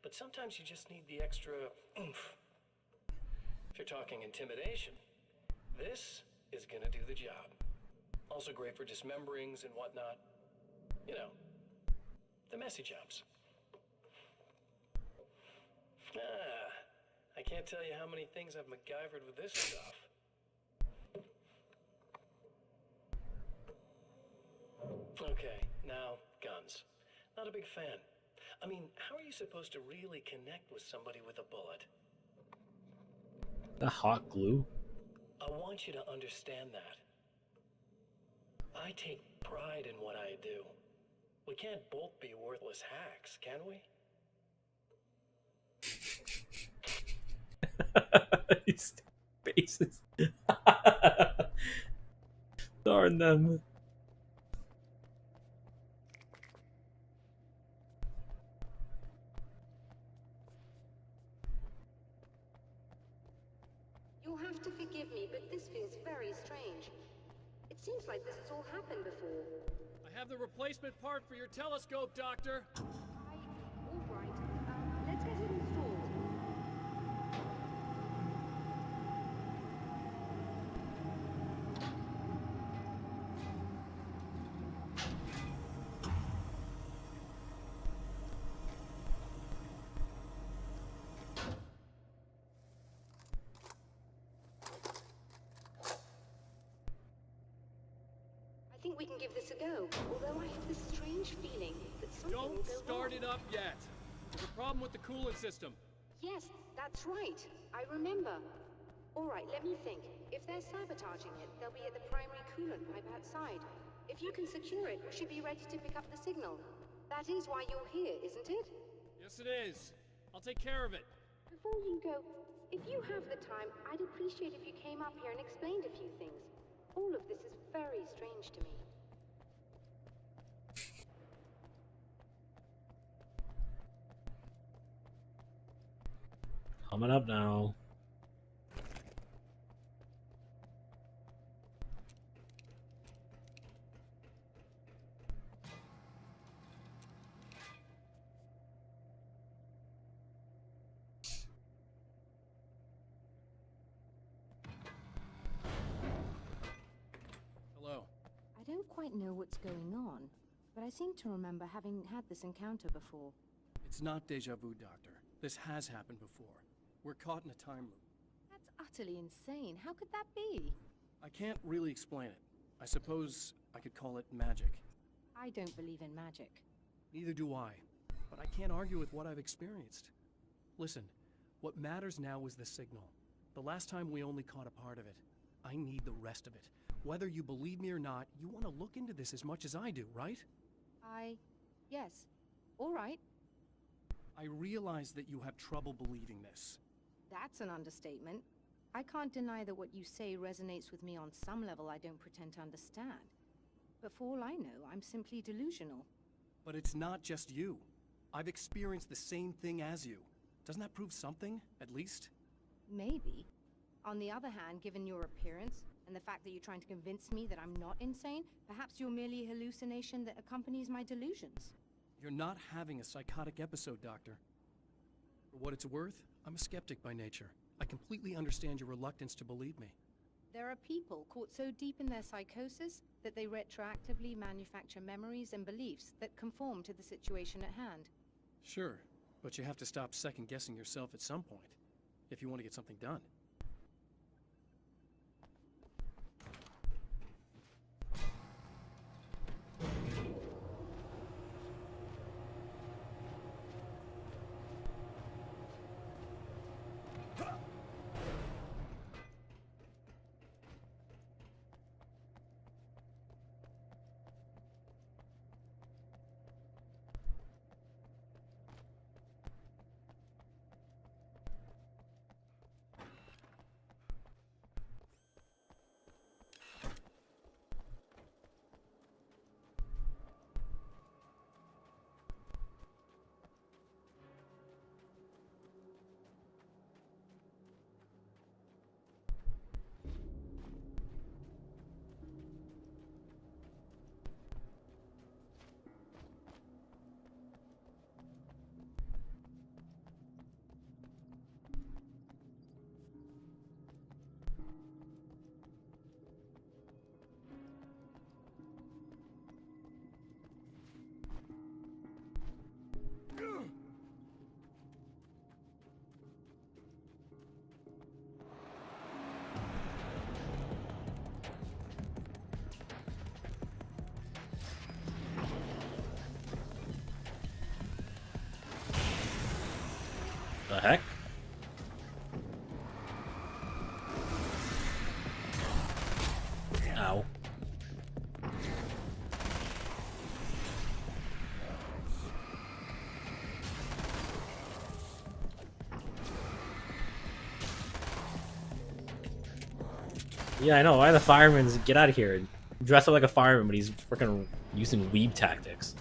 But sometimes you just need the extra oomph. If you're talking intimidation, this is gonna do the job. Also great for dismemberings and whatnot. You know, the messy jobs. I can't tell you how many things I've MacGyvered with this stuff. Okay, now, guns. Not a big fan. I mean, how are you supposed to really connect with somebody with a bullet? The hot glue? I want you to understand that. I take pride in what I do. We can't both be worthless hacks, can we? These faces. Darn them. You'll have to forgive me, but this feels very strange. It seems like this has all happened before. I have the replacement part for your telescope, Doctor. All right. Let's get it installed. I think we can give this a go, although I have this strange feeling that something will Don't go start wrong. it up yet. There's a problem with the coolant system. Yes, that's right. I remember. All right, let me think. If they're sabotaging it, they'll be at the primary coolant pipe outside. If you can secure it, we should be ready to pick up the signal. That is why you're here, isn't it? Yes, it is. I'll take care of it. Before you go, if you have the time, I'd appreciate if you came up here and explained a few things. All of this is very strange to me. Coming up now. Hello. I don't quite know what's going on, but I seem to remember having had this encounter before. It's not deja vu, Doctor. This has happened before. We're caught in a time loop. That's utterly insane. How could that be? I can't really explain it. I suppose I could call it magic. I don't believe in magic. Neither do I. but I can't argue with what I've experienced. Listen, what matters now is the signal. The last time we only caught a part of it. I need the rest of it. Whether you believe me or not, you want to look into this as much as I do, right? Yes. All right. I realize that you have trouble believing this. That's an understatement. I can't deny that what you say resonates with me on some level I don't pretend to understand. But for all I know, I'm simply delusional. But it's not just you. I've experienced the same thing as you. Doesn't that prove something, at least? Maybe. On the other hand, given your appearance, and the fact that you're trying to convince me that I'm not insane, perhaps you're merely a hallucination that accompanies my delusions. You're not having a psychotic episode, Doctor. For what it's worth, I'm a skeptic by nature. I completely understand your reluctance to believe me. There are people caught so deep in their psychosis that they retroactively manufacture memories and beliefs that conform to the situation at hand. Sure, but you have to stop second-guessing yourself at some point, if you want to get something done. The heck? Ow. Yeah, I know. Why the firemen's get out of here? Dress up like a fireman, but he's freaking using weeb tactics.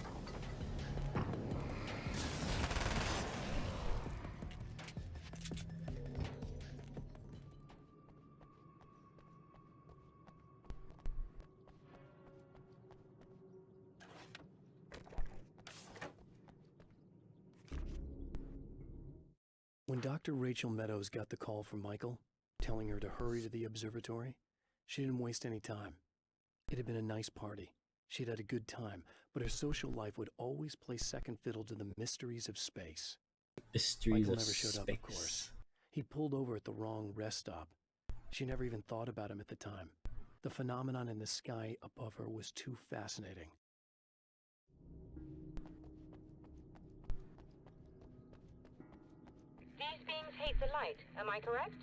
When Dr. Rachel Meadows got the call from Michael, telling her to hurry to the observatory, she didn't waste any time. It had been a nice party. She'd had a good time, but her social life would always play second fiddle to the mysteries of space. Mysteries Michael of never showed up, of course. He'd pulled over at the wrong rest stop. She never even thought about him at the time. The phenomenon in the sky above her was too fascinating. These beings hate the light, am I correct?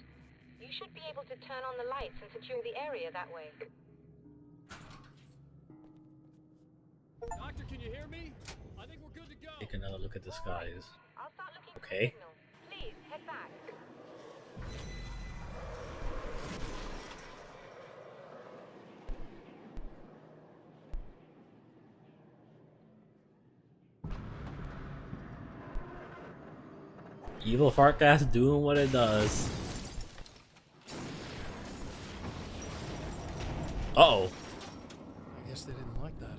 You should be able to turn on the lights and secure the area that way. Doctor, can you hear me? I think we're good to go. Take another look at the skies. I'll start looking for Okay. signal. Please, head back. Evil Fartgas doing what it does. Uh-oh. I guess they didn't like that.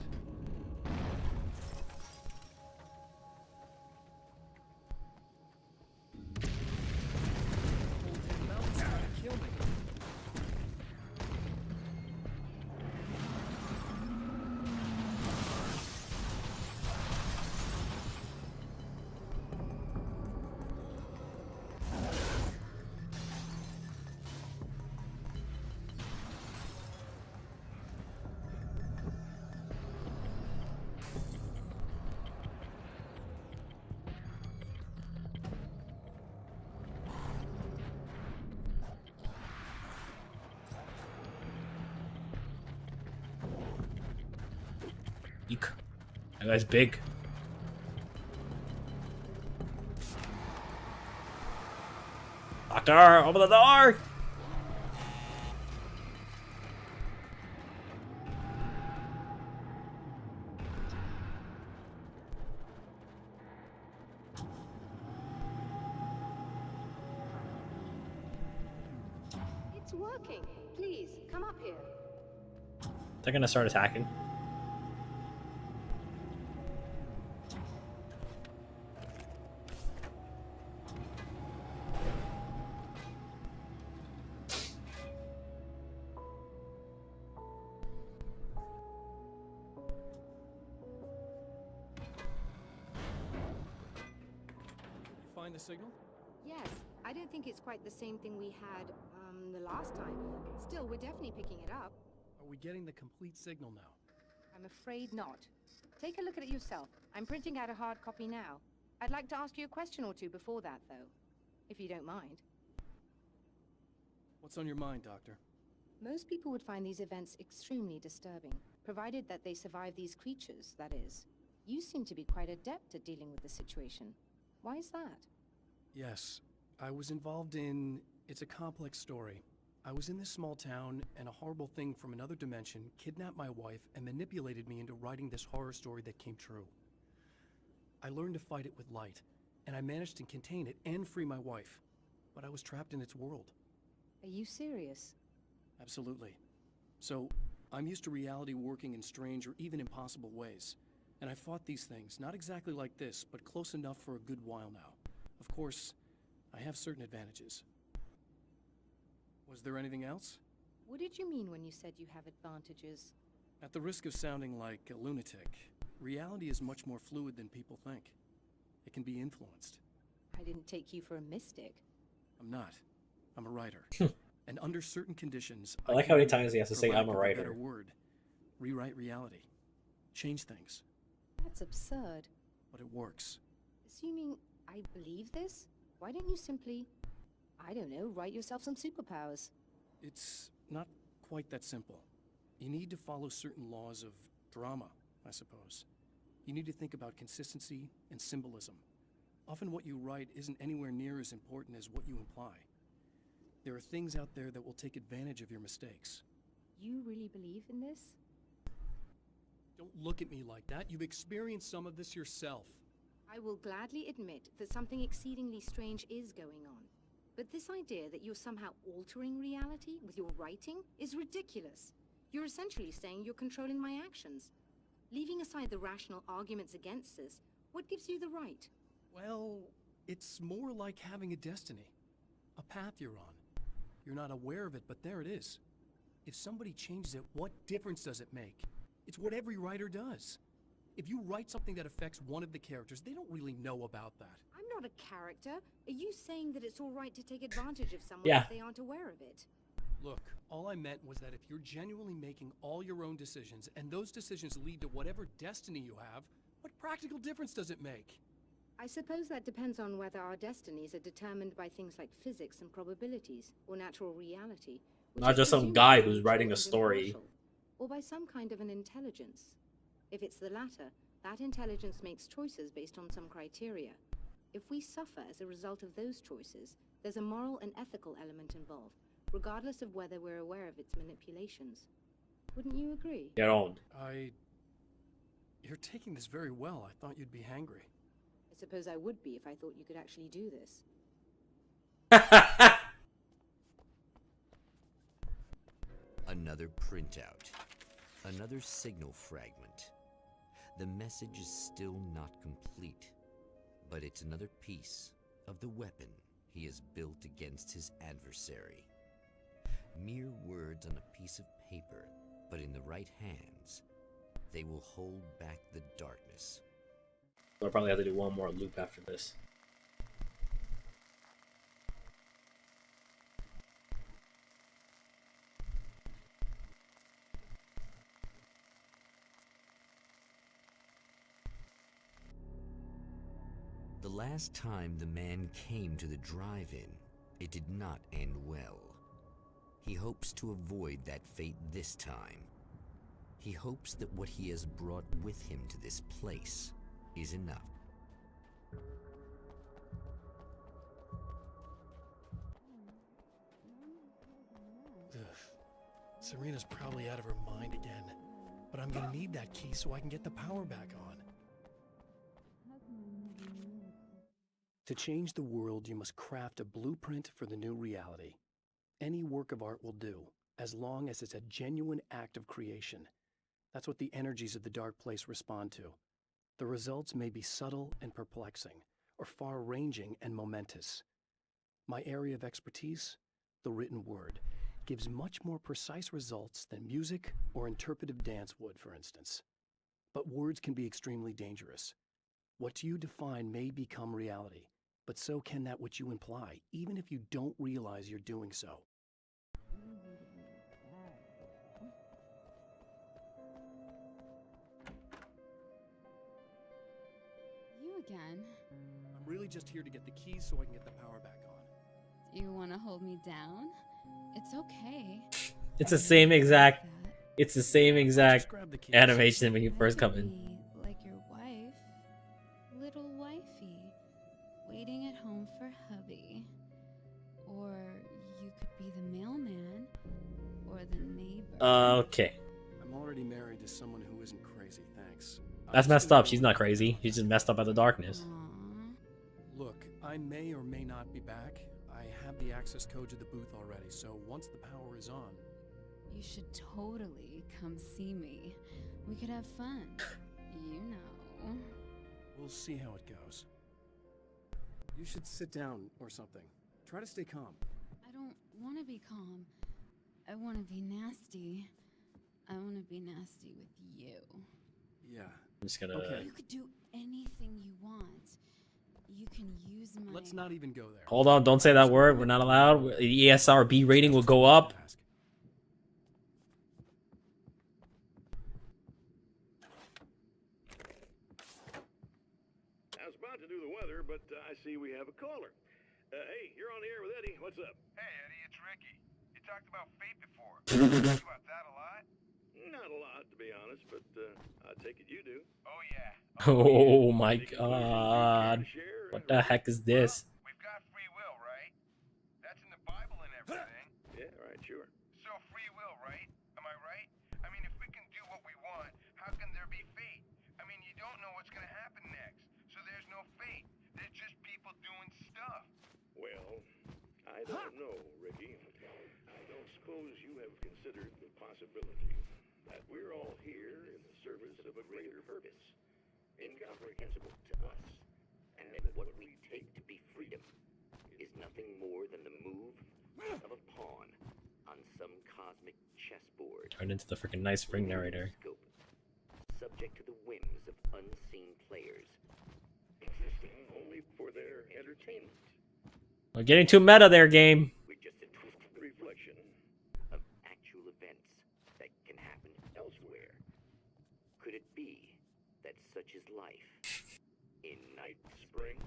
Eek. That guy's big. Doctor, open the door! It's working. Please, come up here. They're gonna start attacking. Find the signal? Yes, I don't think it's quite the same thing we had, the last time. Still, we're definitely picking it up. Are we getting the complete signal now? I'm afraid not. Take a look at it yourself. I'm printing out a hard copy now. I'd like to ask you a question or two before that, though. If you don't mind. What's on your mind, Doctor? Most people would find these events extremely disturbing, provided that they survive these creatures, that is. You seem to be quite adept at dealing with the situation. Why is that? Yes, I was involved in... It's a complex story. I was in this small town, and a horrible thing from another dimension kidnapped my wife and manipulated me into writing this horror story that came true. I learned to fight it with light, and I managed to contain it and free my wife. But I was trapped in its world. Are you serious? Absolutely. So, I'm used to reality working in strange or even impossible ways. And I fought these things, not exactly like this, but close enough for a good while now. Of course, I have certain advantages. Was there anything else? What did you mean when you said you have advantages? At the risk of sounding like a lunatic, reality is much more fluid than people think. It can be influenced. I didn't take you for a mystic. I'm not. I'm a writer. And under certain conditions, I like how many times he has to say, I'm a writer. Better word, rewrite reality. Change things. That's absurd. But it works. Assuming I believe this, why don't you simply, I don't know, write yourself some superpowers? It's not quite that simple. You need to follow certain laws of drama, I suppose. You need to think about consistency and symbolism. Often what you write isn't anywhere near as important as what you imply. There are things out there that will take advantage of your mistakes. You really believe in this? Don't look at me like that. You've experienced some of this yourself. I will gladly admit that something exceedingly strange is going on. But this idea that you're somehow altering reality with your writing is ridiculous. You're essentially saying you're controlling my actions. Leaving aside the rational arguments against this, what gives you the right? Well, it's more like having a destiny. A path you're on. You're not aware of it, but there it is. If somebody changes it, what difference does it make? It's what every writer does. If you write something that affects one of the characters, they don't really know about that. I'm not a character. Are you saying that it's all right to take advantage of someone Yeah. if they aren't aware of it? Look, all I meant was that if you're genuinely making all your own decisions, and those decisions lead to whatever destiny you have, what practical difference does it make? I suppose that depends on whether our destinies are determined by things like physics and probabilities, or natural reality. which Not is just some presumed guy to be who's neutral writing a and story. impartial, or by some kind of an intelligence. If it's the latter, that intelligence makes choices based on some criteria. If we suffer as a result of those choices, there's a moral and ethical element involved, regardless of whether we're aware of its manipulations. Wouldn't you agree? Get on. You're taking this very well. I thought you'd be hangry. I suppose I would be if I thought you could actually do this. Another printout. Another signal fragment. The message is still not complete, but it's another piece of the weapon he has built against his adversary. Mere words on a piece of paper, but in the right hands, they will hold back the darkness. I'll probably have to do one more loop after this. The last time the man came to the drive-in, it did not end well. He hopes to avoid that fate this time. He hopes that what he has brought with him to this place is enough. Serena's probably out of her mind again, but I'm gonna need that key so I can get the power back on. To change the world, you must craft a blueprint for the new reality. Any work of art will do, as long as it's a genuine act of creation. That's what the energies of the dark place respond to. The results may be subtle and perplexing, or far-ranging and momentous. My area of expertise, the written word, gives much more precise results than music or interpretive dance would, for instance. But words can be extremely dangerous. What you define may become reality, but so can that which you imply, even if you don't realize you're doing so. You again? I'm really just here to get the keys so I can get the power back on. Do you want to hold me down? It's okay. It's the same exact. It's the same exact animation when you first come in. Like your wife, little wifey, waiting at home for hubby. Or you could be the mailman, or the neighbor. Okay. I'm already married to someone who isn't crazy, thanks. That's messed up. She's not crazy. She's just messed up by the darkness. Look, I may or may not be back. I have the access code to the booth already, so once the power is on... You should totally come see me. We could have fun. You know. We'll see how it goes. You should sit down or something. Try to stay calm. I don't want to be calm. I want to be nasty. I want to be nasty with you. Yeah. I'm just gonna... You could do anything you want. You can use my... Let's not even go there. Hold on, don't say that word. We're not allowed. The ESRB rating will go up. I was about to do the weather, but I see we have a caller. Hey, you're on the air with Eddie. What's up? Hey, Eddie, it's Ricky. You talked about fate before. You talked about that a lot? Not a lot, to be honest, but I take it you do. Oh, yeah. Oh my god. What the heck is this? We've got free will, right? That's in the Bible and everything. Yeah, right, sure. So free will, right? Am I right? I mean, if we can do what we want, how can there be fate? I mean, you don't know what's going to happen next, so there's no fate. There's just people doing stuff. Well, I don't know, Ricky. I don't suppose you have considered the possibility that we're all here in the service of a greater purpose, incomprehensible to us, and that what we take to be freedom is nothing more than the move of a pawn on some cosmic chessboard. Turned into the freaking Night Spring narrator. Scope, subject to the whims of unseen players, existing only for their entertainment. We're getting too meta there, game. We're just a twisted reflection of actual events that can happen elsewhere. Could it be that such is life in Night Springs?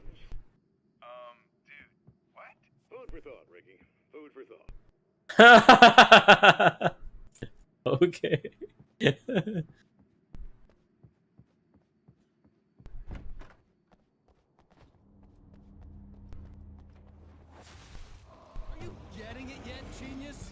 Dude, what? Food for thought, Ricky. Food for thought. Okay. Are you getting it yet, genius?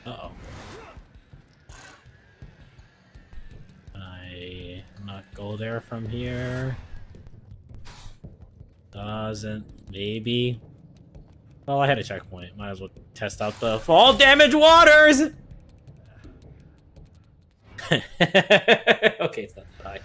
Uh-oh. Can I not go there from here? Doesn't. Maybe. Well, I had a checkpoint. Might as well test out the fall damage waters! Okay, it's not that high.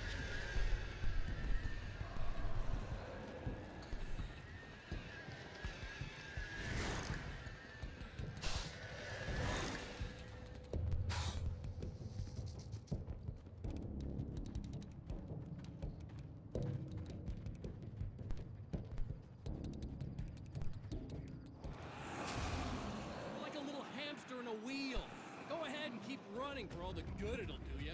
Like a little hamster in a wheel. Go ahead and keep running for all the good it'll do you.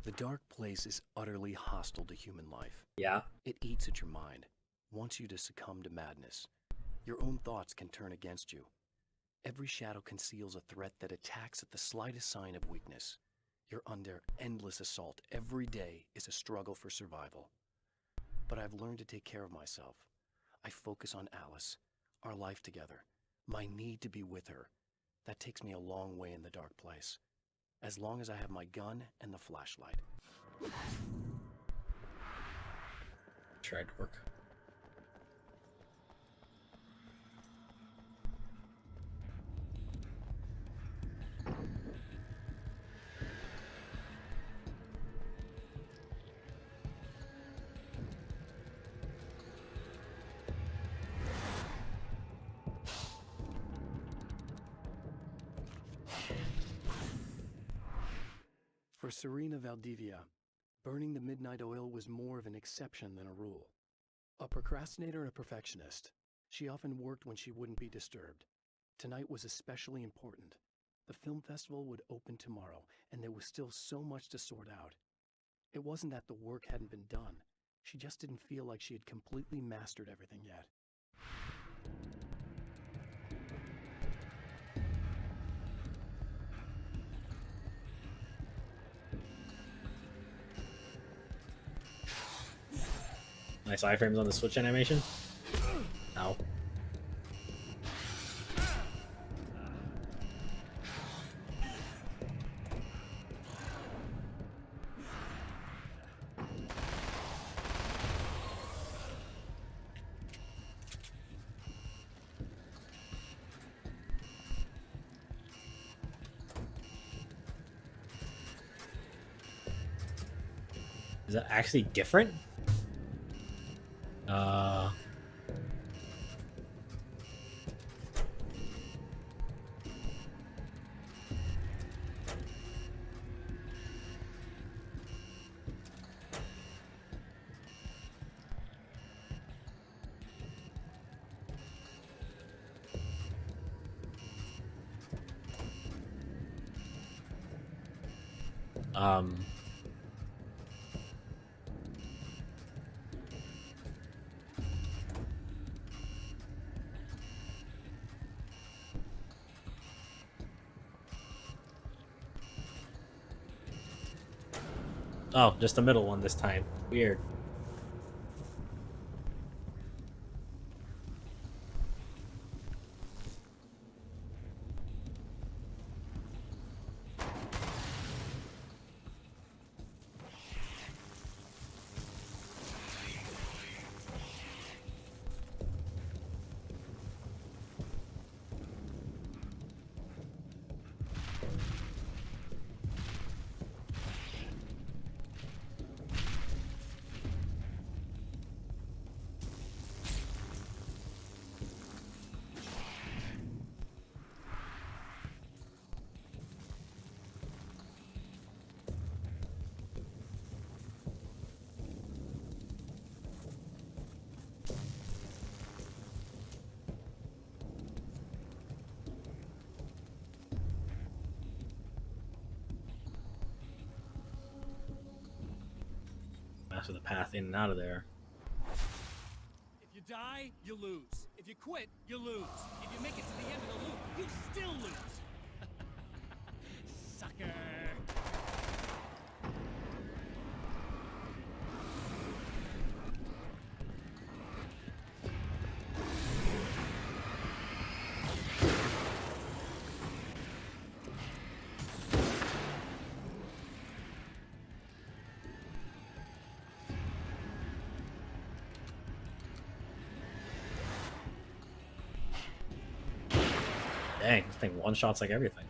The dark place is utterly hostile to human life. Yeah. It eats at your mind, wants you to succumb to madness. Your own thoughts can turn against you. Every shadow conceals a threat that attacks at the slightest sign of weakness. You're under endless assault. Every day is a struggle for survival. But I've learned to take care of myself. I focus on Alice, our life together, my need to be with her. That takes me a long way in the dark place. As long as I have my gun and the flashlight. Tried to work. For Serena Valdivia, burning the midnight oil was more of an exception than a rule. A procrastinator and a perfectionist, she often worked when she wouldn't be disturbed. Tonight was especially important. The film festival would open tomorrow, and there was still so much to sort out. It wasn't that the work hadn't been done. She just didn't feel like she had completely mastered everything yet. Nice iframes on the switch animation. Ow. Is that actually different? Oh, just the middle one this time. Weird. Master the path in and out of there. die, you lose. If you quit, you lose. If you make it to the end of the loop, you still lose. Sucker. Dang, this thing one-shots like everything.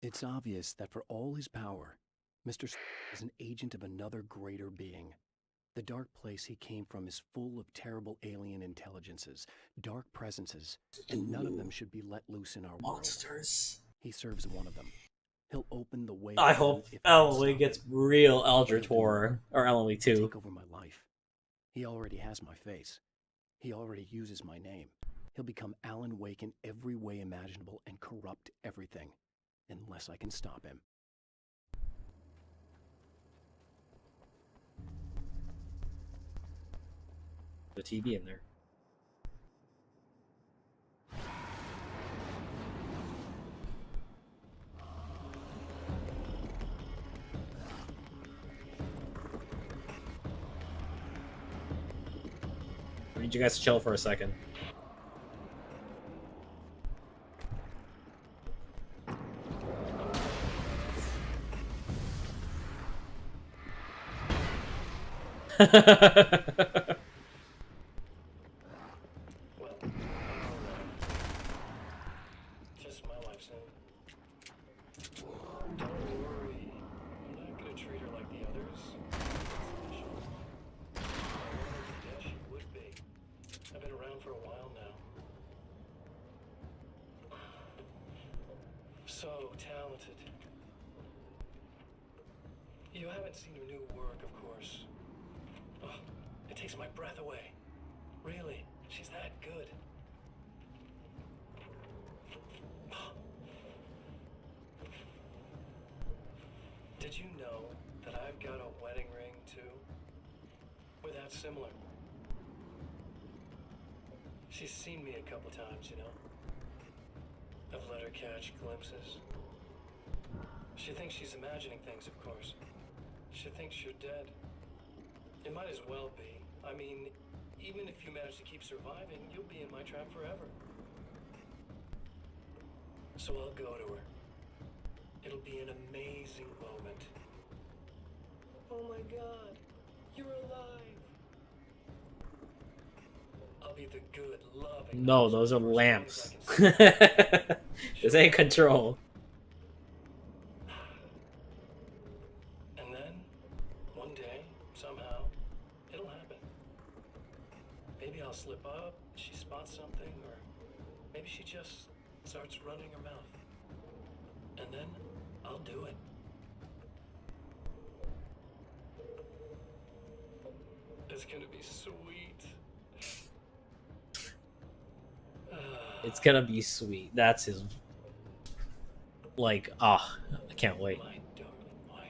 It's obvious that for all his power, Mr. is an agent of another greater being. The dark place he came from is full of terrible alien intelligences, dark presences, and none of them should be let loose in our Monsters. world. He serves one of them. He'll open the way. I hope Alan Wake gets real Eldritch Horror, or Alan Wake 2. Take over my life. He already has my face. He already uses my name. He'll become Alan Wake in every way imaginable and corrupt everything, unless I can stop him. The TV in there. I need you guys to chill for a second. Just my wife's in. Don't worry. I'm not gonna treat her like the others. I guess she would be. I've been around for a while now. So talented. You haven't seen her new work, of course. Oh, it takes my breath away. Really, she's that good. Did you know that I've got a wedding ring too? We're that similar. She's seen me a couple times, you know. I've let her catch glimpses. She thinks she's imagining things, of course. She thinks you're dead. It might as well be. I mean, even if you manage to keep surviving, you'll be in my trap forever. So I'll go to her. It'll be an amazing moment. Oh my God, you're alive. I'll be the good, loving. No, those are lamps. This ain't Control. And then, one day, somehow, it'll happen. Maybe I'll slip up, she spots something, or maybe she just starts running her mouth. And then, I'll do it. It's gonna be sweet. It's gonna be sweet. That's his. Like, ah, I can't wait. My darling wife.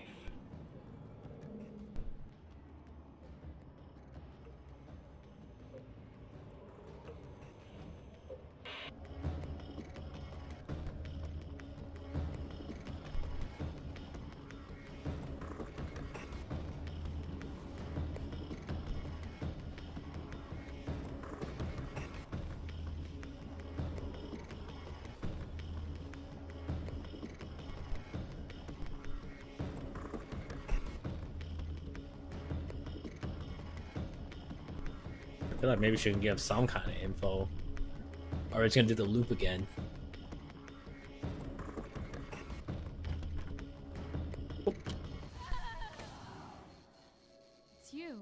I feel like maybe she can give some kind of info. Or it's gonna do the loop again. It's you.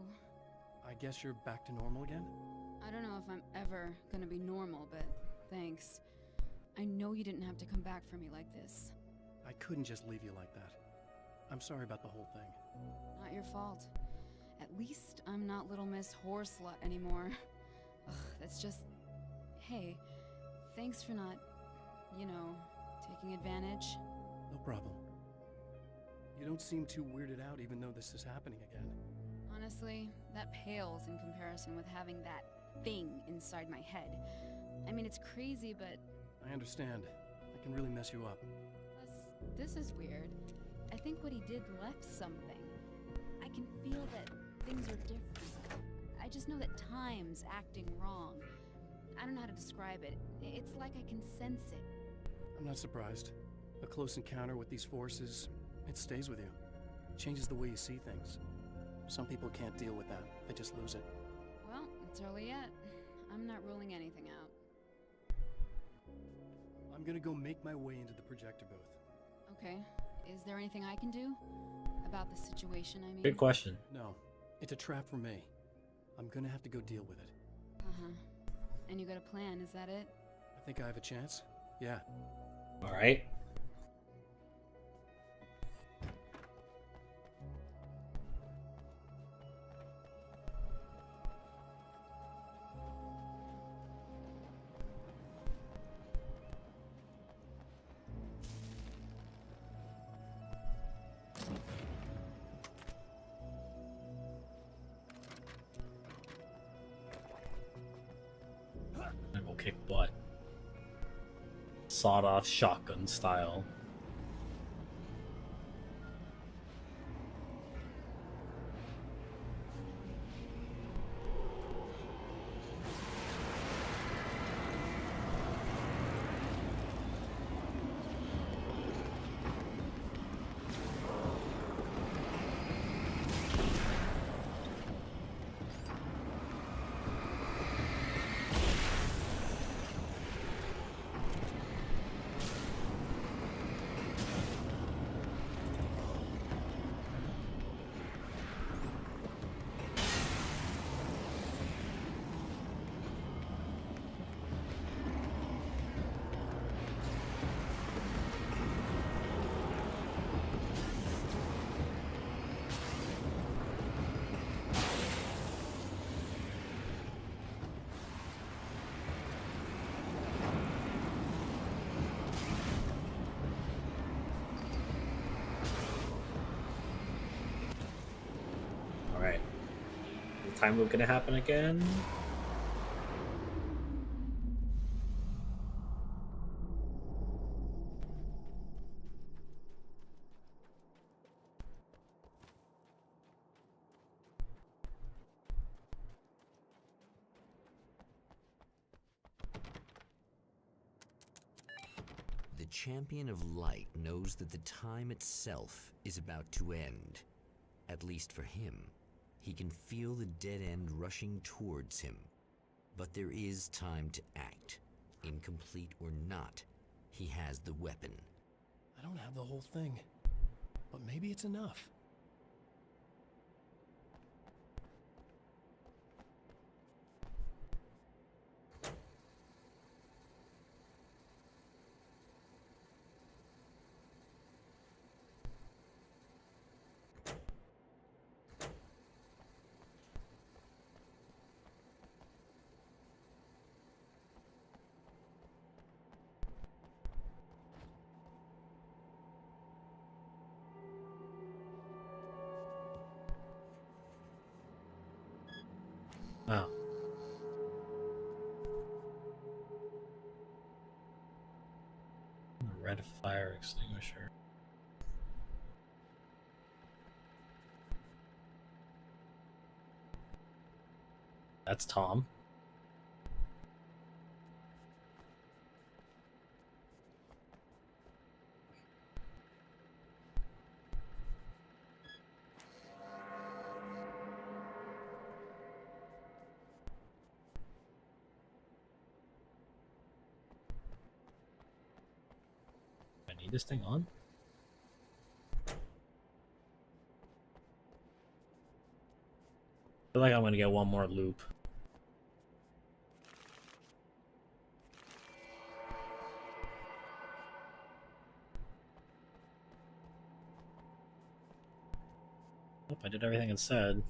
I guess you're back to normal again? I don't know if I'm ever gonna be normal, but thanks. I know you didn't have to come back for me like this. I couldn't just leave you like that. I'm sorry about the whole thing. Not your fault. At least I'm not Little Miss Horslut anymore. Ugh, that's just... Hey, thanks for not, you know, taking advantage. No problem. You don't seem too weirded out even though this is happening again. Honestly, that pales in comparison with having that thing inside my head. I mean, it's crazy, but... I understand. I can really mess you up. Plus, this is weird. I think what he did left something. I can feel that things are different. I just know that time's acting wrong. I don't know how to describe it. It's like I can sense it. I'm not surprised. A close encounter with these forces, it stays with you. It changes the way you see things. Some people can't deal with that. They just lose it. Well, it's early yet. I'm not ruling anything out. I'm gonna go make my way into the projector booth. Okay. Is there anything I can do? About the situation, I mean? Good question. No. It's a trap for me. I'm gonna have to go deal with it. Uh-huh. And you got a plan, is that it? I think I have a chance. Yeah. Alright. I will kick butt. Sawed-off shotgun style. Alright. Is the time loop gonna happen again? The Champion of Light knows that the time itself is about to end. At least for him. He can feel the dead end rushing towards him. But there is time to act. Incomplete or not, he has the weapon. I don't have the whole thing. But maybe it's enough. Wow. A red fire extinguisher. That's Tom. Need this thing on? I feel like I'm gonna get one more loop. Nope, I did everything it said.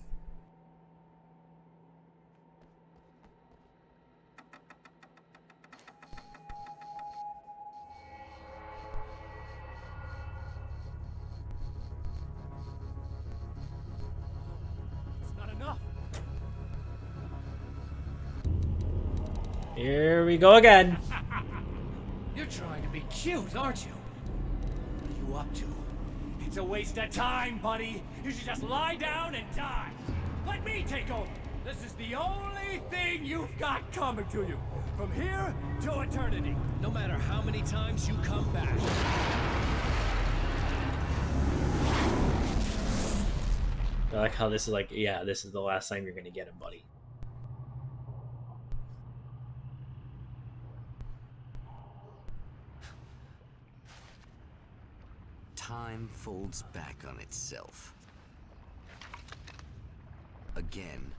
It's not enough. Here we go again. You're trying to be cute, aren't you? What are you up to? It's a waste of time, buddy. You should just lie down and die. Let me take over. This is the only thing you've got coming to you. From here to eternity. No matter how many times you come back. I like how this is like, yeah, this is the last time you're gonna get him, buddy. Time folds back on itself. Again,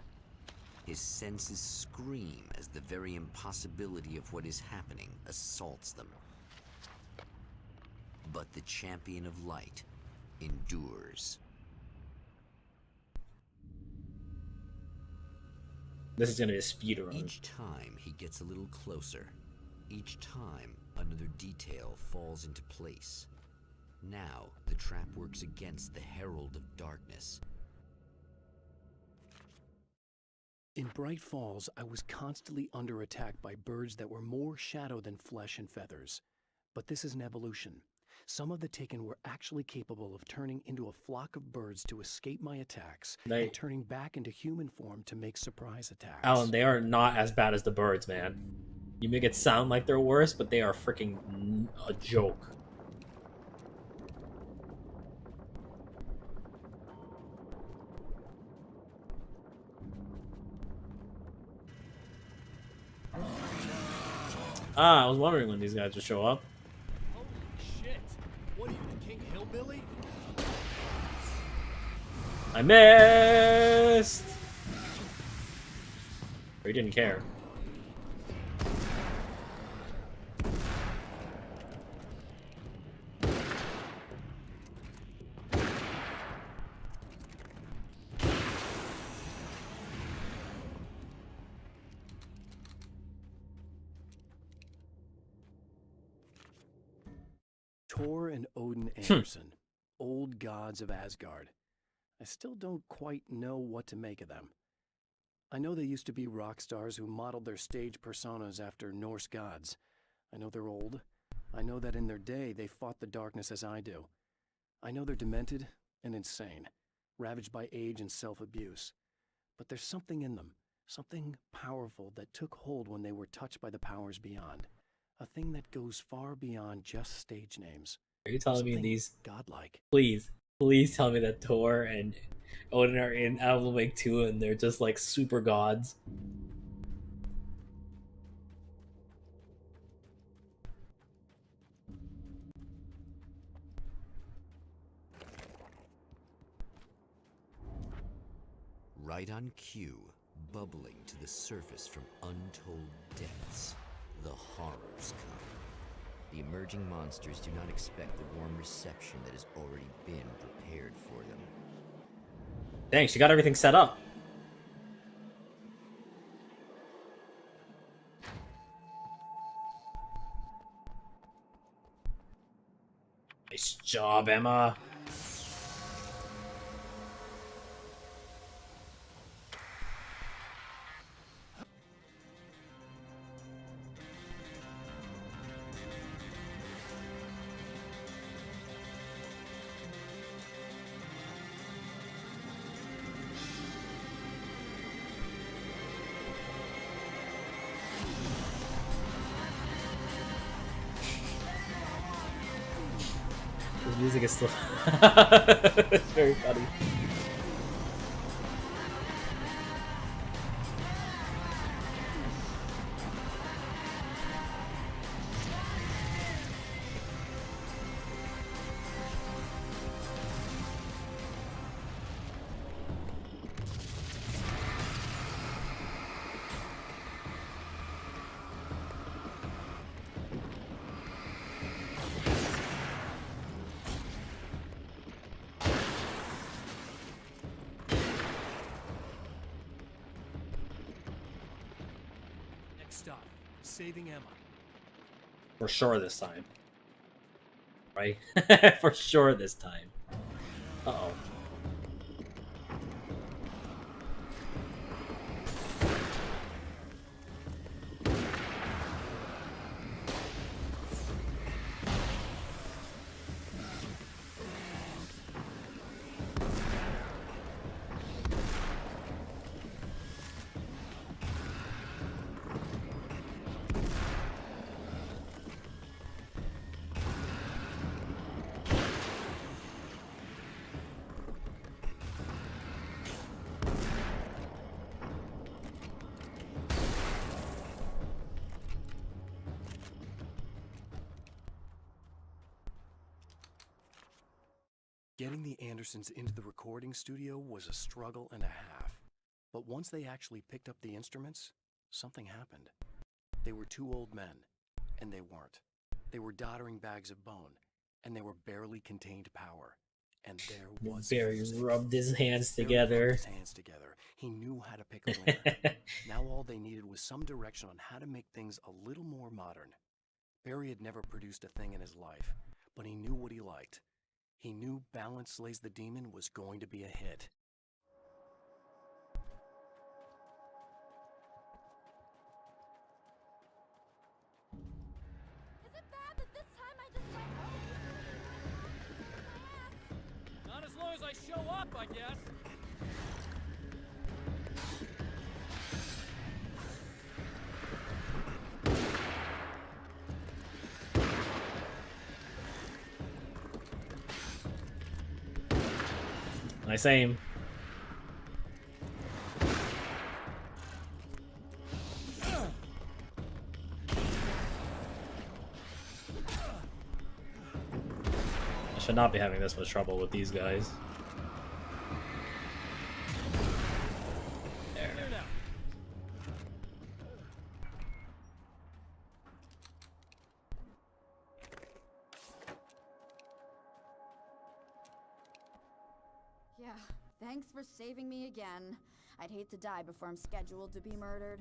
his senses scream as the very impossibility of what is happening assaults them. But the champion of light endures. This is gonna be a speed run. Each time he gets a little closer. Each time another detail falls into place. Now the trap works against the Herald of Darkness. In Bright Falls, I was constantly under attack by birds that were more shadow than flesh and feathers. But this is an evolution. Some of the Taken were actually capable of turning into a flock of birds to escape my attacks and turning back into human form to make surprise attacks. Alan, they are not as bad as the birds, man. You make it sound like they're worse, but they are freaking a joke. I was wondering when these guys would show up. Holy shit. What are you, the King Hillbilly? I missed! Or he didn't care. Thor and Odin Anderson, old gods of Asgard. I still don't quite know what to make of them. I know they used to be rock stars who modeled their stage personas after Norse gods. I know they're old. I know that in their day they fought the darkness as I do. I know they're demented and insane, ravaged by age and self-abuse. But there's something in them, something powerful that took hold when they were touched by the powers beyond. A thing that goes far beyond just stage names. Are you telling me these? Godlike. Please tell me that Thor and Odin are in Alan Wake 2 and they're just like super gods. Right on cue, bubbling to the surface from untold depths, the horrors come. The emerging monsters do not expect the warm reception that has already been prepared for them. Dang, she got everything set up. Nice job, Emma. This music is still it's very funny. stop. Saving Emma. For sure this time. Right? For sure this time. Uh-oh. Getting the Andersons into the recording studio was a struggle and a half. But once they actually picked up the instruments, something happened. They were two old men, and they weren't. They were doddering bags of bone, and they were barely contained power. And there was Barry rubbed his hands Barry together. rubbed his hands together. He knew how to pick a winner. Now all they needed was some direction on how to make things a little more modern. Barry had never produced a thing in his life, but he knew what he liked. He knew Balance Slays the Demon was going to be a hit. Is it bad that this time I just went Not as long as I show up, I guess. Nice aim. I should not be having this much trouble with these guys. There. Yeah, thanks for saving me again. I'd hate to die before I'm scheduled to be murdered.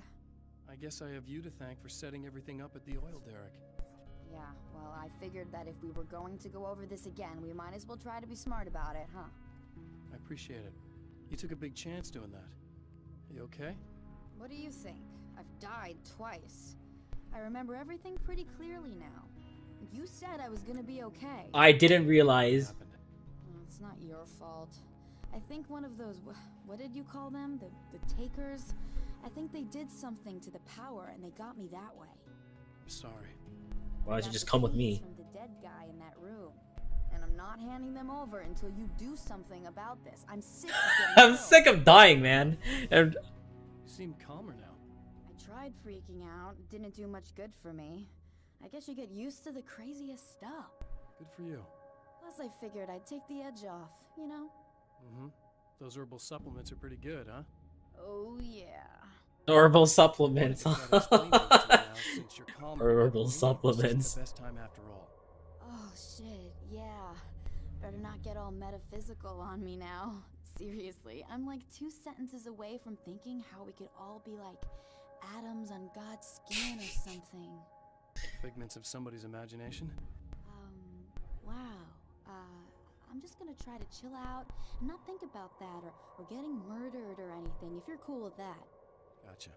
I guess I have you to thank for setting everything up at the oil derrick. Yeah, well, I figured that if we were going to go over this again, we might as well try to be smart about it, huh? I appreciate it. You took a big chance doing that. You okay? What do you think? I've died twice. I remember everything pretty clearly now. You said I was gonna be okay. I didn't realize. It's not your fault. I think one of those, what did you call them? The takers? I think they did something to the power and they got me that way. I'm sorry. Why don't you just come with me? From the dead guy in that room. And I'm not handing them over until you do something about this. I'm sick of getting I'm sick of dying, man. And You seem calmer now. I tried freaking out. It didn't do much good for me. I guess you get used to the craziest stuff. Good for you. Plus I figured I'd take the edge off, you know? Mm-hmm. Those herbal supplements are pretty good, huh? Oh yeah. herbal supplements. Since you're calmer, Herbal supplements. the best time after all. Oh shit, yeah. Better not get all metaphysical on me now. Seriously, I'm like 2 sentences away from thinking how we could all be like atoms on God's skin or something. Figments of somebody's imagination? Wow. I'm just gonna try to chill out and not think about that or getting murdered or anything, if you're cool with that. Gotcha.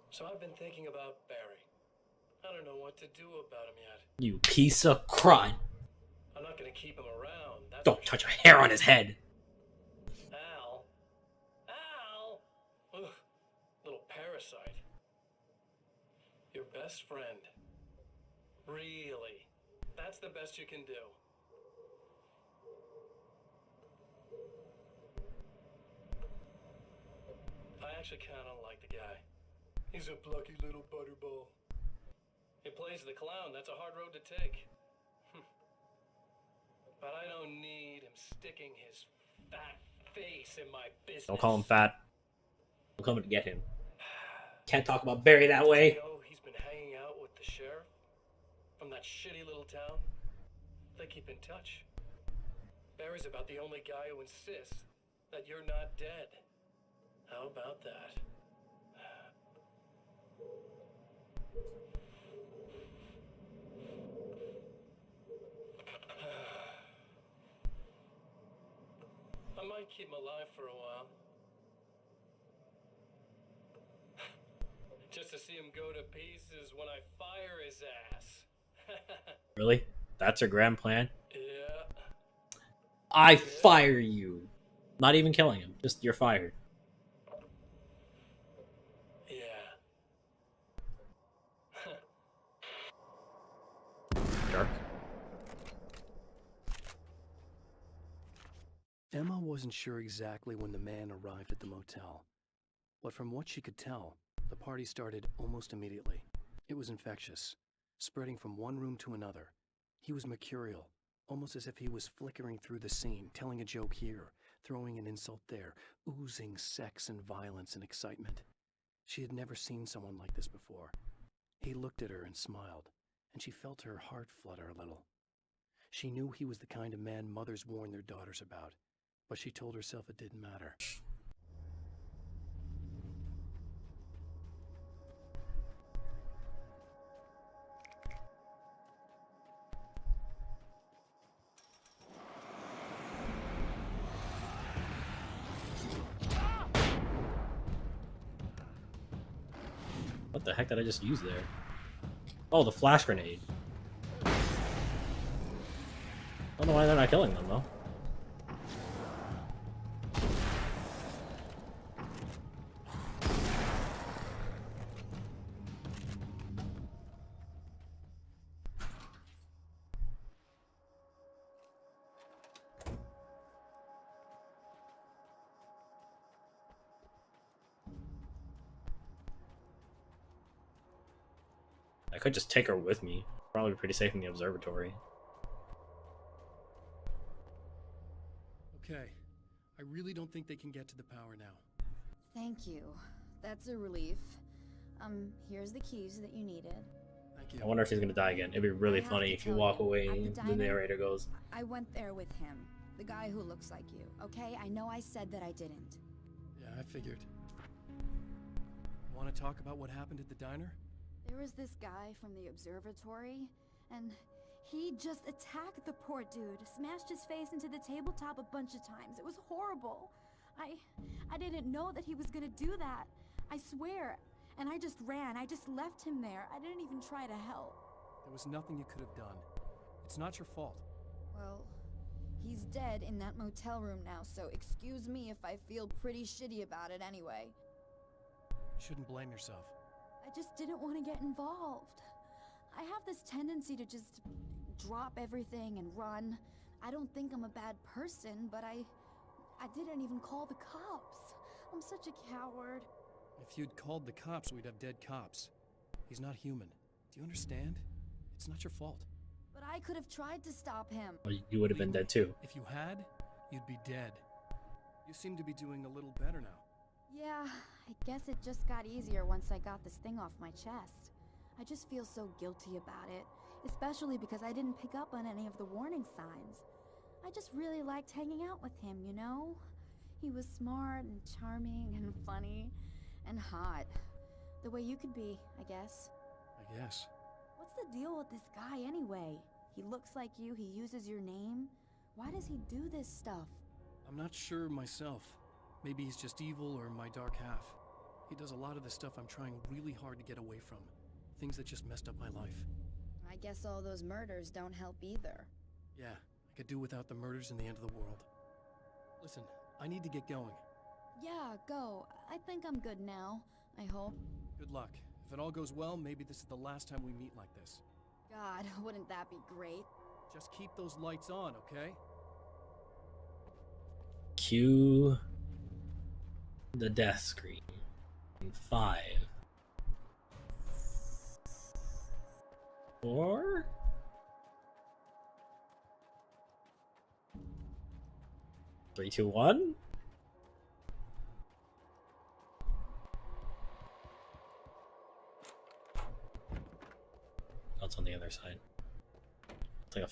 So I've been thinking about Barry. I don't know what to do about him yet. You piece of crime. I'm not gonna keep him around. That's Don't touch a hair on his head. Al. Al! Ugh, little parasite. Your best friend. Really? That's the best you can do. I actually kinda like the guy. He's a plucky little butterball. He plays the clown. That's a hard road to take. But I don't need him sticking his fat face in my business. Don't call him fat. I'm coming to get him. Can't talk about Barry that way. You know, he's been hanging out with the sheriff from that shitty little town. They keep in touch. Barry's about the only guy who insists that you're not dead. How about that? I might keep him alive for a while. Just to see him go to pieces when I fire his ass. Really? That's your grand plan? Yeah. I fire you. Not even killing him. Just you're fired. Yeah. Jerk. Emma wasn't sure exactly when the man arrived at the motel, but from what she could tell, the party started almost immediately. It was infectious, spreading from one room to another. He was mercurial, almost as if he was flickering through the scene, telling a joke here, throwing an insult there, oozing sex and violence and excitement. She had never seen someone like this before. He looked at her and smiled, and she felt her heart flutter a little. She knew he was the kind of man mothers warn their daughters about, but she told herself it didn't matter. What the heck did I just use there? Oh, the flash grenade. I don't know why they're not killing them, though. I could just take her with me. Probably pretty safe in the observatory. Okay. I really don't think they can get to the power now. Thank you. That's a relief. Here's the keys that you needed. Thank you. I wonder if he's gonna die again. It'd be really funny if you walk away and the narrator goes, I went there with him. The guy who looks like you, okay? I know I said that I didn't. Yeah, I figured. Want to talk about what happened at the diner? There was this guy from the observatory, and he just attacked the poor dude, smashed his face into the tabletop a bunch of times. It was horrible. I didn't know that he was gonna do that. I swear. And I just ran. I just left him there. I didn't even try to help. There was nothing you could have done. It's not your fault. Well, he's dead in that motel room now, so excuse me if I feel pretty shitty about it anyway. You shouldn't blame yourself. I just didn't want to get involved. I have this tendency to just drop everything and run. I don't think I'm a bad person, but I didn't even call the cops. I'm such a coward. If you'd called the cops, we'd have dead cops. He's not human. Do you understand? It's not your fault. But I could have tried to stop him. well, you would have been dead too. If you had, you'd be dead. You seem to be doing a little better now. Yeah, I guess it just got easier once I got this thing off my chest. I just feel so guilty about it, especially because I didn't pick up on any of the warning signs. I just really liked hanging out with him, you know? He was smart and charming and funny and hot. The way you could be, I guess. I guess. What's the deal with this guy anyway? He looks like you, he uses your name. Why does he do this stuff? I'm not sure myself. Maybe he's just evil or my dark half. He does a lot of the stuff I'm trying really hard to get away from. Things that just messed up my life. I guess all those murders don't help either. Yeah, I could do without the murders and the end of the world. Listen, I need to get going. Yeah, go. I think I'm good now. I hope. Good luck. If it all goes well, maybe this is the last time we meet like this. God, wouldn't that be great? Just keep those lights on, okay? Cue the death screen. 5, 4, 3, 2, 1.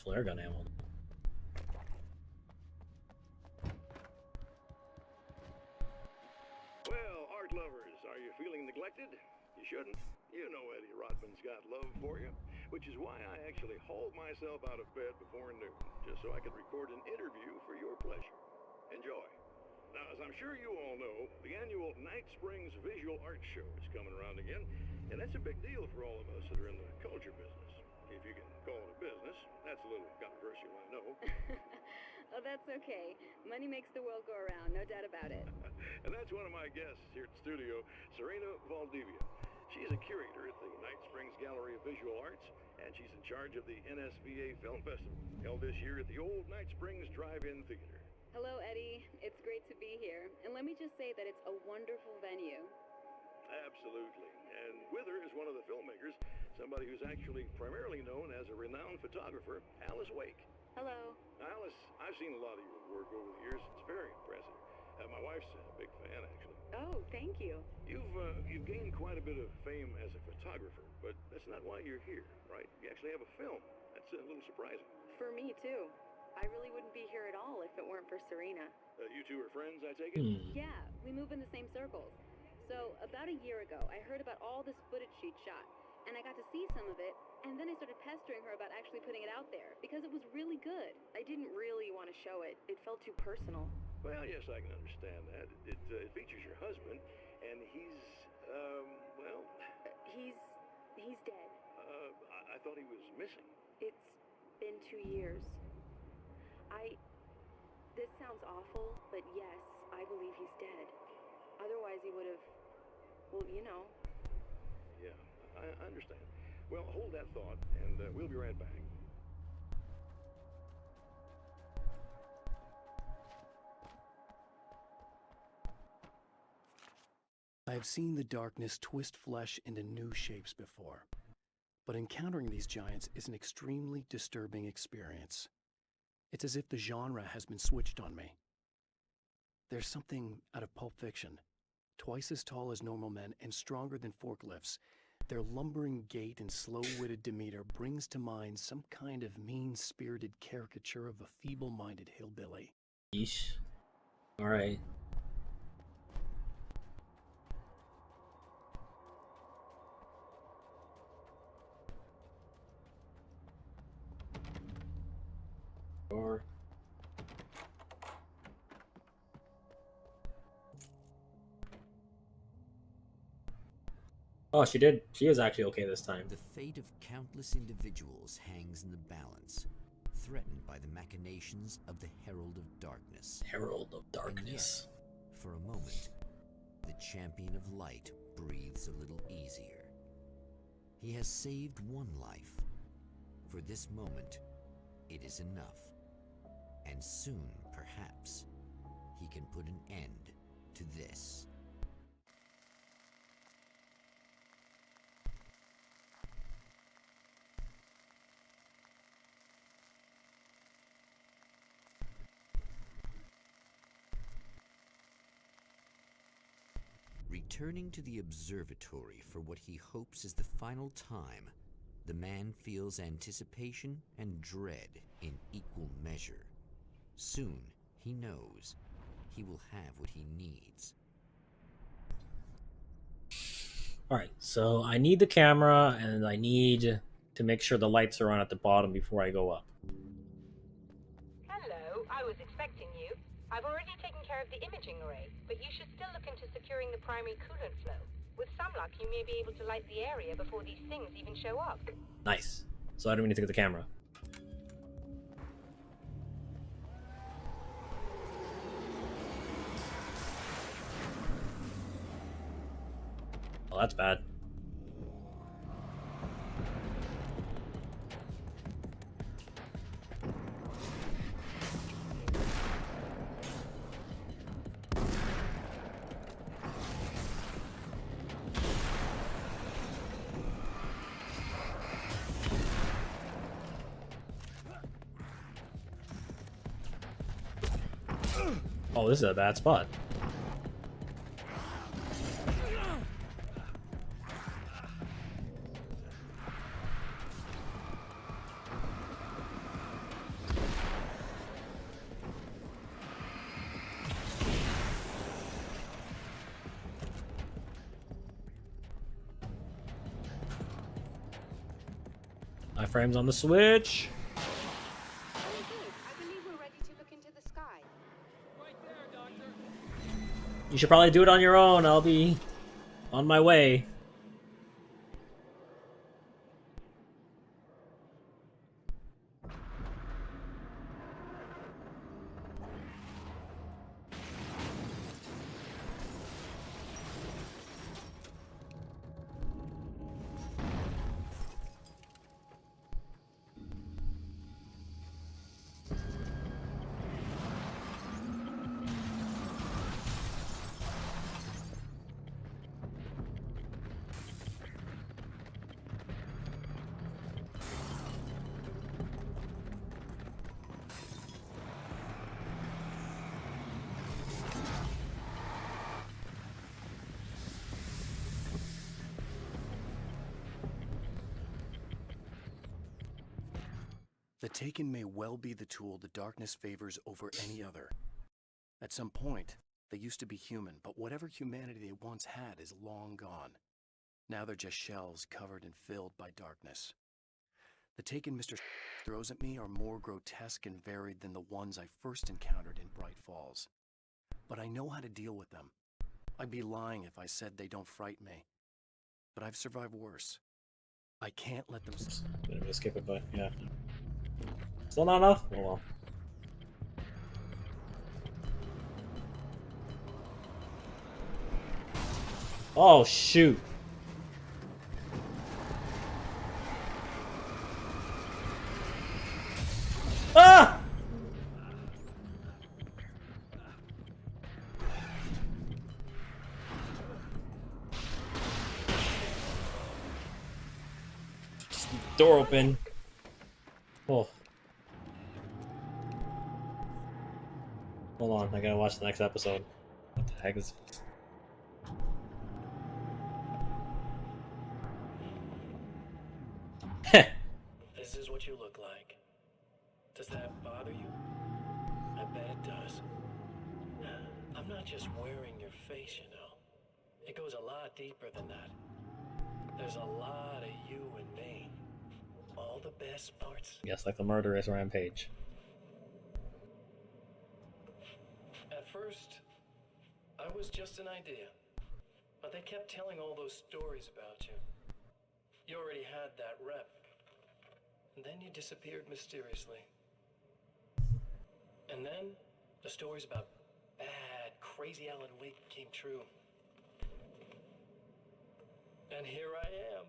flare gun ammo. Well, art lovers, are you feeling neglected? You shouldn't. You know Eddie Rodman's got love for you, which is why I actually hauled myself out of bed before noon, just so I could record an interview for your pleasure. Enjoy. Now, as I'm sure you all know, the annual Night Springs Visual Art Show is coming around again, and that's a big deal for all of us that are in the culture business. If you can call it a business. That's a little controversial, I know. Oh, that's okay. Money makes the world go around, no doubt about it. And that's one of my guests here at the studio, Serena Valdivia. She's a curator at the Night Springs Gallery of Visual Arts, and she's in charge of the NSVA Film Festival, held this year at the old Night Springs Drive-In Theater. Hello, Eddie. It's great to be here. And let me just say that it's a wonderful venue. Absolutely. And with her is one of the filmmakers, somebody who's actually primarily known as a renowned photographer, Alice Wake. Hello. Alice, I've seen a lot of your work over the years. It's very impressive. My wife's a big fan, actually. Oh, thank you. You've gained quite a bit of fame as a photographer, but that's not why you're here, right? You actually have a film. That's a little surprising. For me, too. I really wouldn't be here at all if it weren't for Serena. You two are friends, I take it? Yeah, we move in the same circles. So, about a year ago, I heard about all this footage she'd shot, and I got to see some of it, and then I started pestering her about actually putting it out there, because it was really good. I didn't really want to show it. It felt too personal. Well, yes, I can understand that. It features your husband, and he's, well... He's dead. I thought he was missing. It's been 2 years. This sounds awful, but yes, I believe he's dead. Otherwise he would have, well, you know. Yeah, I understand. Well, hold that thought, and we'll be right back. I have seen the darkness twist flesh into new shapes before, but encountering these giants is an extremely disturbing experience. It's as if the genre has been switched on me. There's something out of Pulp Fiction. Twice as tall as normal men and stronger than forklifts, their lumbering gait and slow-witted demeanor brings to mind some kind of mean-spirited caricature of a feeble-minded hillbilly. Yeesh. Alright. Or oh, she did. She was actually okay this time. The fate of countless individuals hangs in the balance, threatened by the machinations of the Herald of Darkness. Herald of Darkness. And yet, for a moment, the Champion of Light breathes a little easier. He has saved one life. For this moment, it is enough. And soon, perhaps, he can put an end to this. Returning to the observatory for what he hopes is the final time, the man feels anticipation and dread in equal measure. Soon, he knows, he will have what he needs. Alright, so I need the camera, and I need to make sure the lights are on at the bottom before I go up. Hello, I was expecting you. I've already taken care of the imaging array, but you should still look into securing the primary coolant flow. With some luck, you may be able to light the area before these things even show up. Nice. So I don't need to get the camera. Oh, that's bad. Oh, this is a bad spot. frames on the Switch. Very good. I believe we're ready to look into the sky. You should probably do it on your own. I'll be on my way. The Taken may well be the tool the darkness favors over any other. At some point, they used to be human, but whatever humanity they once had is long gone. Now they're just shells covered and filled by darkness. The Taken Mr. throws at me are more grotesque and varied than the ones I first encountered in Bright Falls. But I know how to deal with them. I'd be lying if I said they don't frighten me. But I've survived worse. I can't let them... I'm gonna skip it, but yeah. Still not enough? Oh well. Oh shoot. Ah! Just leave the door open. Oh. Hold on, I gotta watch the next episode. What the heck is this? This is what you look like. Does that bother you? I bet it does. I'm not just wearing your face, you know. It goes a lot deeper than that. There's a lot of you and me. All the best parts. Yes, like the murderous rampage. At first, I was just an idea. But they kept telling all those stories about you. You already had that rep. And then you disappeared mysteriously. And then, the stories about bad, crazy Alan Wake came true. And here I am.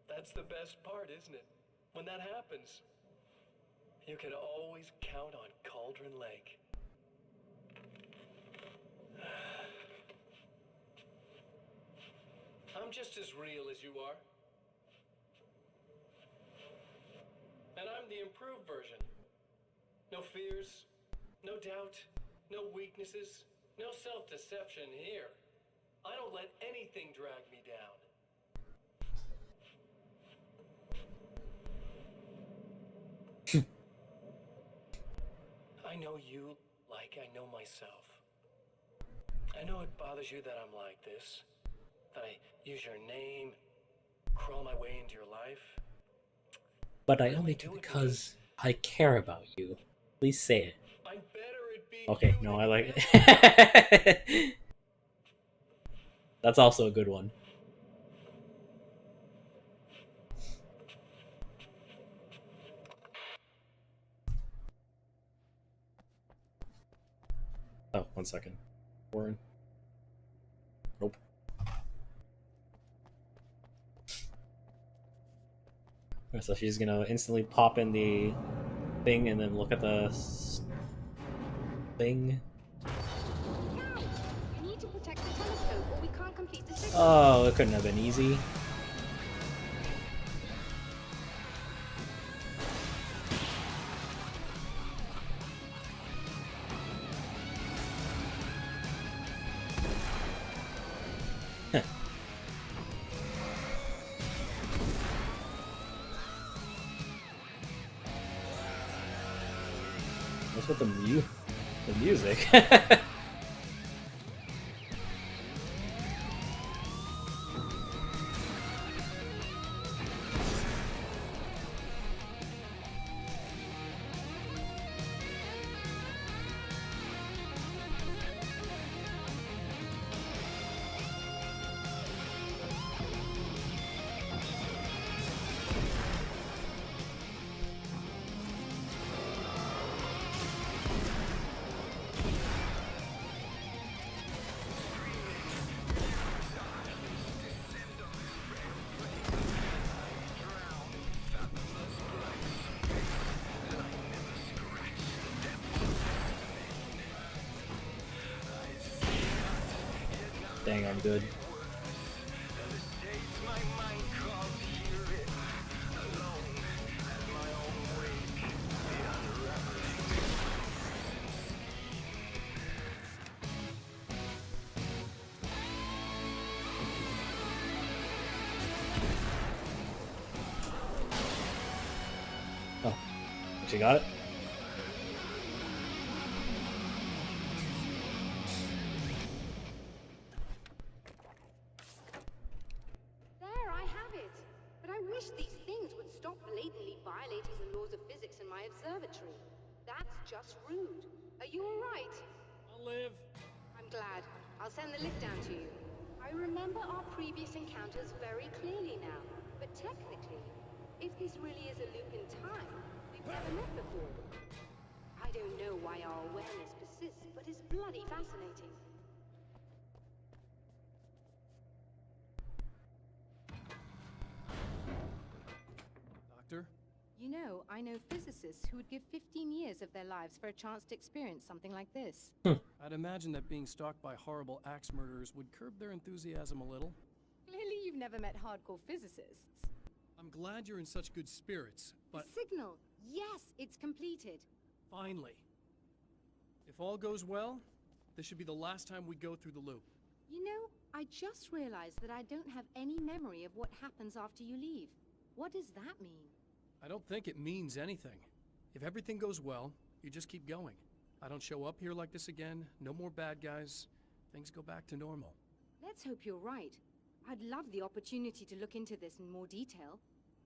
That's the best part, isn't it? When that happens, you can always count on Cauldron Lake. I'm just as real as you are. And I'm the improved version. No fears, no doubt, no weaknesses, no self-deception here. I don't let anything drag me down. I know you like I know myself. I know it bothers you that I'm like this. That I use your name, crawl my way into your life. But I only do it because I care about you. Please say it. I'm better at being Okay, no, I like it. That's also a good one. Oh, 1 second. Warren. Nope. So she's gonna instantly pop in the thing and then look at the thing. You need to protect the telescope or we can't complete the signal. Oh, it couldn't have been easy. What's with the music? Dang, I'm good. Oh, she got it? There, I have it. But I wish these things would stop blatantly violating the laws of physics in my observatory. That's just rude. Are you all right? I'll live. I'm glad. I'll send the lift down to you. I remember our previous encounters very clearly now. But technically, if this really is a loop in time, we've never met before. I don't know why our awareness persists, but it's bloody fascinating. Doctor? You know, I know physicists who would give 15 years of their lives for a chance to experience something like this. I'd imagine that being stalked by horrible axe murderers would curb their enthusiasm a little. Clearly you've never met hardcore physicists. I'm glad you're in such good spirits, but... The signal! Yes, it's completed. Finally. If all goes well, this should be the last time we go through the loop. You know, I just realized that I don't have any memory of what happens after you leave. What does that mean? I don't think it means anything. If everything goes well, you just keep going. I don't show up here like this again, no more bad guys. Things go back to normal. Let's hope you're right. I'd love the opportunity to look into this in more detail.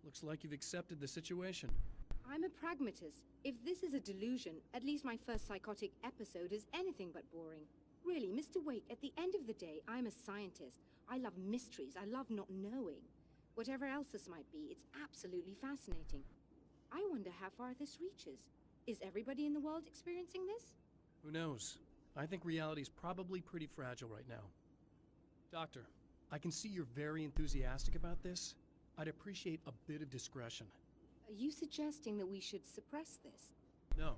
Looks like you've accepted the situation. I'm a pragmatist. If this is a delusion, at least my first psychotic episode is anything but boring. Really, Mr. Wake, at the end of the day, I'm a scientist. I love mysteries. I love not knowing. Whatever else this might be, it's absolutely fascinating. I wonder how far this reaches. Is everybody in the world experiencing this? Who knows? I think reality's probably pretty fragile right now. Doctor, I can see you're very enthusiastic about this. I'd appreciate a bit of discretion. Are you suggesting that we should suppress this? No.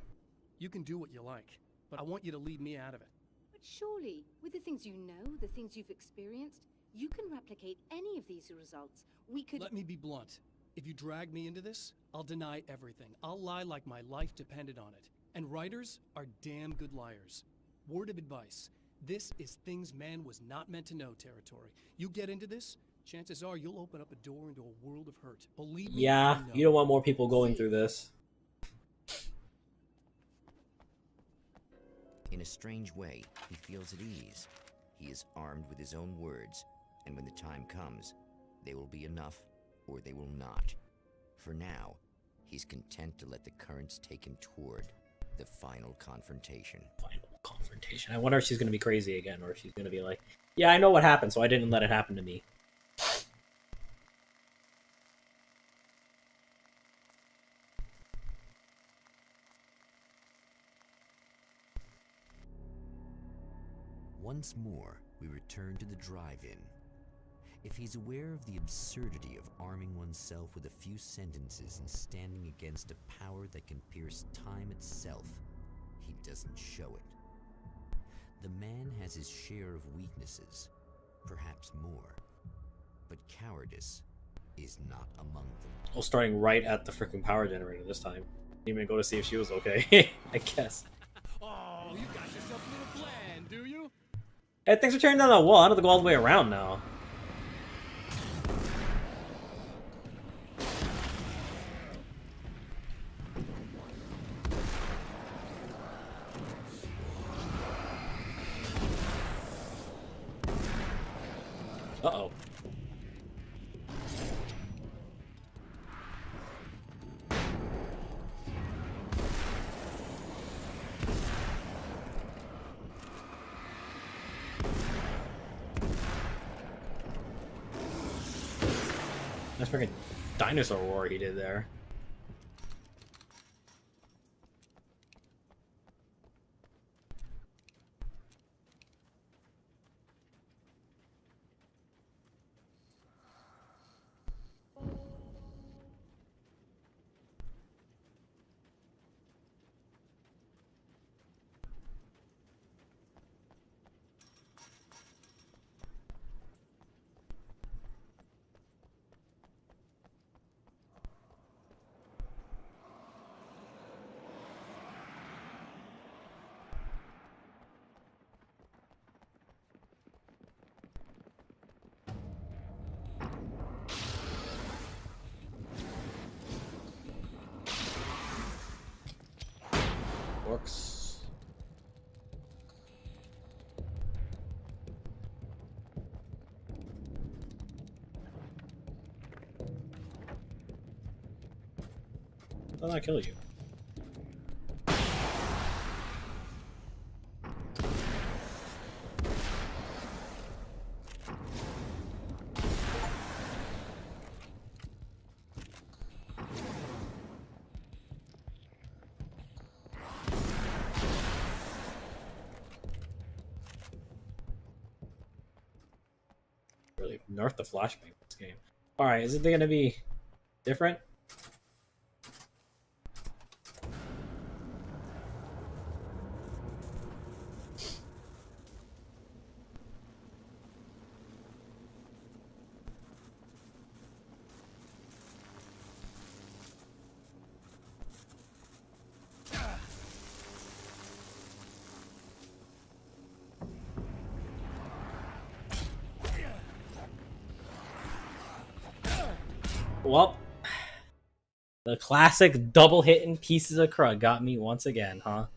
You can do what you like, but I want you to leave me out of it. But surely, with the things you know, the things you've experienced, you can replicate any of these results. We could— Let me be blunt. If you drag me into this, I'll deny everything. I'll lie like my life depended on it. And writers are damn good liars. Word of advice. This is things man was not meant to know territory. You get into this, chances are you'll open up a door into a world of hurt. Believe me. Yeah, you don't want more people going through this. In a strange way, he feels at ease. He is armed with his own words, and when the time comes, they will be enough or they will not. For now, he's content to let the currents take him toward the final confrontation. Final confrontation. I wonder if she's going to be crazy again, or if she's going to be like, yeah, I know what happened, so I didn't let it happen to me. Once more, we return to the drive-in. If he's aware of the absurdity of arming oneself with a few sentences and standing against a power that can pierce time itself, he doesn't show it. The man has his share of weaknesses, perhaps more, but cowardice is not among them. Well, starting right at the freaking power generator this time. Didn't even go to see if she was okay, I guess. Oh, you got yourself a little plan, do you? Hey, things are tearing down that wall. I don't have to go all the way around now. Uh-oh. That's freaking dinosaur roar he did there. did not kill you? Really nerfed the flashbang in this game. Alright, is it gonna be different? Well, the classic double hitting pieces of crud got me once again, huh?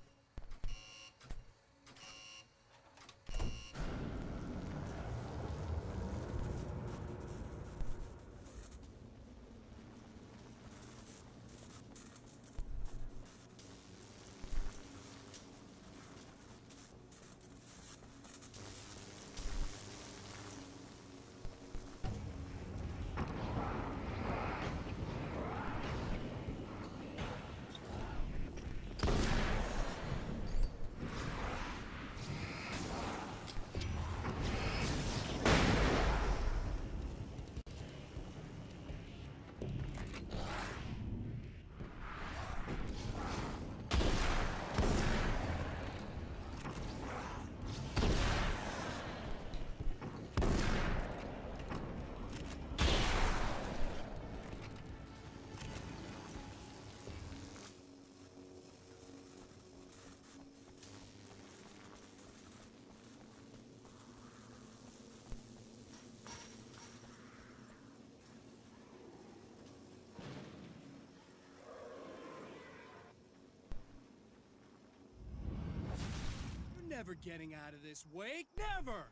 You're never getting out of this, Wake. Never!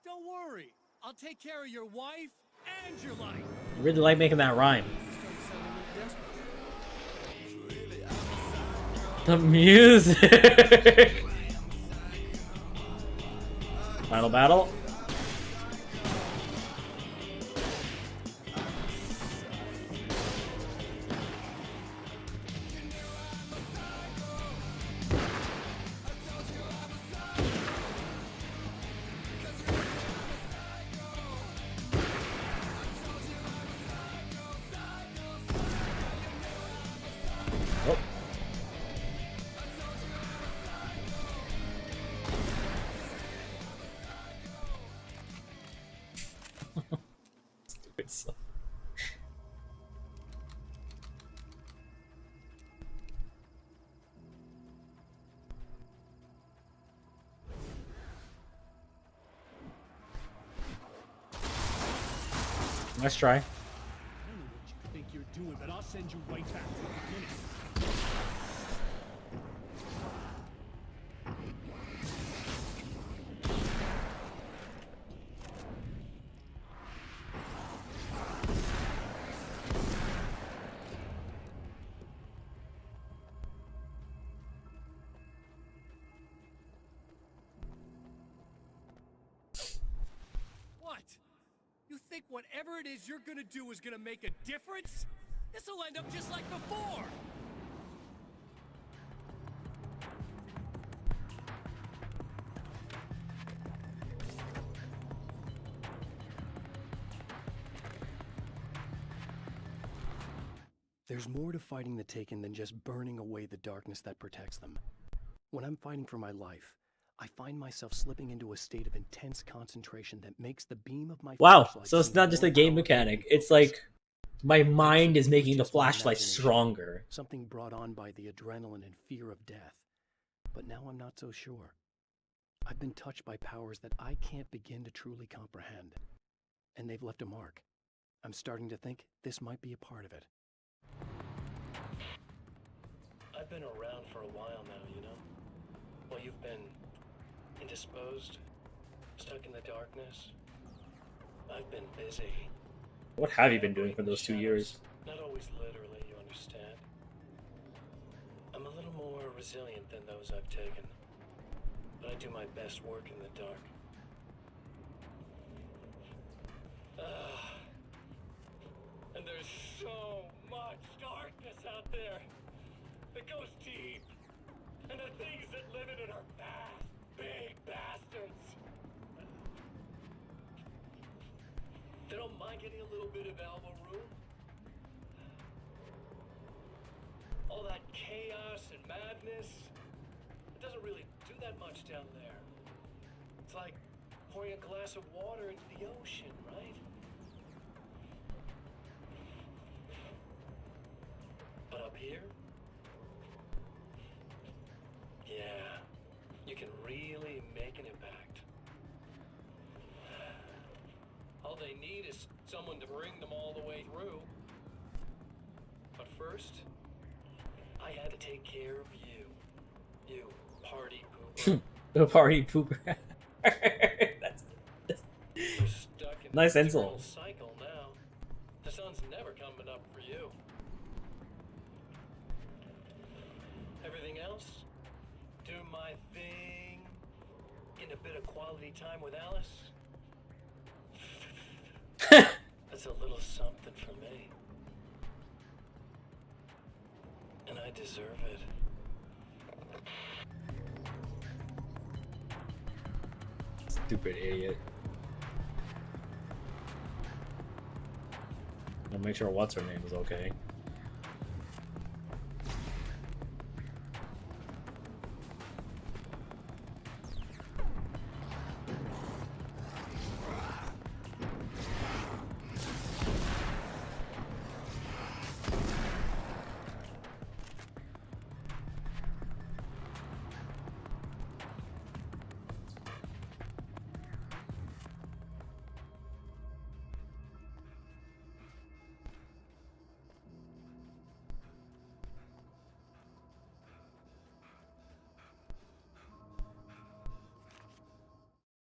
Don't worry. I'll take care of your wife and your life. I really like making that rhyme. The music! Final battle? Stupid stuff. Nice try. I don't know what you think you're doing, but I'll send you right back to the beginning. What? You think whatever it is you're gonna do is gonna make a difference? This'll end up just like before! There's more to fighting the Taken than just burning away the darkness that protects them. When I'm fighting for my life, I find myself slipping into a state of intense concentration that makes the beam of my Wow, flashlight so it's seem not just a more game powerful mechanic, than it's focus. like my mind is making the Just my flashlight imagination, stronger. Something brought on by the adrenaline and fear of death. But now I'm not so sure. I've been touched by powers that I can't begin to truly comprehend. And they've left a mark. I'm starting to think this might be a part of it. I've been around for a while now, you know? While you've been indisposed, stuck in the darkness, I've been busy. What have you been doing for those 2 years? Not always literally, you understand? I'm a little more resilient than those I've taken, but I do my best work in the dark. And there's so much darkness out there that goes deep, and the things that live in it are fast, big bastards. They don't mind getting a little bit of elbow room. All that chaos and madness, it doesn't really do that much down there. It's like pouring a glass of water into the ocean, right? But up here, yeah, you can really make an impact. All they need is someone to bring them all the way through. But first, I had to take care of you. You party pooper. The party pooper. that's You're stuck in nice the insult. eternal cycle now. The sun's never coming up for you. Everything else, do my thing, get a bit of quality time with Alice. That's a little something for me. And I deserve it. Stupid idiot. I'll make sure what's her name is okay.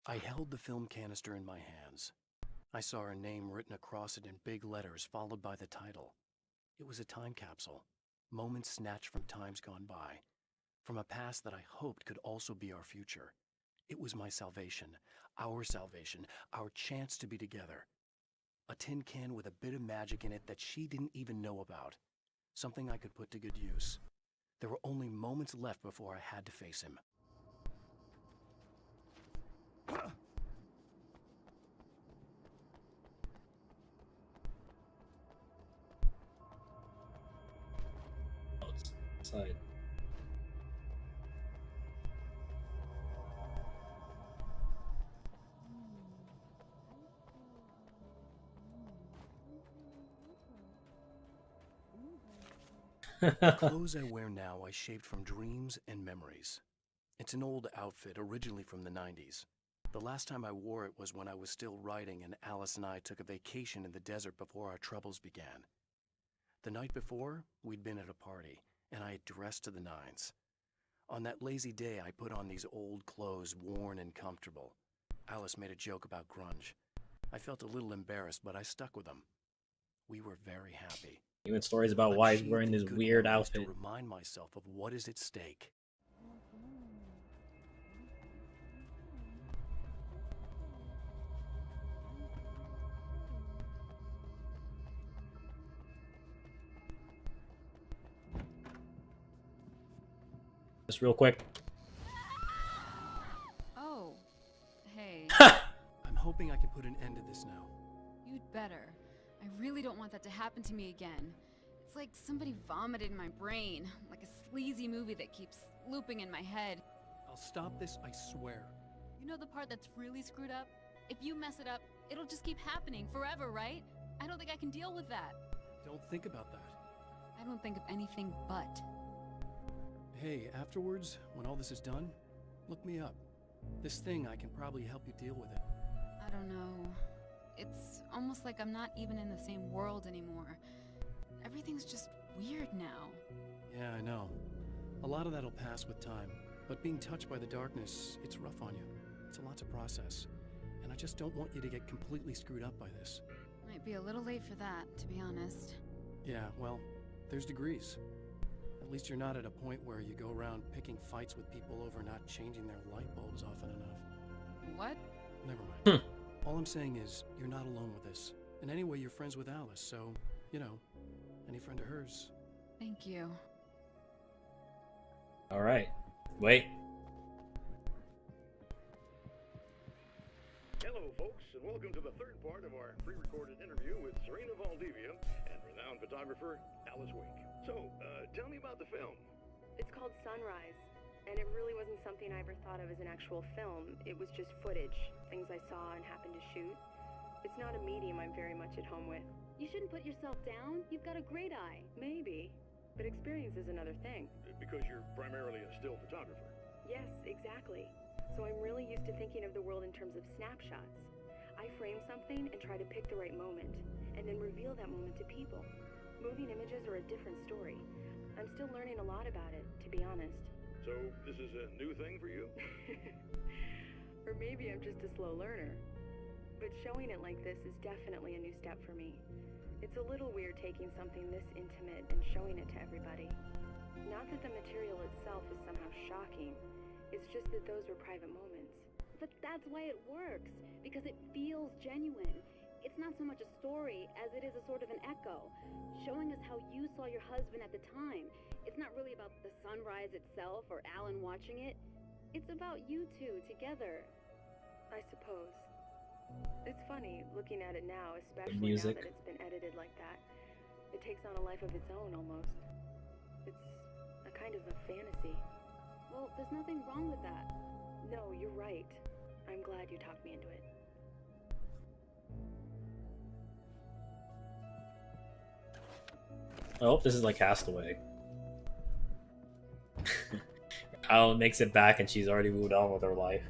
I held the film canister in my hands. I saw her name written across it in big letters, followed by the title. It was a time capsule, moments snatched from times gone by, from a past that I hoped could also be our future. It was my salvation, our chance to be together. A tin can with a bit of magic in it that she didn't even know about. Something I could put to good use. There were only moments left before I had to face him. Outside. The clothes I wear now I shaped from dreams and memories. It's an old outfit, originally from the 90s. The last time I wore it was when I was still writing and Alice and I took a vacation in the desert before our troubles began. The night before, we'd been at a party, and I had dressed to the nines. On that lazy day, I put on these old clothes, worn and comfortable. Alice made a joke about grunge. I felt a little embarrassed, but I stuck with them. We were very happy. Even stories about why he's wearing this weird outfit. To remind myself of what is at stake. Just real quick. Oh, hey. I'm hoping I can put an end to this now. You'd better. I really don't want that to happen to me again. It's like somebody vomited in my brain, like a sleazy movie that keeps looping in my head. I'll stop this, I swear. You know the part that's really screwed up? If you mess it up, it'll just keep happening forever, right? I don't think I can deal with that. Don't think about that. I don't think of anything but. Hey, afterwards, when all this is done, look me up. This thing, I can probably help you deal with it. I don't know. It's almost like I'm not even in the same world anymore. Everything's just weird now. Yeah, I know. A lot of that'll pass with time, but being touched by the darkness, it's rough on you. It's a lot to process, and I just don't want you to get completely screwed up by this. Might be a little late for that, to be honest. Yeah, well, there's degrees. At least you're not at a point where you go around picking fights with people over not changing their light bulbs often enough. What? Never mind. All I'm saying is, you're not alone with this. And anyway, you're friends with Alice, so, you know, any friend of hers. Thank you. Alright. Wait. Hello, folks, and welcome to the third part of our pre-recorded interview with Serena Valdivia and renowned photographer Alice Wake. So, tell me about the film. It's called Sunrise, and it really wasn't something I ever thought of as an actual film. It was just footage, things I saw and happened to shoot. It's not a medium I'm very much at home with. You shouldn't put yourself down. You've got a great eye. Maybe, but experience is another thing. Because you're primarily a still photographer. Yes, exactly. So I'm really used to thinking of the world in terms of snapshots. I frame something and try to pick the right moment, and then reveal that moment to people. Moving images are a different story. I'm still learning a lot about it, to be honest. So, this is a new thing for you? Or maybe I'm just a slow learner. But showing it like this is definitely a new step for me. It's a little weird taking something this intimate and showing it to everybody. Not that the material itself is somehow shocking. It's just that those were private moments. But that's why it works, because it feels genuine. It's not so much a story as it is a sort of an echo, showing us how you saw your husband at the time. It's not really about the sunrise itself or Alan watching it. It's about you two together. I suppose. It's funny, looking at it now, especially now that it's been edited like that. It takes on a life of its own, almost. It's a kind of a fantasy. Well, there's nothing wrong with that. No, you're right. I'm glad you talked me into it. I hope this is like Castaway. Alan makes it back and she's already moved on with her life.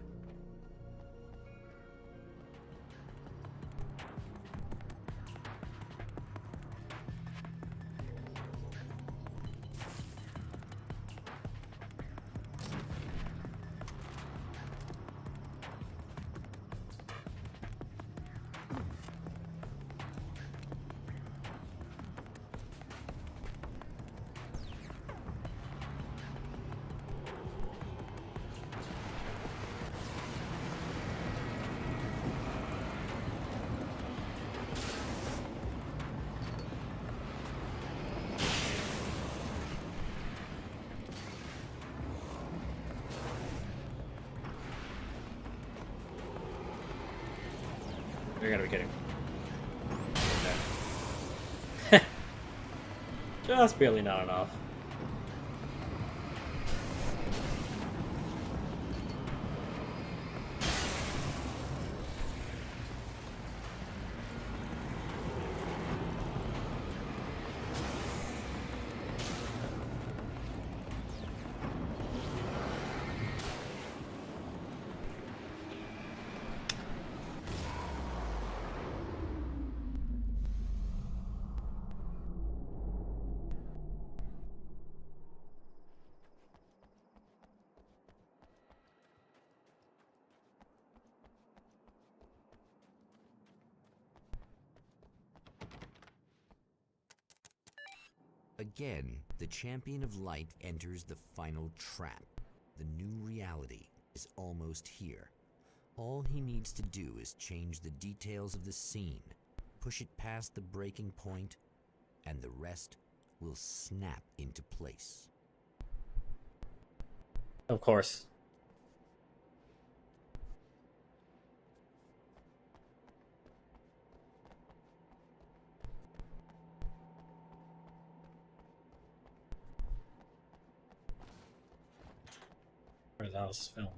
You gotta be kidding. Okay. Just barely not enough. Again, the Champion of Light enters the final trap. The new reality is almost here. All he needs to do is change the details of the scene, push it past the breaking point, and the rest will snap into place. Of course. Where's Alice's film?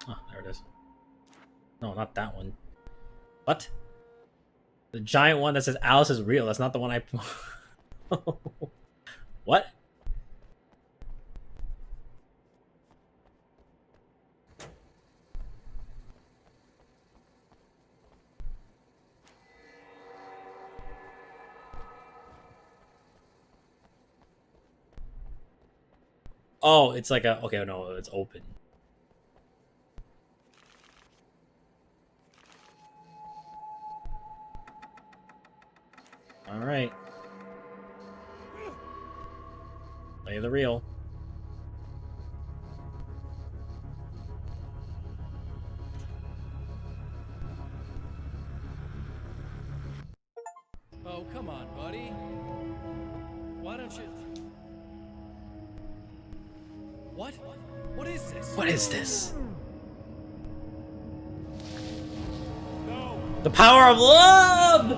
Oh, there it is. No, not that one. What? The giant one that says Alice is real. That's not the one I... What? Oh, it's like a... Okay, no, it's open. Alright. Play the reel. Oh, come on, buddy. Why don't you... What? What is this? What is this? No. The power of love!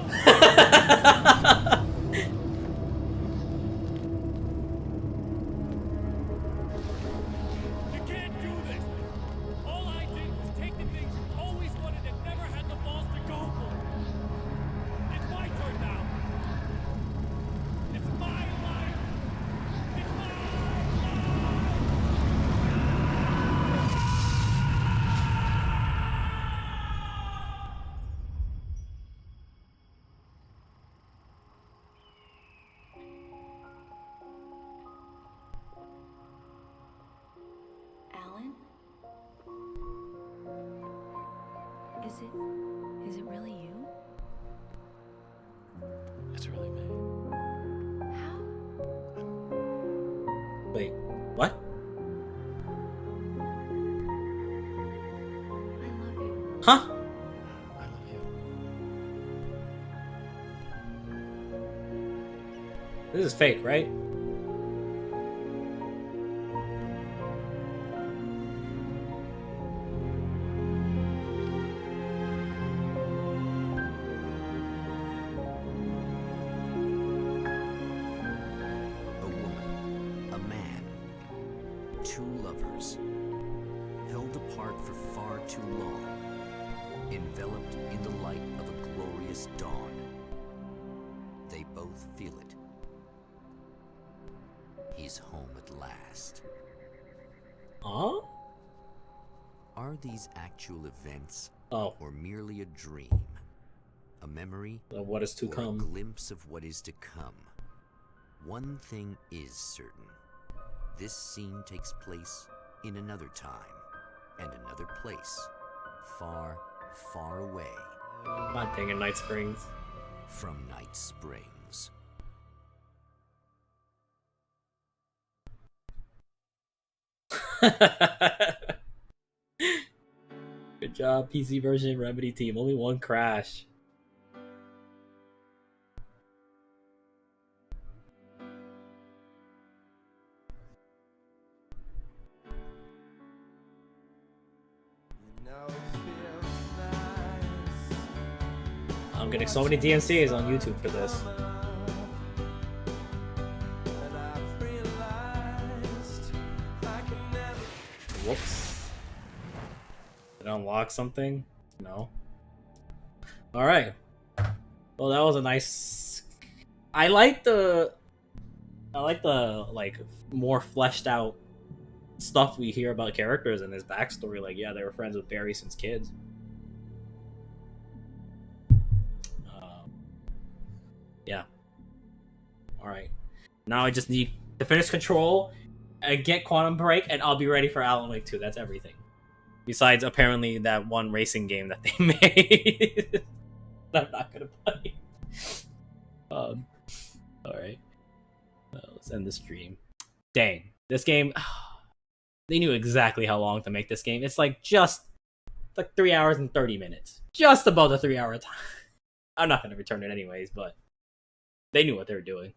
You can't do this! All I did was take the things you always wanted and never had the balls to go for. It's my turn now. It's my life. It's my life. Alan? Is it really you? It's really me. How? Wait, what? I love you. Huh? I love you. This is fake, right? A woman, a man, two lovers, held apart for far too long, enveloped in the light of a glorious dawn. They both feel it. He's home at last. Huh? Are these actual events, Oh, or merely a dream? A memory, what is to or come? a glimpse of what is to come? One thing is certain. This scene takes place in another time and another place, far, far away God dang it, Night Springs. from Night Springs. Good job, PC version Remedy team. Only one crash. I'm getting so many DMCAs on YouTube for this. Whoops. Did I unlock something? No. Alright. Well, that was a nice... I like the like more fleshed out stuff we hear about characters and his backstory. Like, yeah, they were friends with Barry since kids. Yeah. Alright. Now I just need to finish Control and get Quantum Break, and I'll be ready for Alan Wake 2. That's everything. Besides, apparently, that one racing game that they made. I'm not gonna play. Alright. Let's end the stream. Dang. This game... They knew exactly how long to make this game. It's like 3 hours and 30 minutes. Just above the 3 hour time. I'm not gonna return it anyways, but... They knew what they were doing.